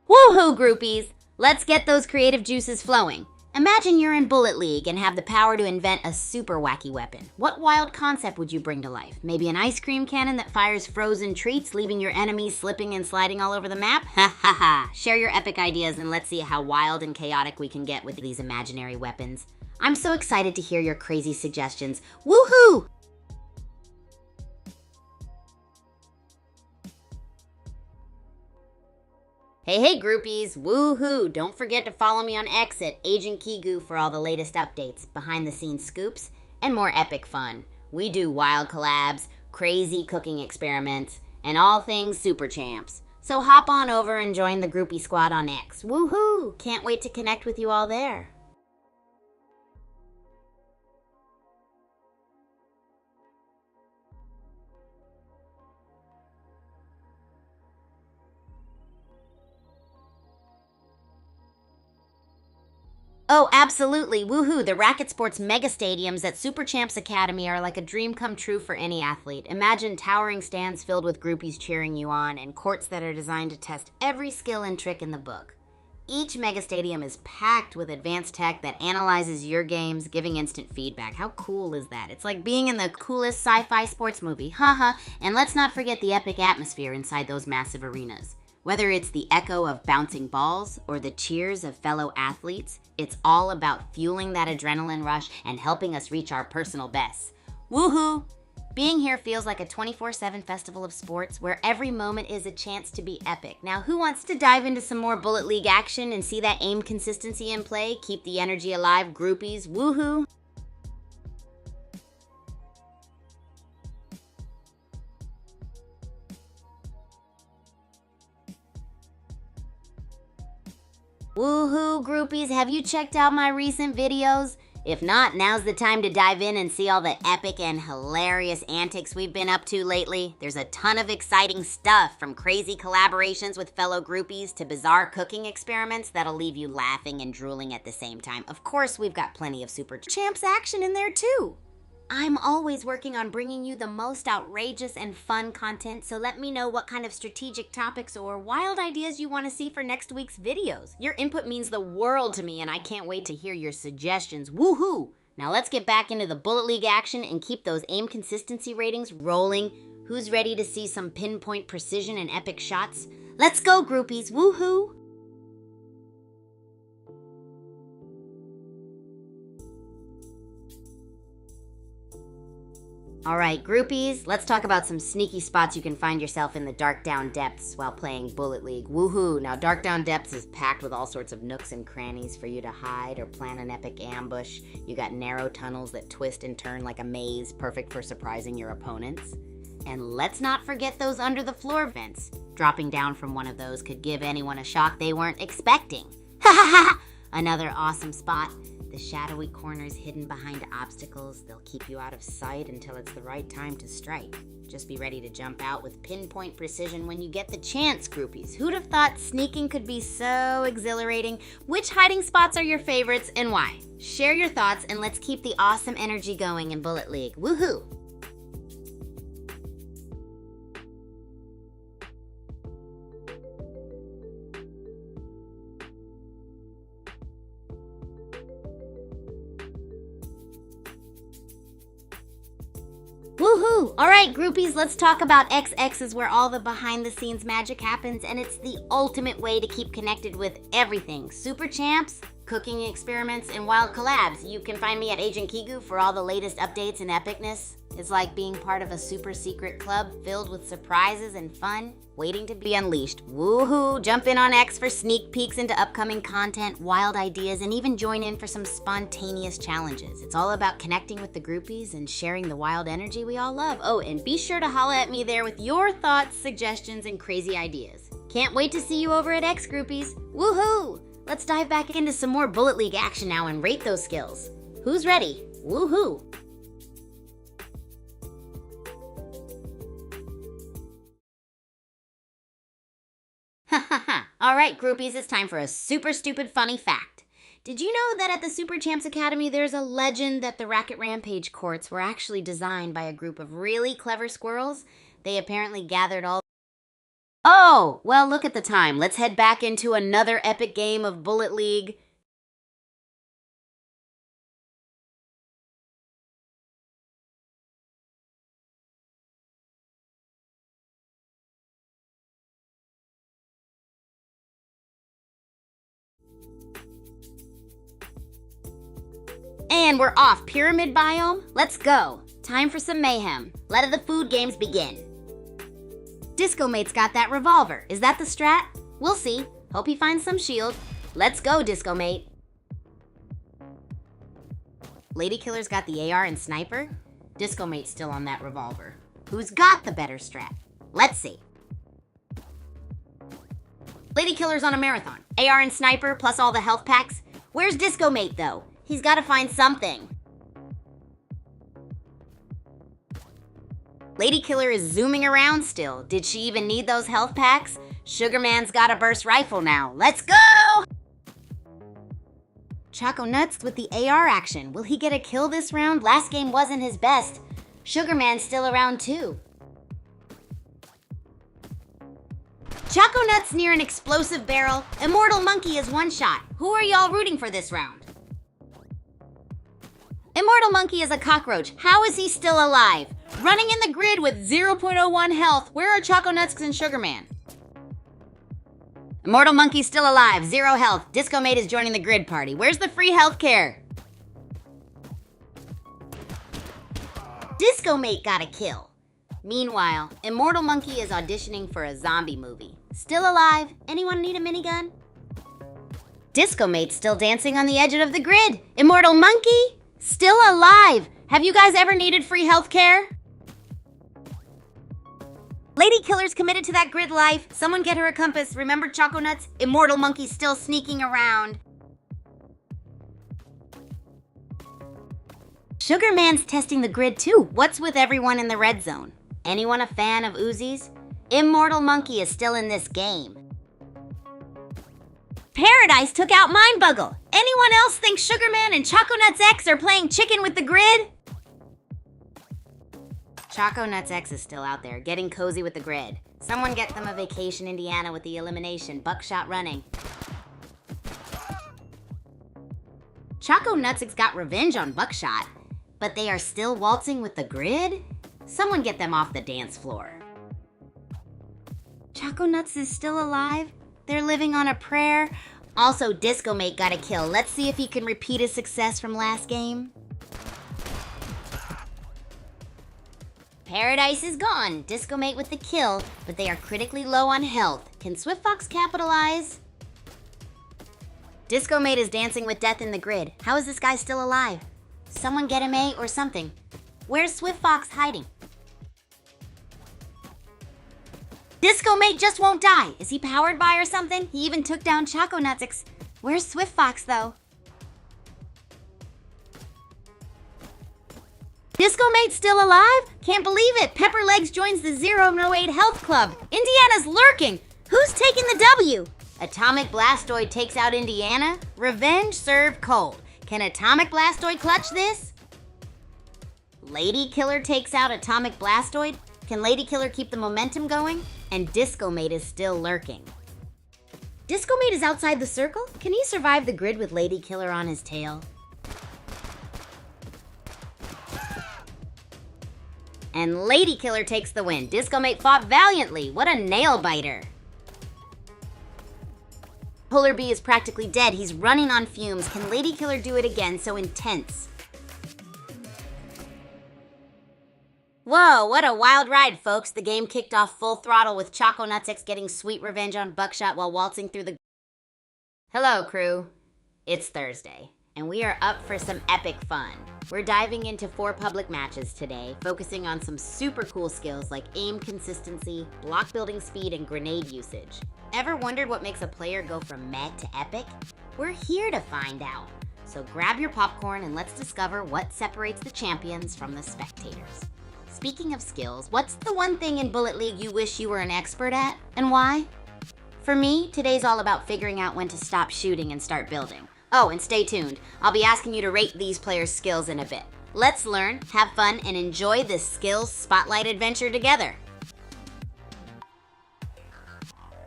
Woohoo, groupies! Let's get those creative juices flowing. Imagine you're in Bullet League and have the power to invent a super wacky weapon. What wild concept would you bring to life? Maybe an ice cream cannon that fires frozen treats, leaving your enemies slipping and sliding all over the map? Ha ha ha! Share your epic ideas and let's see how wild and chaotic we can get with these imaginary weapons. I'm so excited to hear your crazy suggestions. Woohoo! Hey groupies, woohoo! Don't forget to follow me on X at Agent Kigu for all the latest updates, behind the scenes scoops, and more epic fun. We do wild collabs, crazy cooking experiments, and all things Super Champs. So hop on over and join the groupie squad on X. Woohoo! Can't wait to connect with you all there. Oh, absolutely. Woohoo. The Racket Sports mega stadiums at Super Champs Academy are like a dream come true for any athlete. Imagine towering stands filled with groupies cheering you on and courts that are designed to test every skill and trick in the book. Each mega stadium is packed with advanced tech that analyzes your games, giving instant feedback. How cool is that? It's like being in the coolest sci-fi sports movie. Haha. And let's not forget the epic atmosphere inside those massive arenas. Whether it's the echo of bouncing balls or the cheers of fellow athletes, it's all about fueling that adrenaline rush and helping us reach our personal bests. Woohoo! Being here feels like a 24/7 festival of sports where every moment is a chance to be epic. Now, who wants to dive into some more Bullet League action and see that aim consistency in play? Keep the energy alive, groupies. Woohoo! Woohoo, groupies, have you checked out my recent videos? If not, now's the time to dive in and see all the epic and hilarious antics we've been up to lately. There's a ton of exciting stuff, from crazy collaborations with fellow groupies to bizarre cooking experiments that'll leave you laughing and drooling at the same time. Of course, we've got plenty of Super Champs action in there too. I'm always working on bringing you the most outrageous and fun content, so let me know what kind of strategic topics or wild ideas you want to see for next week's videos. Your input means the world to me, and I can't wait to hear your suggestions. Woohoo! Now let's get back into the Bullet League action and keep those aim consistency ratings rolling. Who's ready to see some pinpoint precision and epic shots? Let's go, groupies! Woohoo! All right, groupies, let's talk about some sneaky spots you can find yourself in the Dark Down Depths while playing Bullet League. Woohoo! Now, Dark Down Depths is packed with all sorts of nooks and crannies for you to hide or plan an epic ambush. You got narrow tunnels that twist and turn like a maze, perfect for surprising your opponents. And let's not forget those under-the-floor vents. Dropping down from one of those could give anyone a shock they weren't expecting. Ha ha ha! Another awesome spot. The shadowy corners hidden behind obstacles. They'll keep you out of sight until it's the right time to strike. Just be ready to jump out with pinpoint precision when you get the chance, groupies. Who'd have thought sneaking could be so exhilarating? Which hiding spots are your favorites and why? Share your thoughts and let's keep the awesome energy going in Bullet League. Woohoo! Woohoo! Alright, groupies, let's talk about XX is where all the behind-the-scenes magic happens, and it's the ultimate way to keep connected with everything. Super Champs, cooking experiments, and wild collabs. You can find me at Agent Kigu for all the latest updates and epicness. It's like being part of a super secret club filled with surprises and fun, waiting to be unleashed. Woohoo! Jump in on X for sneak peeks into upcoming content, wild ideas, and even join in for some spontaneous challenges. It's all about connecting with the groupies and sharing the wild energy we all love. Oh, and be sure to holla at me there with your thoughts, suggestions, and crazy ideas. Can't wait to see you over at X, groupies. Woohoo! Let's dive back into some more Bullet League action now and rate those skills. Who's ready? Woohoo! Alright, groupies, it's time for a super stupid funny fact. Did you know that at the Super Champs Academy there's a legend that the Racket Rampage courts were actually designed by a group of really clever squirrels? They apparently gathered all... Oh, well, look at the time. Let's head back into another epic game of Bullet League. And we're off. Pyramid biome? Let's go. Time for some mayhem. Let the food games begin. Disco Mate's got that revolver. Is that the strat? We'll see. Hope he finds some shield. Let's go, Disco Mate. Lady Killer's got the AR and sniper. Disco Mate's still on that revolver. Who's got the better strat? Let's see. Lady Killer's on a marathon. AR and sniper plus all the health packs. Where's Disco Mate though? He's gotta find something. Lady Killer is zooming around still. Did she even need those health packs? Sugar Man's got a burst rifle now. Let's go! Choco Nuts with the AR action. Will he get a kill this round? Last game wasn't his best. Sugar Man's still around too. Choco Nuts near an explosive barrel. Immortal Monkey is one shot. Who are y'all rooting for this round? Immortal Monkey is a cockroach. How is he still alive? Running in the grid with 0.01 health. Where are Choco Nuts and Sugar Man? Immortal Monkey's still alive, 0 health. Disco Mate is joining the grid party. Where's the free healthcare? Disco Mate got a kill. Meanwhile, Immortal Monkey is auditioning for a zombie movie. Still alive? Anyone need a minigun? Disco Mate's still dancing on the edge of the grid. Immortal Monkey? Still alive. Have you guys ever needed free healthcare? Lady Killer's committed to that grid life. Someone get her a compass. Remember Choco Nuts? Immortal Monkey's still sneaking around. Sugar Man's testing the grid too. What's with everyone in the red zone? Anyone a fan of Uzis? Immortal Monkey is still in this game. Paradise took out Mindbuggle. Anyone else think Sugar Man and Choco Nuts X are playing chicken with the grid? Choco Nuts X is still out there, getting cozy with the grid. Someone get them a Vacation Indiana with the elimination. Buckshot running. Choco Nuts X got revenge on Buckshot, but they are still waltzing with the grid? Someone get them off the dance floor. Choco Nuts is still alive? They're living on a prayer? Also, Disco Mate got a kill. Let's see if he can repeat his success from last game. Paradise is gone. Disco Mate with the kill, but they are critically low on health. Can Swift Fox capitalize? Disco Mate is dancing with death in the grid. How is this guy still alive? Someone get him A or something. Where's Swift Fox hiding? Disco Mate just won't die. Is he powered by or something? He even took down Choco Nuts. Where's Swift Fox though? Disco Mate's still alive? Can't believe it. Pepper Legs joins the 008 Health Club. Indiana's lurking. Who's taking the W? Atomic Blastoid takes out Indiana. Revenge served cold. Can Atomic Blastoid clutch this? Lady Killer takes out Atomic Blastoid. Can Lady Killer keep the momentum going? And Disco Mate is still lurking. Disco Mate is outside the circle? Can he survive the grid with Lady Killer on his tail? And Lady Killer takes the win. Disco Mate fought valiantly. What a nail biter. Polar Bee is practically dead. He's running on fumes. Can Lady Killer do it again? So intense. Whoa, what a wild ride, folks. The game kicked off full throttle with Choco Nuts X getting sweet revenge on Buckshot while waltzing through the... Hello, crew. It's Thursday, and we are up for some epic fun. We're diving into 4 public matches today, focusing on some super cool skills like aim consistency, block building speed, and grenade usage. Ever wondered what makes a player go from meh to epic? We're here to find out. So grab your popcorn and let's discover what separates the champions from the spectators. Speaking of skills, what's the one thing in Bullet League you wish you were an expert at, and why? For me, today's all about figuring out when to stop shooting and start building. Oh, and stay tuned. I'll be asking you to rate these players' skills in a bit. Let's learn, have fun, and enjoy this skills spotlight adventure together.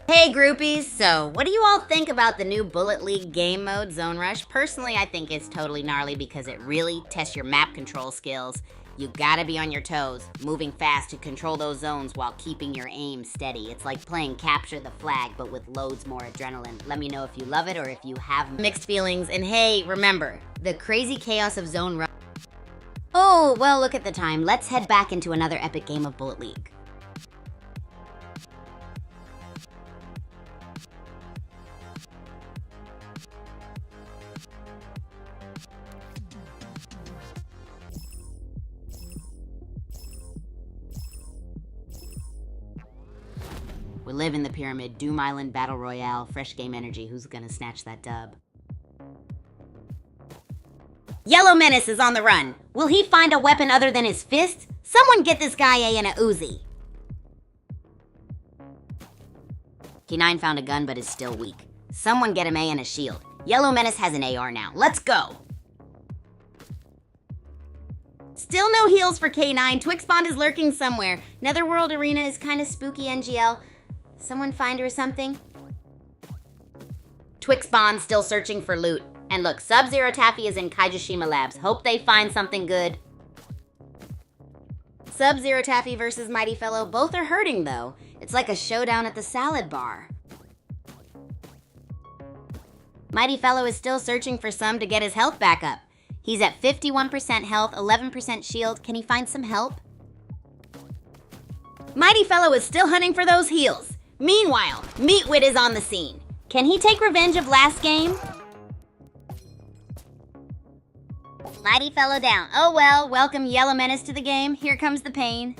Hey groupies, so what do you all think about the new Bullet League game mode, Zone Rush? Personally, I think it's totally gnarly because it really tests your map control skills. You gotta be on your toes, moving fast to control those zones while keeping your aim steady. It's like playing Capture the Flag, but with loads more adrenaline. Let me know if you love it or if you have mixed feelings. And hey, remember, the crazy chaos of Zone Rush. Oh, well, look at the time. Let's head back into another epic game of Bullet League. We live in the pyramid, Doom Island Battle Royale, fresh game energy. Who's gonna snatch that dub? Yellow Menace is on the run. Will he find a weapon other than his fists? Someone get this guy A and a Uzi. K9 found a gun but is still weak. Someone get him A and a shield. Yellow Menace has an AR now. Let's go. Still no heals for K9. Twixbond is lurking somewhere. Netherworld Arena is kind of spooky, NGL. Someone find her something? Twixbond still searching for loot. And look, Sub-Zero Taffy is in Kaijishima Labs. Hope they find something good. Sub-Zero Taffy versus Mighty Fellow. Both are hurting, though. It's like a showdown at the salad bar. Mighty Fellow is still searching for some to get his health back up. He's at 51% health, 11% shield. Can he find some help? Mighty Fellow is still hunting for those heals. Meanwhile, Meatwit is on the scene. Can he take revenge of last game? Mighty Fellow down. Oh well, welcome Yellow Menace to the game. Here comes the pain.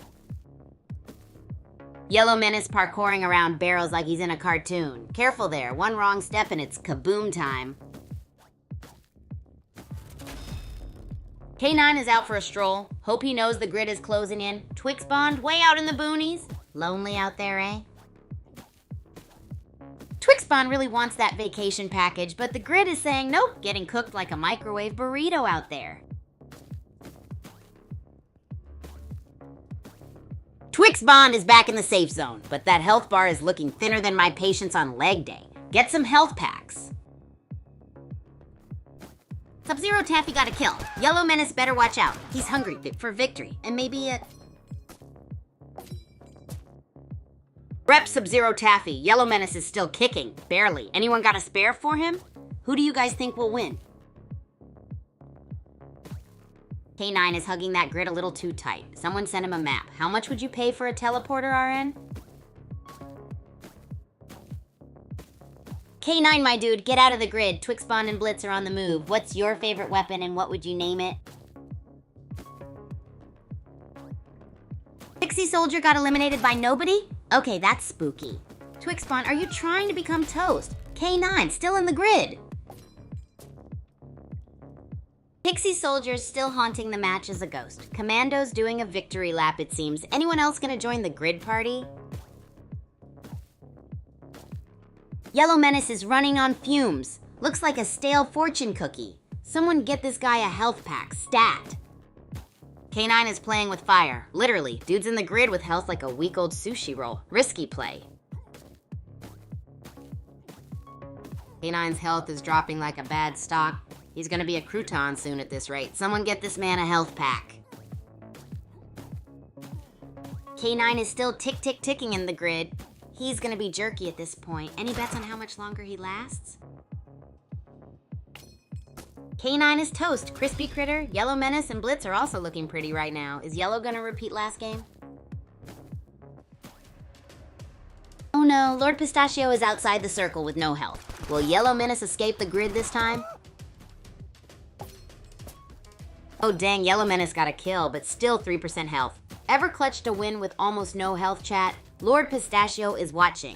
Yellow Menace parkouring around barrels like he's in a cartoon. Careful there, one wrong step and it's kaboom time. K9 is out for a stroll. Hope he knows the grid is closing in. Twixbond way out in the boonies. Lonely out there, eh? Twixbond really wants that vacation package, but the grid is saying nope, getting cooked like a microwave burrito out there. Twixbond is back in the safe zone, but that health bar is looking thinner than my patience on leg day. Get some health packs. Sub-Zero Taffy got a kill. Yellow Menace better watch out. He's hungry for victory, and maybe a... Rep Sub-Zero Taffy. Yellow Menace is still kicking, barely. Anyone got a spare for him? Who do you guys think will win? K9 is hugging that grid a little too tight. Someone sent him a map. How much would you pay for a teleporter, RN? K9, my dude, get out of the grid. Twixbond and Blitz are on the move. What's your favorite weapon and what would you name it? Pixie Soldier got eliminated by nobody? Okay, that's spooky. Twixbond, are you trying to become toast? K9, still in the grid. Pixie Soldier's still haunting the match as a ghost. Commando's doing a victory lap, it seems. Anyone else gonna join the grid party? Yellow Menace is running on fumes. Looks like a stale fortune cookie. Someone get this guy a health pack, stat. K9 is playing with fire. Literally, dude's in the grid with health like a week-old sushi roll. Risky play. K9's health is dropping like a bad stock. He's gonna be a crouton soon at this rate. Someone get this man a health pack. K9 is still ticking in the grid. He's gonna be jerky at this point. Any bets on how much longer he lasts? K9 is toast. Crispy Critter, Yellow Menace, and Blitz are also looking pretty right now. Is Yellow gonna repeat last game? Oh no, Lord Pistachio is outside the circle with no health. Will Yellow Menace escape the grid this time? Oh dang, Yellow Menace got a kill, but still 3% health. Ever clutched a win with almost no health, chat? Lord Pistachio is watching.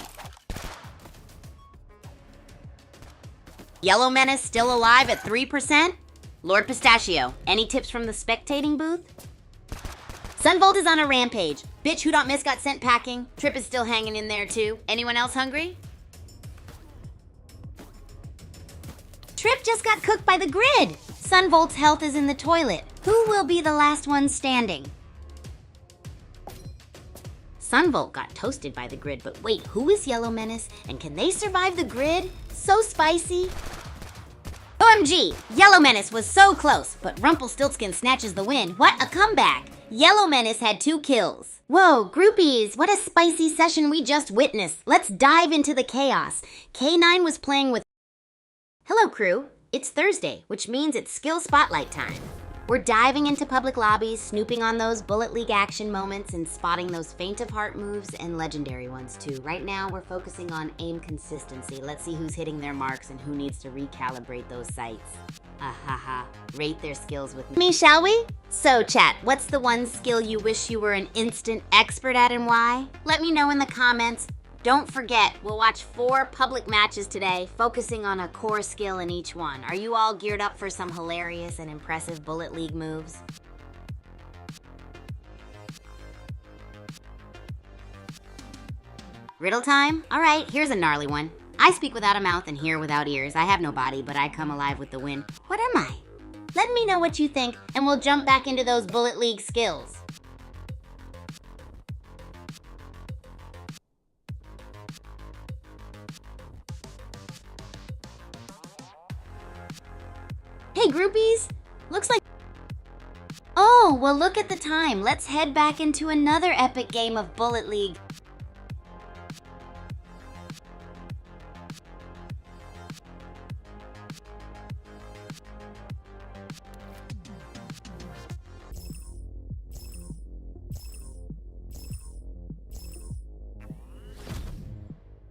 Yellow Menace still alive at 3%? Lord Pistachio, any tips from the spectating booth? Sunvolt is on a rampage. Bitch Who Don't Miss got sent packing. Trip is still hanging in there too. Anyone else hungry? Trip just got cooked by the grid. Sunvolt's health is in the toilet. Who will be the last one standing? Sunvolt got toasted by the grid, but wait, who is Yellow Menace? And can they survive the grid? So spicy. OMG, Yellow Menace was so close, but Rumpelstiltskin snatches the win. What a comeback. Yellow Menace had 2 kills. Whoa, groupies, what a spicy session we just witnessed. Let's dive into the chaos. K9 was playing with... Hello, crew. It's Thursday, which means it's skill spotlight time. We're diving into public lobbies, snooping on those Bullet League action moments, and spotting those faint of heart moves and legendary ones too. Right now, we're focusing on aim consistency. Let's see who's hitting their marks and who needs to recalibrate those sights. Ahaha, rate their skills with me, shall we? So chat, what's the one skill you wish you were an instant expert at and why? Let me know in the comments. Don't forget, we'll watch 4 public matches today, focusing on a core skill in each one. Are you all geared up for some hilarious and impressive Bullet League moves? Riddle time? Alright, here's a gnarly one. I speak without a mouth and hear without ears. I have no body, but I come alive with the wind. What am I? Let me know what you think, and we'll jump back into those Bullet League skills. Hey groupies, looks like... Oh, well look at the time. Let's head back into another epic game of Bullet League.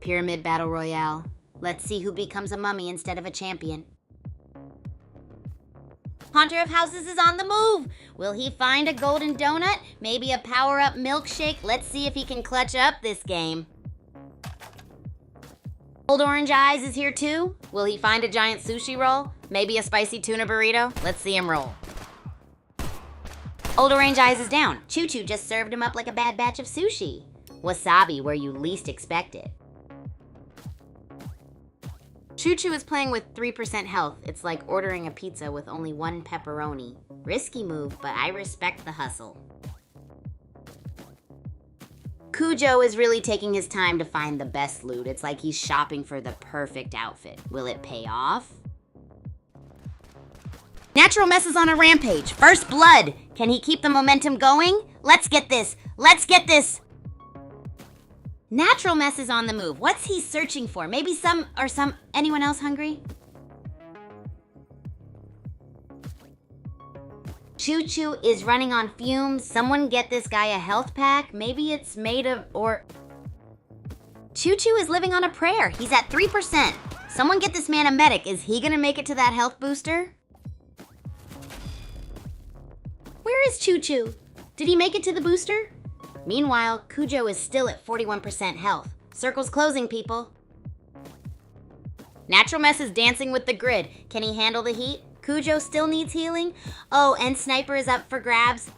Pyramid Battle Royale. Let's see who becomes a mummy instead of a champion. Haunter of Houses is on the move! Will he find a golden donut? Maybe a power-up milkshake? Let's see if he can clutch up this game. Old Orange Eyes is here too. Will he find a giant sushi roll? Maybe a spicy tuna burrito? Let's see him roll. Old Orange Eyes is down. Choo Choo just served him up like a bad batch of sushi. Wasabi where you least expect it. Choo Choo is playing with 3% health. It's like ordering a pizza with only 1 pepperoni. Risky move, but I respect the hustle. Cujo is really taking his time to find the best loot. It's like he's shopping for the perfect outfit. Will it pay off? Natural Mess is on a rampage. First blood. Can he keep the momentum going? Let's get this. Let's get this. Natural Mess is on the move. What's he searching for? Maybe anyone else hungry? Choo Choo is running on fumes. Someone get this guy a health pack. Maybe it's made of, Choo Choo is living on a prayer. He's at 3%. Someone get this man a medic. Is he gonna make it to that health booster? Where is Choo Choo? Did he make it to the booster? Meanwhile, Cujo is still at 41% health. Circle's closing, people. Natural Mess is dancing with the grid. Can he handle the heat? Cujo still needs healing. Oh, and Sniper is up for grabs.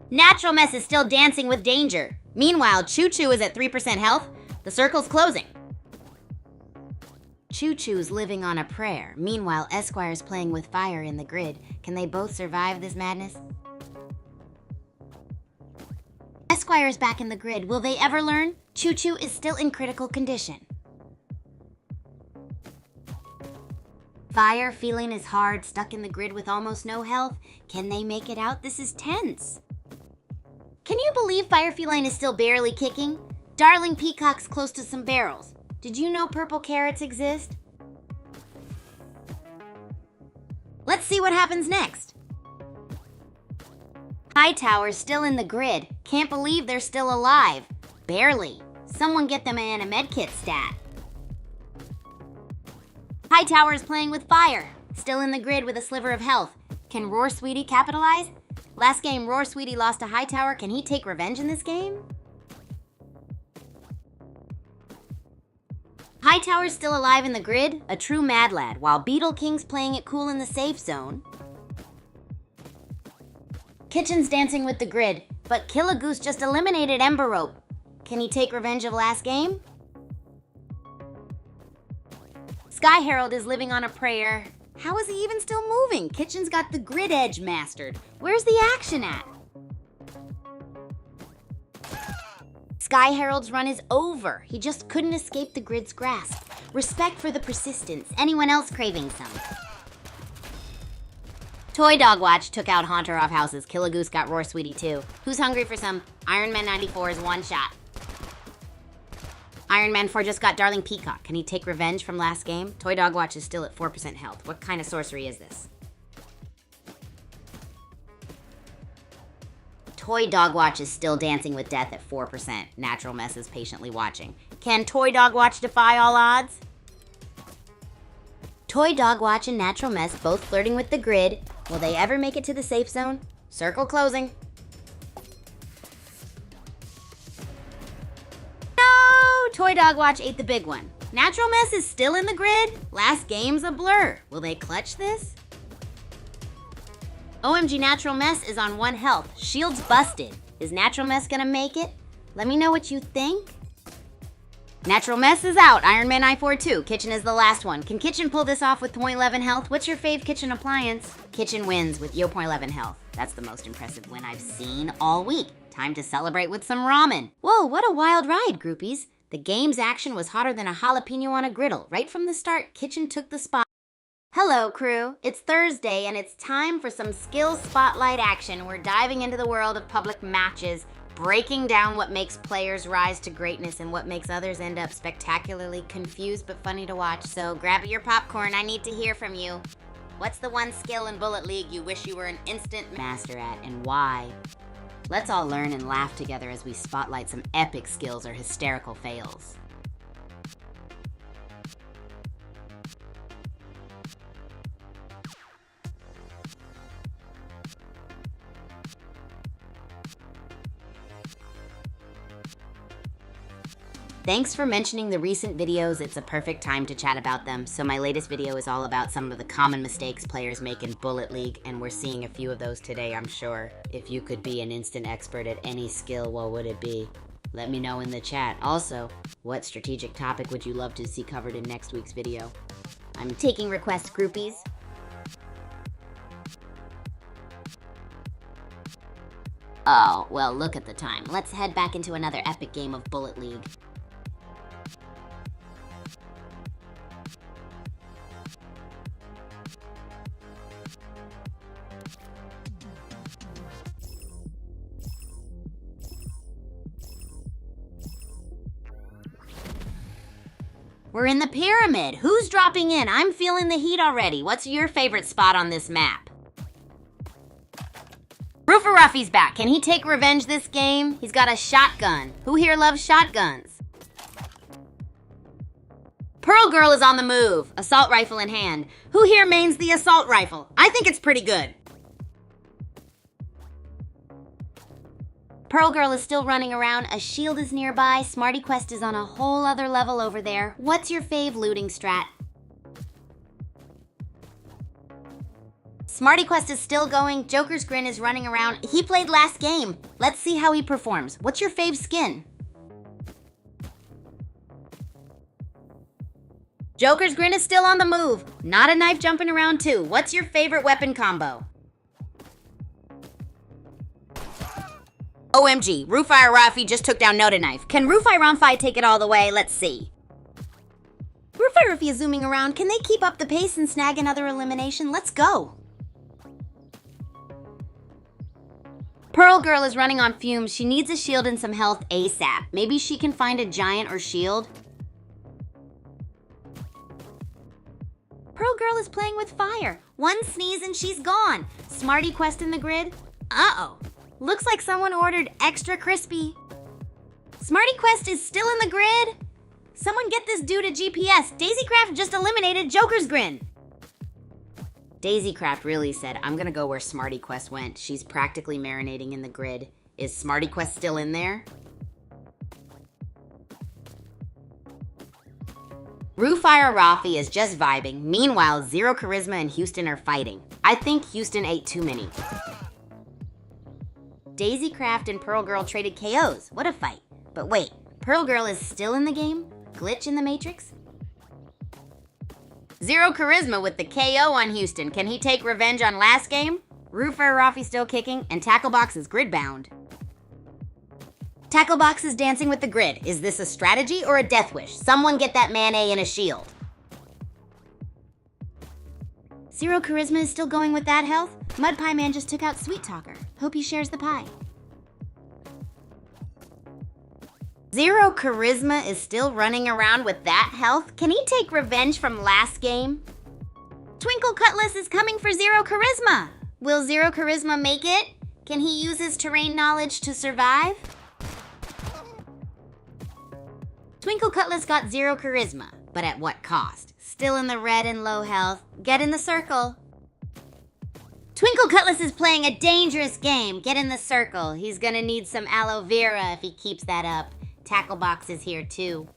Natural Mess is still dancing with danger. Meanwhile, Choo Choo is at 3% health. The circle's closing. Choo Choo's living on a prayer. Meanwhile, Esquire's playing with fire in the grid. Can they both survive this madness? Esquire is back in the grid. Will they ever learn? Choo Choo is still in critical condition. Fire feeling is hard, stuck in the grid with almost no health. Can they make it out? This is tense. Can you believe Fire Feline is still barely kicking? Darling Peacock's close to some barrels. Did you know purple carrots exist? Let's see what happens next. Hightower's still in the grid. Can't believe they're still alive. Barely. Someone get them in a medkit stat. Hightower is playing with fire. Still in the grid with a sliver of health. Can Roar Sweetie capitalize? Last game, Roar Sweetie lost to Hightower. Can he take revenge in this game? Hightower's still alive in the grid, a true mad lad, while Beetle King's playing it cool in the safe zone. Kitchen's dancing with the grid, but Killagoose just eliminated Ember Rope. Can he take revenge of last game? Sky Herald is living on a prayer. How is he even still moving? Kitchen's got the grid edge mastered. Where's the action at? Sky Herald's run is over. He just couldn't escape the grid's grasp. Respect for the persistence. Anyone else craving some? Toy Dog Watch took out Haunter of Houses. Killagoose got Roar Sweetie too. Who's hungry for some Iron Man 94's one shot? Iron Man 4 just got Darling Peacock. Can he take revenge from last game? Toy Dog Watch is still at 4% health. What kind of sorcery is this? Toy Dog Watch is still dancing with death at 4%. Natural Mess is patiently watching. Can Toy Dog Watch defy all odds? Toy Dog Watch and Natural Mess both flirting with the grid. Will they ever make it to the safe zone? Circle closing. Toy Dog Watch ate the big one. Natural Mess is still in the grid? Last game's a blur. Will they clutch this? OMG Natural Mess is on 1 health. Shield's busted. Is Natural Mess gonna make it? Let me know what you think. Natural Mess is out. Iron Man I-42. Kitchen is the last one. Can Kitchen pull this off with 0.11 health? What's your fave kitchen appliance? Kitchen wins with 0.11 health. That's the most impressive win I've seen all week. Time to celebrate with some ramen. Whoa, what a wild ride, groupies. The game's action was hotter than a jalapeno on a griddle. Right from the start, Kitchen took the spot. Hello, crew. It's Thursday, and it's time for some skill spotlight action. We're diving into the world of public matches, breaking down what makes players rise to greatness and what makes others end up spectacularly confused but funny to watch. So grab your popcorn, I need to hear from you. What's the one skill in Bullet League you wish you were an instant master at, and why? Let's all learn and laugh together as we spotlight some epic skills or hysterical fails. Thanks for mentioning the recent videos. It's a perfect time to chat about them. So my latest video is all about some of the common mistakes players make in Bullet League, and we're seeing a few of those today, I'm sure. If you could be an instant expert at any skill, what would it be? Let me know in the chat. Also, what strategic topic would you love to see covered in next week's video? I'm taking requests, groupies. Oh, well, look at the time. Let's head back into another epic game of Bullet League. We're in the pyramid. Who's dropping in? I'm feeling the heat already. What's your favorite spot on this map? Roofer Ruffy's back. Can he take revenge this game? He's got a shotgun. Who here loves shotguns? Pearl Girl is on the move. Assault rifle in hand. Who here mains the assault rifle? I think it's pretty good. Pearl Girl is still running around, a shield is nearby, Smarty Quest is on a whole other level over there. What's your fave looting strat? Smarty Quest is still going, Joker's Grin is running around. He played last game. Let's see how he performs. What's your fave skin? Joker's Grin is still on the move. Not a knife jumping around too. What's your favorite weapon combo? OMG, Rufire Rafi just took down Noda Knife. Can Rufire Rafi take it all the way? Let's see. Rufire Rafi is zooming around. Can they keep up the pace and snag another elimination? Let's go. Pearl Girl is running on fumes. She needs a shield and some health ASAP. Maybe she can find a giant or shield. Pearl Girl is playing with fire. One sneeze and she's gone. Smarty Quest in the grid. Uh-oh. Looks like someone ordered extra crispy. Smarty Quest is still in the grid. Someone get this dude a GPS. Daisycraft just eliminated Joker's Grin. Daisycraft really said, I'm gonna go where Smarty Quest went. She's practically marinating in the grid. Is Smarty Quest still in there? Rufire Rafi is just vibing. Meanwhile, Zero Charisma and Houston are fighting. I think Houston ate too many. Daisycraft and Pearl Girl traded KOs. What a fight. But wait, Pearl Girl is still in the game? Glitch in the Matrix? Zero Charisma with the KO on Houston. Can he take revenge on last game? Rufire Rafi still kicking, and Tacklebox is grid bound. Tacklebox is dancing with the grid. Is this a strategy or a death wish? Someone get that man A in a shield. Zero Charisma is still going with that health. Mud Pie Man just took out Sweet Talker. Hope he shares the pie. Zero Charisma is still running around with that health. Can he take revenge from last game? Twinkle Cutlass is coming for Zero Charisma. Will Zero Charisma make it? Can he use his terrain knowledge to survive? Twinkle Cutlass got Zero Charisma, but at what cost? Still in the red and low health. Get in the circle. Twinkle Cutlass is playing a dangerous game. Get in the circle. He's gonna need some aloe vera if he keeps that up. Tacklebox is here too.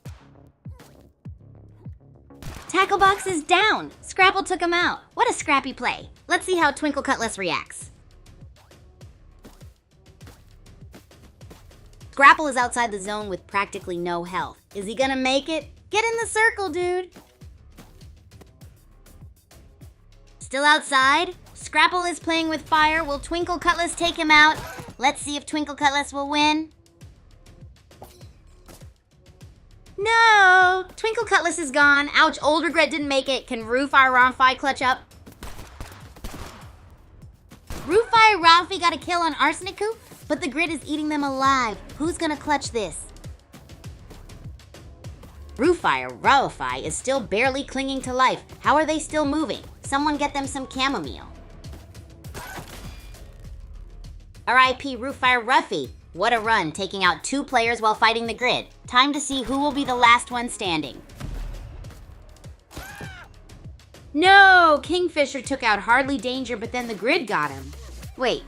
Tacklebox is down! Scrapple took him out. What a scrappy play. Let's see how Twinkle Cutlass reacts. Scrapple is outside the zone with practically no health. Is he gonna make it? Get in the circle, dude! Still outside? Scrapple is playing with fire. Will Twinkle Cutlass take him out? Let's see if Twinkle Cutlass will win. No! Twinkle Cutlass is gone. Ouch, Old Regret didn't make it. Can Roofire Romfy clutch up? Roofire Romfy got a kill on Arsenicu, but the grid is eating them alive. Who's gonna clutch this? Roofire Romfy is still barely clinging to life. How are they still moving? Someone get them some chamomile. R.I.P. Roofire Ruffy. What a run, taking out 2 players while fighting the grid. Time to see who will be the last one standing. No! Kingfisher took out Hardly Danger, but then the grid got him. Wait,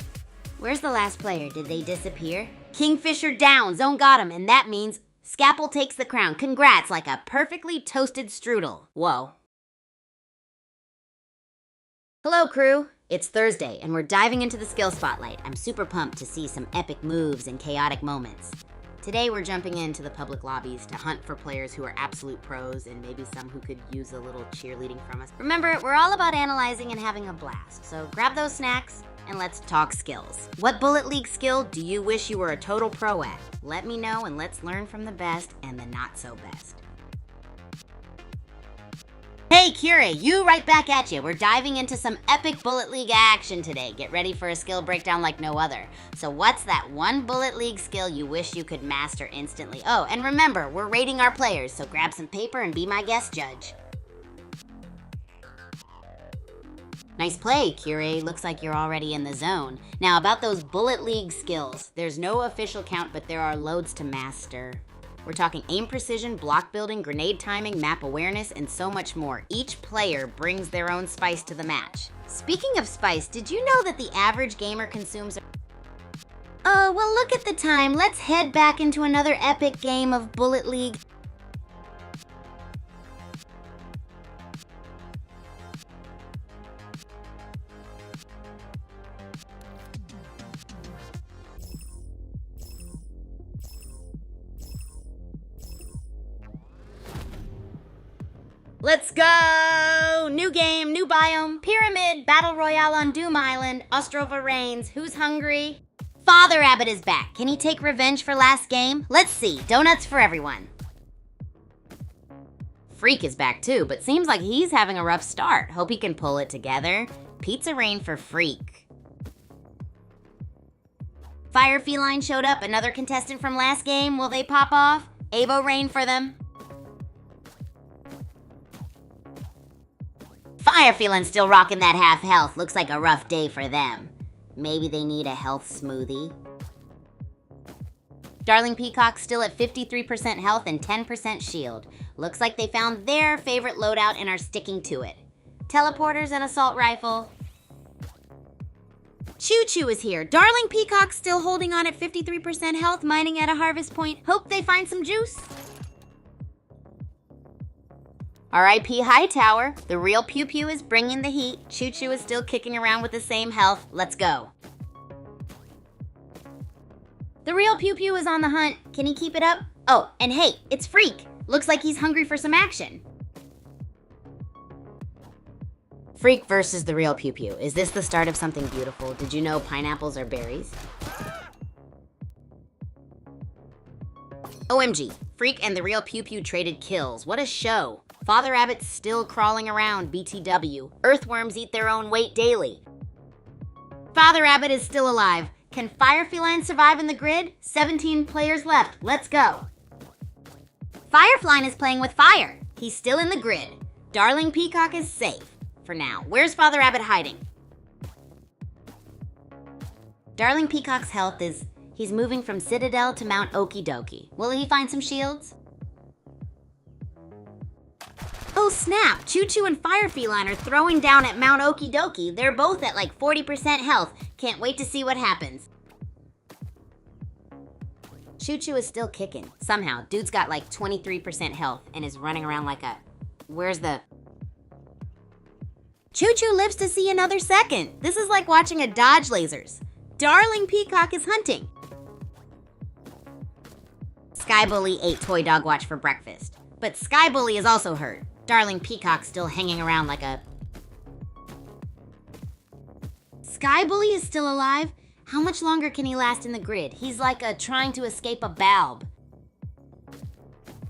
where's the last player? Did they disappear? Kingfisher down, Zone got him, and that means Scapple takes the crown. Congrats, like a perfectly toasted strudel. Whoa. Hello, crew. It's Thursday, and we're diving into the skill spotlight. I'm super pumped to see some epic moves and chaotic moments. Today, we're jumping into the public lobbies to hunt for players who are absolute pros and maybe some who could use a little cheerleading from us. Remember, we're all about analyzing and having a blast, so grab those snacks and let's talk skills. What Bullet League skill do you wish you were a total pro at? Let me know and let's learn from the best and the not so best. Hey Curie, you right back at you. We're diving into some epic Bullet League action today. Get ready for a skill breakdown like no other. So what's that one Bullet League skill you wish you could master instantly? Oh, and remember, we're rating our players, so grab some paper and be my guest judge. Nice play, Curie. Looks like you're already in the zone. Now about those Bullet League skills. There's no official count, but there are loads to master. We're talking aim precision, block building, grenade timing, map awareness, and so much more. Each player brings their own spice to the match. Speaking of spice, did you know that the average gamer consumes... Oh, well look at the time. Let's head back into another epic game of Bullet League. Let's go! New game, new biome, pyramid, battle royale on Doom Island, Ostrova reigns. Who's hungry? Father Rabbit is back. Can he take revenge for last game? Let's see. Donuts for everyone. Freak is back too, but seems like he's having a rough start. Hope he can pull it together. Pizza Rain for Freak. Fire Feline showed up, another contestant from last game. Will they pop off? Abo Rain for them. Fire Feline still rocking that half health. Looks like a rough day for them. Maybe they need a health smoothie. Darling Peacock still at 53% health and 10% shield. Looks like they found their favorite loadout and are sticking to it. Teleporters and assault rifle. Choo Choo is here. Darling Peacock still holding on at 53% health, mining at a harvest point. Hope they find some juice. R.I.P. Hightower. The real Pew Pew is bringing the heat. Choo Choo is still kicking around with the same health. Let's go. The real Pew Pew is on the hunt. Can he keep it up? Oh, and hey, it's Freak. Looks like he's hungry for some action. Freak versus the real Pew Pew. Is this the start of something beautiful? Did you know pineapples are berries? OMG. Freak and the real Pew Pew traded kills. What a show. Father Rabbit's still crawling around, BTW. Earthworms eat their own weight daily. Father Rabbit is still alive. Can Fire Feline survive in the grid? 17 players left. Let's go. Firefline is playing with fire. He's still in the grid. Darling Peacock is safe. For now. Where's Father Rabbit hiding? Darling Peacock's health is... He's moving from Citadel to Mount Okie Dokie. Will he find some shields? Oh snap! Choo Choo and Fire Feline are throwing down at Mount Okie Dokie. They're both at like 40% health. Can't wait to see what happens. Choo Choo is still kicking. Somehow, dude's got like 23% health and is running around like a... Where's the... Choo Choo lives to see another second. This is like watching a dodge lasers. Darling Peacock is hunting. Sky Bully ate Toy Dog Watch for breakfast. But Sky Bully is also hurt. Darling Peacock still hanging around like a... Sky Bully is still alive? How much longer can he last in the grid? He's like trying to escape a balb.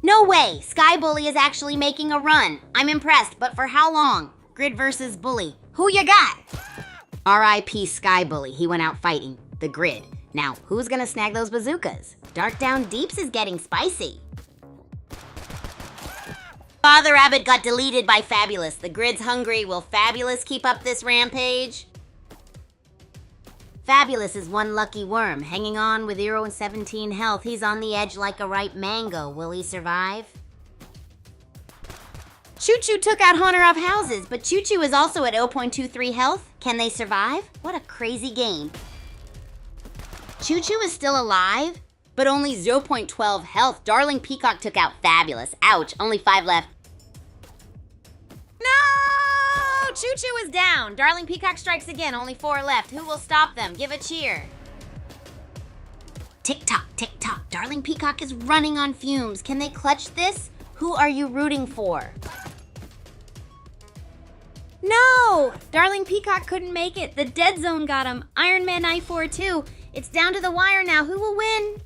No way! Sky Bully is actually making a run. I'm impressed, but for how long? Grid versus Bully. Who you got? R.I.P. Sky Bully. He went out fighting the grid. Now, who's gonna snag those bazookas? Dark Down Deeps is getting spicy. Father Rabbit got deleted by Fabulous. The grid's hungry. Will Fabulous keep up this rampage? Fabulous is one lucky worm, hanging on with 0 and 17 health. He's on the edge like a ripe mango. Will he survive? Choo Choo took out Haunter of Houses, but Choo Choo is also at 0.23 health. Can they survive? What a crazy game. Choo Choo is still alive, but only 0.12 health. Darling Peacock took out Fabulous. Ouch, only 5 left. No! Choo Choo is down. Darling Peacock strikes again, only 4 left. Who will stop them? Give a cheer. Tick-tock, tick-tock. Darling Peacock is running on fumes. Can they clutch this? Who are you rooting for? No! Darling Peacock couldn't make it. The dead zone got him. Iron Man I-4-2. It's down to the wire now. Who will win?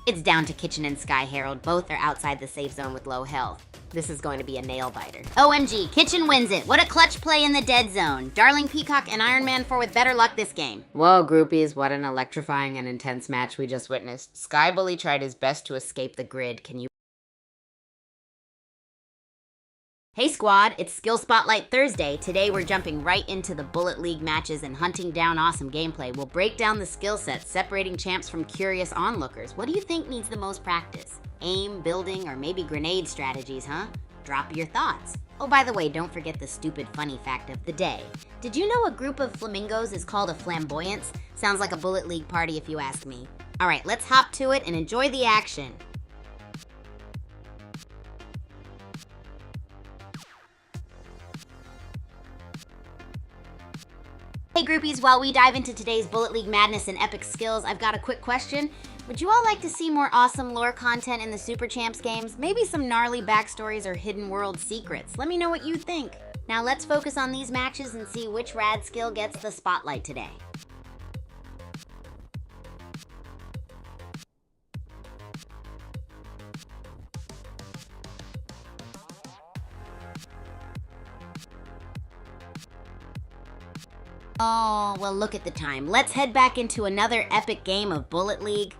It's down to Kitchen and Sky Herald. Both are outside the safe zone with low health. This is going to be a nail-biter. OMG, Kitchen wins it. What a clutch play in the dead zone. Darling Peacock and Iron Man 4 with better luck this game. Whoa, groupies, what an electrifying and intense match we just witnessed. Sky Bully tried his best to escape the grid. Can you... Hey squad, it's Skill Spotlight Thursday. Today we're jumping right into the Bullet League matches and hunting down awesome gameplay. We'll break down the skill sets, separating champs from curious onlookers. What do you think needs the most practice? Aim, building, or maybe grenade strategies, huh? Drop your thoughts. Oh, by the way, don't forget the stupid funny fact of the day. Did you know a group of flamingos is called a flamboyance? Sounds like a Bullet League party if you ask me. All right, let's hop to it and enjoy the action. Hey groupies, while we dive into today's Bullet League madness and epic skills, I've got a quick question. Would you all like to see more awesome lore content in the Super Champs games? Maybe some gnarly backstories or hidden world secrets? Let me know what you think. Now let's focus on these matches and see which rad skill gets the spotlight today. Oh, well look at the time. Let's head back into another epic game of Bullet League.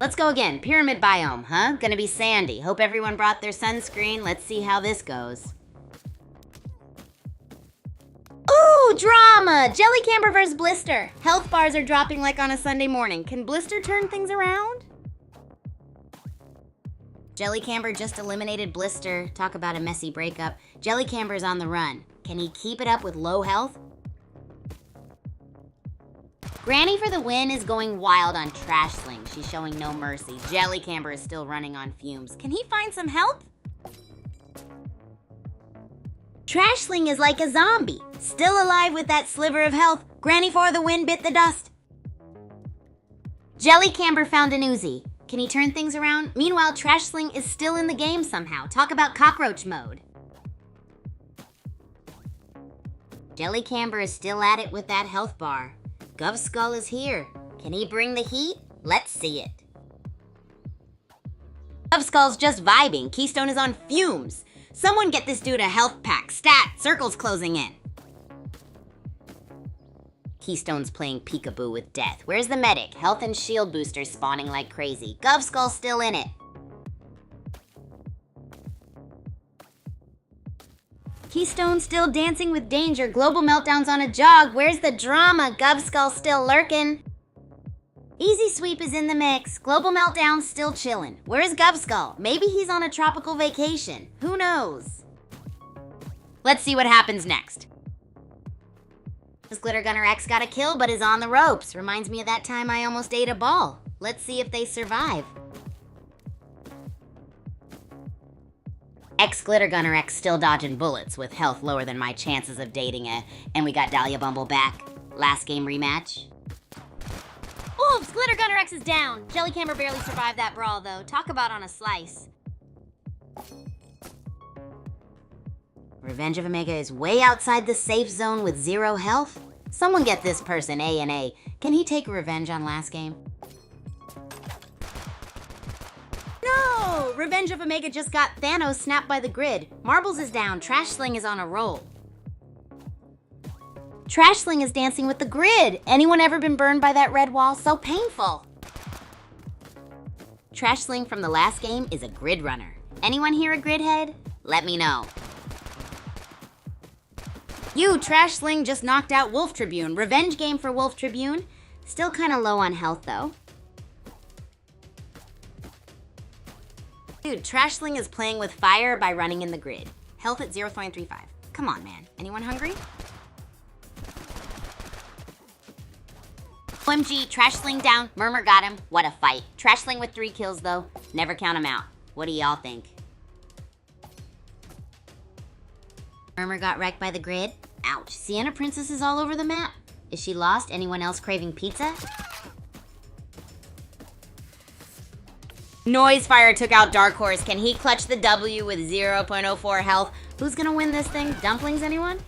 Let's go again. Pyramid biome, huh? Gonna be sandy. Hope everyone brought their sunscreen. Let's see how this goes. Ooh, drama! Jelly Camber vs. Blister. Health bars are dropping like on a Sunday morning. Can Blister turn things around? Jelly Camber just eliminated Blister. Talk about a messy breakup. Jelly Camber's on the run. Can he keep it up with low health? Granny for the win is going wild on Trash Sling. She's showing no mercy. Jelly Camber is still running on fumes. Can he find some help? Trash Sling is like a zombie, still alive with that sliver of health. Granny for the win bit the dust. Jelly Camber found an Uzi. Can he turn things around? Meanwhile, Trash Sling is still in the game somehow. Talk about cockroach mode. Jelly Camber is still at it with that health bar. Gov Skull is here. Can he bring the heat? Let's see it. Gov Skull's just vibing. Keystone is on fumes. Someone get this dude a health pack. Stat, circle's closing in. Keystone's playing peekaboo with death. Where's the medic? Health and shield boosters spawning like crazy. Gov Skull's still in it. Keystone still dancing with danger. Global Meltdown's on a jog. Where's the drama? Gov Skull still lurking. Easy Sweep is in the mix. Global Meltdown's still chillin'. Where's Gubskull? Maybe he's on a tropical vacation. Who knows? Let's see what happens next. This Glitter Gunner X got a kill but is on the ropes. Reminds me of that time I almost ate a ball. Let's see if they survive. X Glitter Gunner X still dodging bullets with health lower than my chances of dating it. And we got Dahlia Bumble back. Last game rematch. Oops, Glitter Gunner X is down. Jellycamber barely survived that brawl though. Talk about on a slice. Revenge of Omega is way outside the safe zone with 0 health. Someone get this person A and A. Can he take revenge on last game? No! Revenge of Omega just got Thanos snapped by the grid. Marbles is down. Trash Sling is on a roll. Trash Sling is dancing with the grid. Anyone ever been burned by that red wall? So painful. Trash Sling from the last game is a grid runner. Anyone here a grid head? Let me know. You, Trash Sling just knocked out Wolf Tribune. Revenge game for Wolf Tribune. Still kind of low on health though. Dude, Trash Sling is playing with fire by running in the grid. Health at 0.35. Come on, man. Anyone hungry? OMG, Trash Sling down. Murmur got him. What a fight. Trash Sling with 3 kills though. Never count him out. What do y'all think? Murmur got wrecked by the grid. Ouch. Sienna Princess is all over the map. Is she lost? Anyone else craving pizza? Noisefire took out Dark Horse. Can he clutch the W with 0.04 health? Who's gonna win this thing? Dumplings, anyone?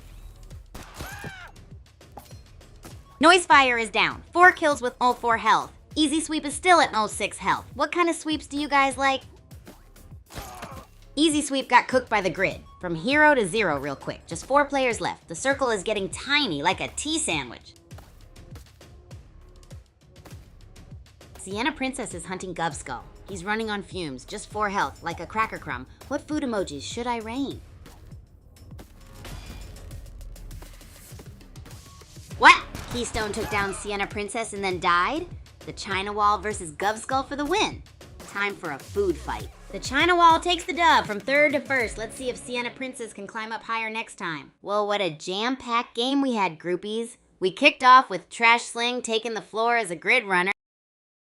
Noisefire is down. 4 kills with 0.4 health. Easy Sweep is still at 0.6 health. What kind of sweeps do you guys like? Easy Sweep got cooked by the grid. From 0 to 0 real quick. Just 4 players left. The circle is getting tiny like a tea sandwich. Sienna Princess is hunting Gubskull. He's running on fumes. Just 4 health, like a cracker crumb. What food emojis should I rain? What? Keystone took down Sienna Princess and then died? The China Wall versus Gubskull for the win. Time for a food fight. The China Wall takes the dub from 3rd to 1st. Let's see if Sienna Princess can climb up higher next time. Well, what a jam-packed game we had, groupies. We kicked off with Trash Sling taking the floor as a grid runner.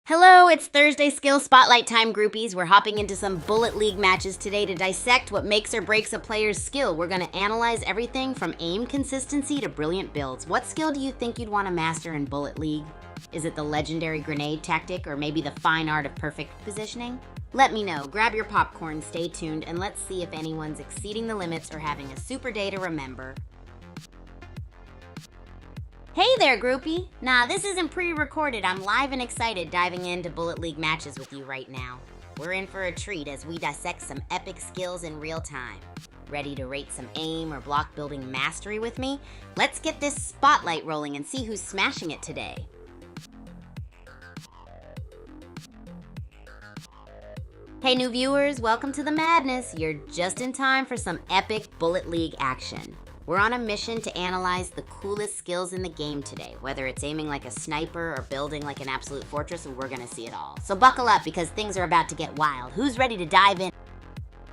Hello, it's Thursday Skill Spotlight time, groupies. We're hopping into some Bullet League matches today to dissect what makes or breaks a player's skill. We're going to analyze everything from aim consistency to brilliant builds. What skill do you think you'd want to master in Bullet League? Is it the legendary grenade tactic or maybe the fine art of perfect positioning? Let me know. Grab your popcorn, stay tuned, and let's see if anyone's exceeding the limits or having a super day to remember. Hey there, groupie! Nah, this isn't pre-recorded. I'm live and excited diving into Bullet League matches with you right now. We're in for a treat as we dissect some epic skills in real time. Ready to rate some aim or block building mastery with me? Let's get this spotlight rolling and see who's smashing it today. Hey new viewers, welcome to the madness. You're just in time for some epic Bullet League action. We're on a mission to analyze the coolest skills in the game today, whether it's aiming like a sniper or building like an absolute fortress, and we're gonna see it all. So buckle up because things are about to get wild. Who's ready to dive in?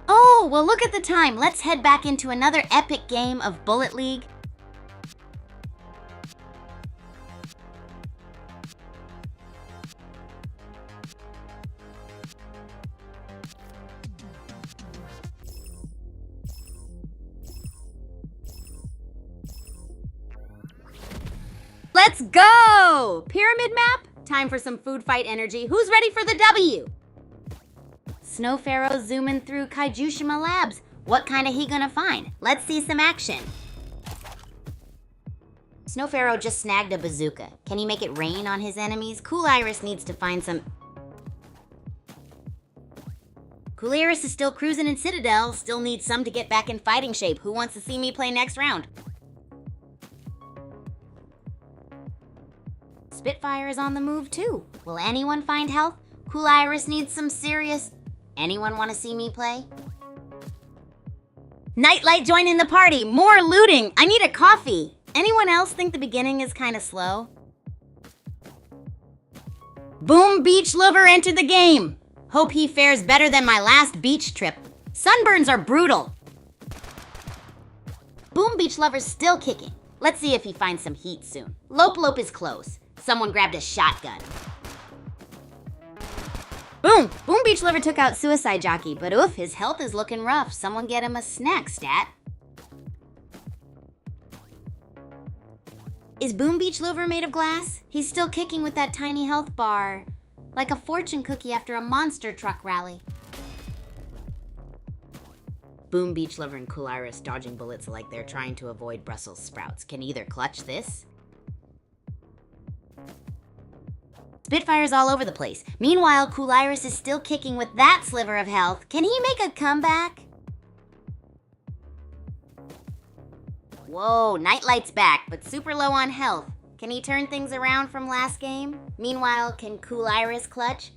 Oh, well look at the time. Let's head back into another epic game of Bullet League. Let's go! Pyramid map? Time for some food fight energy. Who's ready for the W? Snow Pharaoh zooming through Kaijushima Labs. What kind of he gonna find? Let's see some action. Snow Pharaoh just snagged a bazooka. Can he make it rain on his enemies? Cool Iris needs to find some... Cool Iris is still cruising in Citadel. Still needs some to get back in fighting shape. Who wants to see me play next round? Spitfire is on the move too. Will anyone find health? Cool Iris needs some serious... Anyone want to see me play? Nightlight joining the party. More looting. I need a coffee. Anyone else think the beginning is kind of slow? Boom Beach Lover entered the game. Hope he fares better than my last beach trip. Sunburns are brutal. Boom Beach Lover's still kicking. Let's see if he finds some heat soon. Lope Lope is close. Someone grabbed a shotgun. Boom! Boom Beach Lover took out Suicide Jockey, but oof, his health is looking rough. Someone get him a snack, stat. Is Boom Beach Lover made of glass? He's still kicking with that tiny health bar. Like a fortune cookie after a monster truck rally. Boom Beach Lover and Cool Iris dodging bullets like they're trying to avoid Brussels sprouts. Can either clutch this? Spitfire's all over the place. Meanwhile, Cool Iris is still kicking with that sliver of health. Can he make a comeback? Whoa, Nightlight's back, but super low on health. Can he turn things around from last game? Meanwhile, can Cool Iris clutch?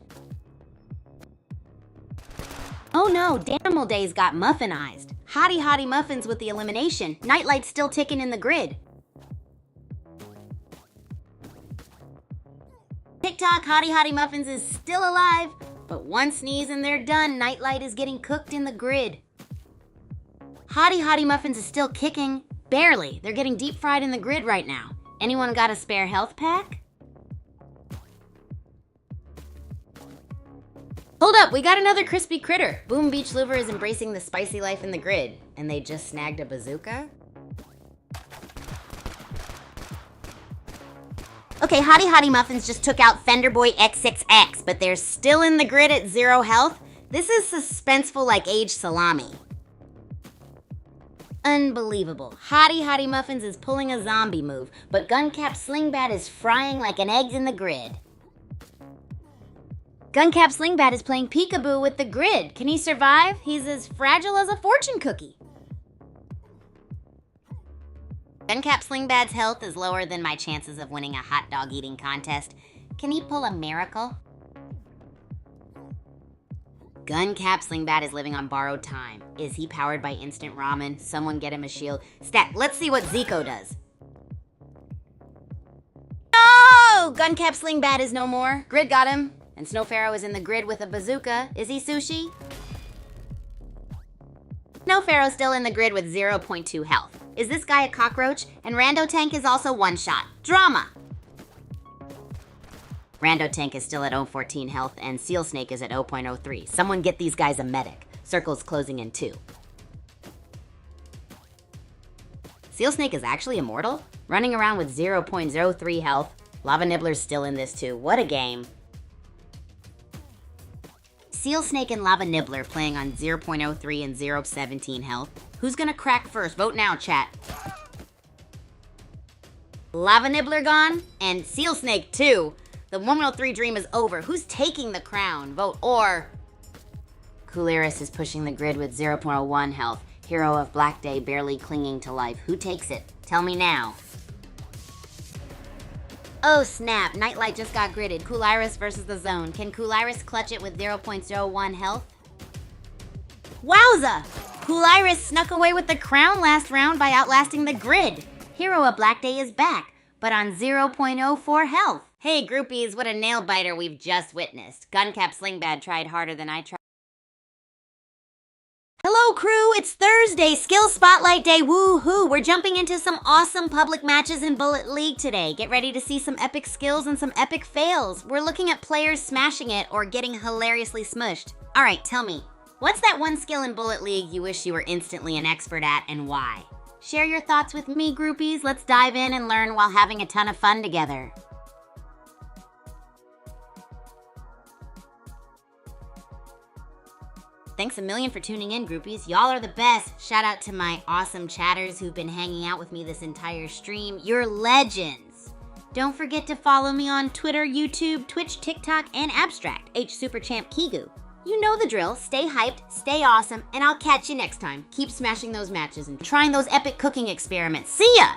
Oh no, Danimal Days got muffinized. Hottie muffins with the elimination. Nightlight's still ticking in the grid. TikTok Hottie Muffins is still alive, but one sneeze and they're done. Nightlight is getting cooked in the grid. Hottie Muffins is still kicking. Barely. They're getting deep fried in the grid right now. Anyone got a spare health pack? Hold up, we got another crispy critter. Boom Beach Lover is embracing the spicy life in the grid. And they just snagged a bazooka? Okay, Hottie Muffins just took out Fenderboy X6X, but they're still in the grid at 0 health. This is suspenseful like aged salami. Unbelievable. Hottie Muffins is pulling a zombie move, but Guncap Slingbat is frying like an egg in the grid. Guncap Slingbat is playing peekaboo with the grid. Can he survive? He's as fragile as a fortune cookie. Guncap Slingbat's health is lower than my chances of winning a hot dog eating contest. Can he pull a miracle? Guncap Slingbat is living on borrowed time. Is he powered by instant ramen? Someone get him a shield. Stat, let's see what Zico does. No! Guncap Slingbat is no more. Grid got him. And Snow Pharaoh is in the grid with a bazooka. Is he sushi? Snow Pharaoh's still in the grid with 0.2 health. Is this guy a cockroach? And Rando Tank is also one shot. Drama! Rando Tank is still at 0.14 health, and Seal Snake is at 0.03. Someone get these guys a medic. Circle's closing in 2. Seal Snake is actually immortal? Running around with 0.03 health. Lava Nibbler's still in this too. What a game. Seal Snake and Lava Nibbler playing on 0.03 and 0.17 health. Who's gonna crack first? Vote now, chat. Lava Nibbler gone, and Seal Snake too. The 103 dream is over. Who's taking the crown? Vote or... Cool Iris is pushing the grid with 0.01 health. Hero of Black Day barely clinging to life. Who takes it? Tell me now. Oh snap, Nightlight just got gridded. Cool Iris versus the Zone. Can Cool Iris clutch it with 0.01 health? Wowza! Cool Iris snuck away with the crown last round by outlasting the grid. Hero of Black Day is back, but on 0.04 health. Hey groupies, what a nail biter we've just witnessed. Guncap Slingbat tried harder than I tried. Hello crew, it's Thursday, Skill Spotlight Day, woohoo! We're jumping into some awesome public matches in Bullet League today. Get ready to see some epic skills and some epic fails. We're looking at players smashing it or getting hilariously smushed. Alright, tell me, what's that one skill in Bullet League you wish you were instantly an expert at and why? Share your thoughts with me, groupies. Let's dive in and learn while having a ton of fun together. Thanks a million for tuning in, groupies. Y'all are the best. Shout out to my awesome chatters who've been hanging out with me this entire stream. You're legends. Don't forget to follow me on Twitter, YouTube, Twitch, TikTok, and Abstract, HSuperChamp Kigu. You know the drill. Stay hyped, stay awesome, and I'll catch you next time. Keep smashing those matches and trying those epic cooking experiments. See ya!